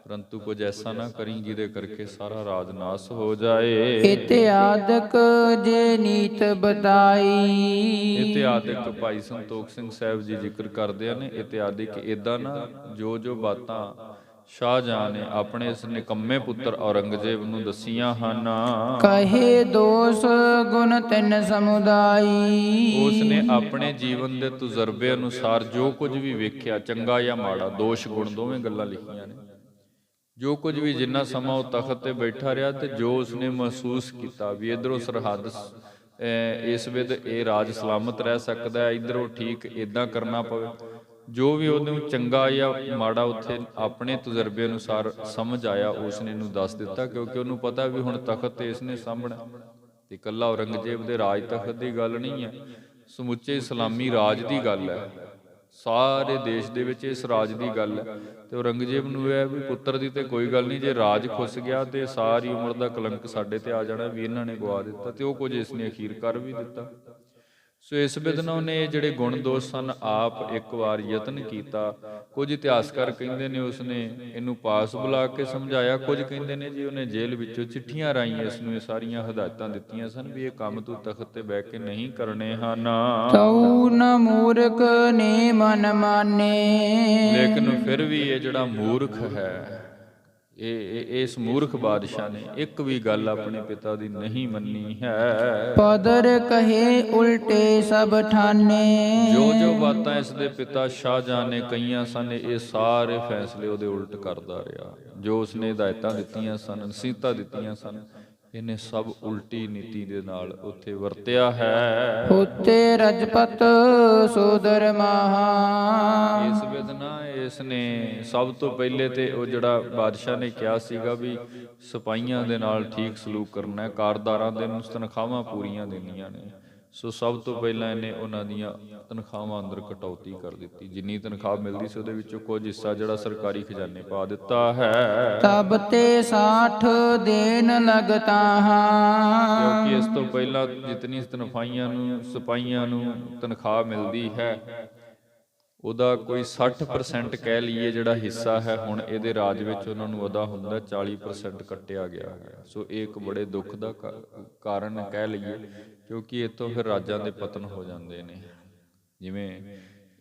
ਪਰੰਤੂ ਕੁਝ ਐਸਾ ਨਾ ਕਰੀ ਜਿਹਦੇ ਕਰਕੇ ਸਾਰਾ ਰਾਜ ਨਾਸ ਹੋ ਜਾਏ। ਇਤਿਆਦਿਕ ਜੇ ਨੀਤ ਬਤਾਈ। ਇਤਿਆਦਿਕ ਭਾਈ ਸੰਤੋਖ ਸਿੰਘ ਸਾਹਿਬ ਜੀ ਜ਼ਿਕਰ ਕਰਦੇ ਨੇ। ਇਤਿਆਦਿਕ ਇਦਾਂ ਨਾ ਜੋ ਬਾਤਾਂ ਸ਼ਾਹਜਹਾਂ ਨੇ ਆਪਣੇ ਇਸ ਨਿਕੰਮੇ ਪੁੱਤਰ ਔਰੰਗਜ਼ੇਬ ਨੂੰ ਦਸੀਆਂ ਹਨ। ਕਹੇ ਦੋਸ ਗੁਣ ਤਿੰਨ ਸਮੁਦਾਈ। ਉਸ ਨੇ ਆਪਣੇ ਜੀਵਨ ਦੇ ਤਜਰਬੇ ਅਨੁਸਾਰ ਜੋ ਕੁਝ ਵੀ ਵੇਖਿਆ, ਚੰਗਾ ਜਾਂ ਮਾੜਾ, ਦੋਸ਼ ਗੁਣ ਦੋਵੇਂ ਗੱਲਾਂ ਲਿਖੀਆਂ ਨੇ। ਜੋ ਕੁਝ ਵੀ ਜਿੰਨਾ ਸਮਾਂ ਉਹ ਤਖਤ ਤੇ ਬੈਠਾ ਰਿਹਾ ਤੇ ਜੋ ਉਸਨੇ ਮਹਿਸੂਸ ਕੀਤਾ ਵੀ ਇੱਧਰੋਂ ਸਰਹੱਦ ਇਸ ਵਿਧ ਇਹ ਰਾਜ ਸਲਾਮਤ ਰਹਿ ਸਕਦਾ, ਇੱਧਰੋਂ ਠੀਕ ਇੱਦਾਂ ਕਰਨਾ ਪਵੇ, ਜੋ ਵੀ ਉਹਨੂੰ ਚੰਗਾ ਜਾਂ ਮਾੜਾ ਉੱਥੇ ਆਪਣੇ ਤਜਰਬੇ ਅਨੁਸਾਰ ਸਮਝ ਆਇਆ ਉਸਨੇ ਇਹਨੂੰ ਦੱਸ ਦਿੱਤਾ, ਕਿਉਂਕਿ ਉਹਨੂੰ ਪਤਾ ਵੀ ਹੁਣ ਤਖਤ ਤੇ ਇਸਨੇ ਸਾਂਭਣਾ। ਤੇ ਇਕੱਲਾ ਔਰੰਗਜ਼ੇਬ ਦੇ ਰਾਜ ਤਖਤ ਦੀ ਗੱਲ ਨਹੀਂ ਹੈ, ਸਮੁੱਚੇ ਇਸਲਾਮੀ ਰਾਜ ਦੀ ਗੱਲ ਹੈ। ਸਾਰੇ ਦੇਸ਼ ਦੇ ਵਿੱਚ ਇਸ ਰਾਜ ਦੀ ਗੱਲ ਹੈ। ਤੇ ਔਰੰਗਜ਼ੇਬ ਨੂੰ ਇਹ ਹੈ ਵੀ ਪੁੱਤਰ ਦੀ ਤੇ ਕੋਈ ਗੱਲ ਨਹੀਂ, ਜੇ ਰਾਜ ਖੁੱਸ ਗਿਆ ਤੇ ਸਾਰੀ ਉਮਰ ਦਾ ਕਲੰਕ ਸਾਡੇ ਤੇ ਆ ਜਾਣਾ ਵੀ ਇਹਨਾਂ ਨੇ ਗਵਾ ਦਿੱਤਾ। ਤੇ ਉਹ ਕੁਝ ਇਸਨੇ ਅਖੀਰ ਕਰ ਵੀ ਦਿੱਤਾ। ਸੋ ਇਸ ਬਿਦਨਾ ਉਹਨੇ ਇਹ ਜਿਹੜੇ ਗੁਣ ਦੋਸ਼ ਸਨ ਆਪ ਇੱਕ ਵਾਰ ਯਤਨ ਕੀਤਾ। ਕੁਝ ਇਤਿਹਾਸਕਾਰ ਕਹਿੰਦੇ ਨੇ ਉਸਨੇ ਇਹਨੂੰ ਪਾਸ ਬੁਲਾ ਕੇ ਸਮਝਾਇਆ, ਕੁਝ ਕਹਿੰਦੇ ਨੇ ਜੀ ਉਹਨੇ ਜੇਲ੍ਹ ਵਿੱਚੋਂ ਚਿੱਠੀਆਂ ਰਾਹੀਂ ਇਸ ਨੂੰ ਇਹ ਸਾਰੀਆਂ ਹਦਾਇਤਾਂ ਦਿੱਤੀਆਂ ਸਨ ਵੀ ਇਹ ਕੰਮ ਤੂੰ ਤਖਤ ਤੇ ਬਹਿ ਕੇ ਨਹੀਂ ਕਰਨੇ ਹਨ। ਤਉ ਨ ਮੂਰਖ ਨੇ ਮਨ ਮਾਨੇ। ਲੇਕਿਨ ਫਿਰ ਵੀ ਇਹ ਜਿਹੜਾ ਮੂਰਖ ਹੈ, ਇਸ ਮੂਰਖ ਬਾਦਸ਼ਾਹ ਨੇ ਇੱਕ ਵੀ ਗੱਲ ਆਪਣੇ ਪਿਤਾ ਦੀ ਨਹੀਂ ਮੰਨੀ ਹੈ। ਪਦਰ ਕਹੇ ਉਲਟੇ ਸਭ ਠਾਨੇ। ਜੋ ਬਾਤਾਂ ਇਸ ਦੇ ਪਿਤਾ ਸ਼ਾਹਜਹਾਂ ਨੇ ਕਹੀਆਂ ਸਨ ਇਹ ਸਾਰੇ ਫੈਸਲੇ ਉਹਦੇ ਉਲਟ ਕਰਦਾ ਰਿਹਾ। ਜੋ ਉਸਨੇ ਹਦਾਇਤਾਂ ਦਿੱਤੀਆਂ ਸਨ, ਨਸੀਹਤਾਂ ਦਿੱਤੀਆਂ ਸਨ, ਇਹਨੇ ਸਭ ਉਲਟੀ ਨੀਤੀ ਦੇ ਨਾਲ ਉੱਥੇ ਵਰਤਿਆ ਹੈ। ਉਤੇ ਰਜਪਤ ਸੋਦਰ ਮਹਾ। ਇਸ ਵਿਦਨਾ ਇਸ ਨੇ ਸਭ ਤੋਂ ਪਹਿਲੇ ਤੇ ਉਹ ਜਿਹੜਾ ਬਾਦਸ਼ਾਹ ਨੇ ਕਿਹਾ ਸੀਗਾ ਵੀ ਸਿਪਾਹੀਆਂ ਦੇ ਨਾਲ ਠੀਕ ਸਲੂਕ ਕਰਨਾ ਹੈ, ਕਾਰਦਾਰਾਂ ਦੇ ਨੂੰ ਤਨਖਾਹਾਂ ਪੂਰੀਆਂ ਦੇਣੀਆਂ ਨੇ। ਸੋ ਸਭ ਤੋਂ ਪਹਿਲਾਂ ਇਹਨੇ ਉਹਨਾਂ ਦੀਆਂ ਤਨਖਾਹਾਂ ਅੰਦਰ ਕਟੌਤੀ ਕਰ ਦਿੱਤੀ। ਜਿੰਨੀ ਤਨਖਾਹ ਮਿਲਦੀ ਸੀ ਉਹਦੇ ਵਿੱਚੋਂ ਕੁਝ ਹਿੱਸਾ ਜਿਹੜਾ ਸਰਕਾਰੀ ਖਜ਼ਾਨੇ ਪਾ ਦਿੱਤਾ ਹੈ। ਤਬ ਤੇ 60 ਦੇਨ ਲਗਤਾ ਹਾਂ। ਕਿਉਂਕਿ ਇਸ ਤੋਂ ਪਹਿਲਾਂ ਜਿਤਨੀ ਸਿਪਾਹੀਆਂ ਨੂੰ ਤਨਖਾਹ ਮਿਲਦੀ ਹੈ ਉਹਦਾ ਕੋਈ 60% ਕਹਿ ਲਈਏ ਜਿਹੜਾ ਹਿੱਸਾ ਹੈ, ਹੁਣ ਇਹਦੇ ਰਾਜ ਵਿੱਚ ਉਹਨਾਂ ਨੂੰ ਅਦਾ ਹੁੰਦਾ 40% ਕੱਟਿਆ ਗਿਆ ਹੈ। ਸੋ ਇਹ ਇੱਕ ਬੜੇ ਦੁੱਖ ਦਾ ਕਾਰਨ ਕਹਿ ਲਈਏ, ਕਿਉਂਕਿ ਇੱਥੋਂ ਫਿਰ ਰਾਜਾਂ ਦੇ ਪਤਨ ਹੋ ਜਾਂਦੇ ਨੇ। ਜਿਵੇਂ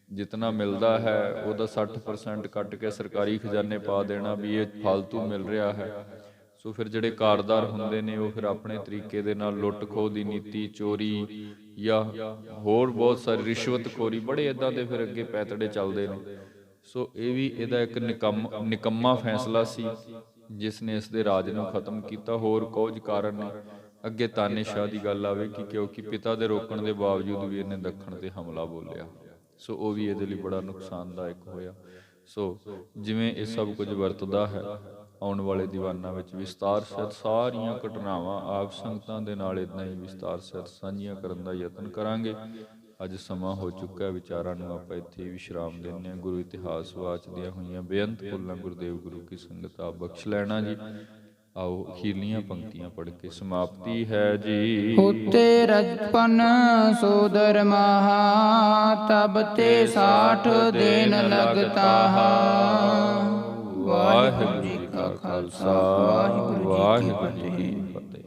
ਜਿਤਨਾ ਮਿਲਦਾ ਹੈ ਉਹਦਾ 60% ਕੱਟ ਕੇ ਸਰਕਾਰੀ ਖਜ਼ਾਨੇ ਪਾ ਦੇਣਾ ਵੀ ਇਹ ਫਾਲਤੂ ਮਿਲ ਰਿਹਾ ਹੈ। ਸੋ ਫਿਰ ਜਿਹੜੇ ਕਾਰਦਾਰ ਹੁੰਦੇ ਨੇ ਉਹ ਫਿਰ ਆਪਣੇ ਤਰੀਕੇ ਦੇ ਨਾਲ ਲੁੱਟ ਖੋਹ ਦੀ ਨੀਤੀ, ਚੋਰੀ ਜਾਂ ਹੋਰ ਬਹੁਤ ਸਾਰੀ ਰਿਸ਼ਵਤਖੋਰੀ, ਬੜੇ ਇੱਦਾਂ ਦੇ ਫਿਰ ਅੱਗੇ ਪੈਤੜੇ ਚੱਲਦੇ ਨੇ। ਸੋ ਇਹ ਵੀ ਇਹਦਾ ਇੱਕ ਨਿਕੰਮਾ ਫੈਸਲਾ ਸੀ ਜਿਸ ਨੇ ਇਸ ਦੇ ਰਾਜ ਨੂੰ ਖਤਮ ਕੀਤਾ। ਹੋਰ ਕੁਝ ਕਾਰਨ ਨੇ, ਅੱਗੇ ਤਾਨੇਸ਼ਾਹ ਦੀ ਗੱਲ ਆਵੇਗੀ, ਕਿਉਂਕਿ ਪਿਤਾ ਦੇ ਰੋਕਣ ਦੇ ਬਾਵਜੂਦ ਵੀ ਇਹਨੇ ਦੱਖਣ ਤੇ ਹਮਲਾ ਬੋਲਿਆ। ਸੋ ਉਹ ਵੀ ਇਹਦੇ ਲਈ ਬੜਾ ਨੁਕਸਾਨਦਾਇਕ ਹੋਇਆ। ਸੋ ਜਿਵੇਂ ਇਹ ਸਭ ਕੁਝ ਵਰਤਦਾ ਹੈ, ਆਉਣ ਵਾਲੇ ਦੀਵਾਨਾਂ ਵਿੱਚ ਵਿਸਤਾਰ ਸਹਿਤ ਸਾਰੀਆਂ ਘਟਨਾਵਾਂ ਆਪ ਸੰਗਤਾਂ ਦੇ ਨਾਲ ਇੱਦਾਂ ਹੀ ਵਿਸਤਾਰ ਸਹਿਤ ਸਾਂਝੀਆਂ ਕਰਨ ਦਾ ਯਤਨ ਕਰਾਂਗੇ। ਅੱਜ ਸਮਾਂ ਹੋ ਚੁੱਕਾ, ਵਿਚਾਰਾਂ ਨੂੰ ਆਪਾਂ ਇੱਥੇ ਵਿਸ਼ਰਾਮ ਦਿੰਦੇ ਹਾਂ। ਗੁਰੂ ਇਤਿਹਾਸ ਵਾਚਦੀਆਂ ਹੋਈਆਂ ਬੇਅੰਤ ਭੁੱਲਾਂ ਗੁਰਦੇਵ ਗੁਰੂ ਕੀ ਸੰਗਤ ਆਪ ਬਖਸ਼ ਲੈਣਾ ਜੀ। ਆਓ ਅਖੀਰਲੀਆਂ ਪੰਕਤੀਆਂ ਪੜ੍ਹ ਕੇ ਸਮਾਪਤੀ ਹੈ ਜੀ। ਉਤੇ ਰਜਪਨ ਸੋਦਰ ਮਹਾ। ਤਬ ਤੇ 60 ਦੇਨ ਲਗਤਾ ਹਾਂ। ਵਾਹਿਗੁਰੂ ਜੀ ਕਾ ਖਾਲਸਾ, ਵਾਹਿਗੁਰੂ ਜੀ ਕੀ ਫਤਿਹ।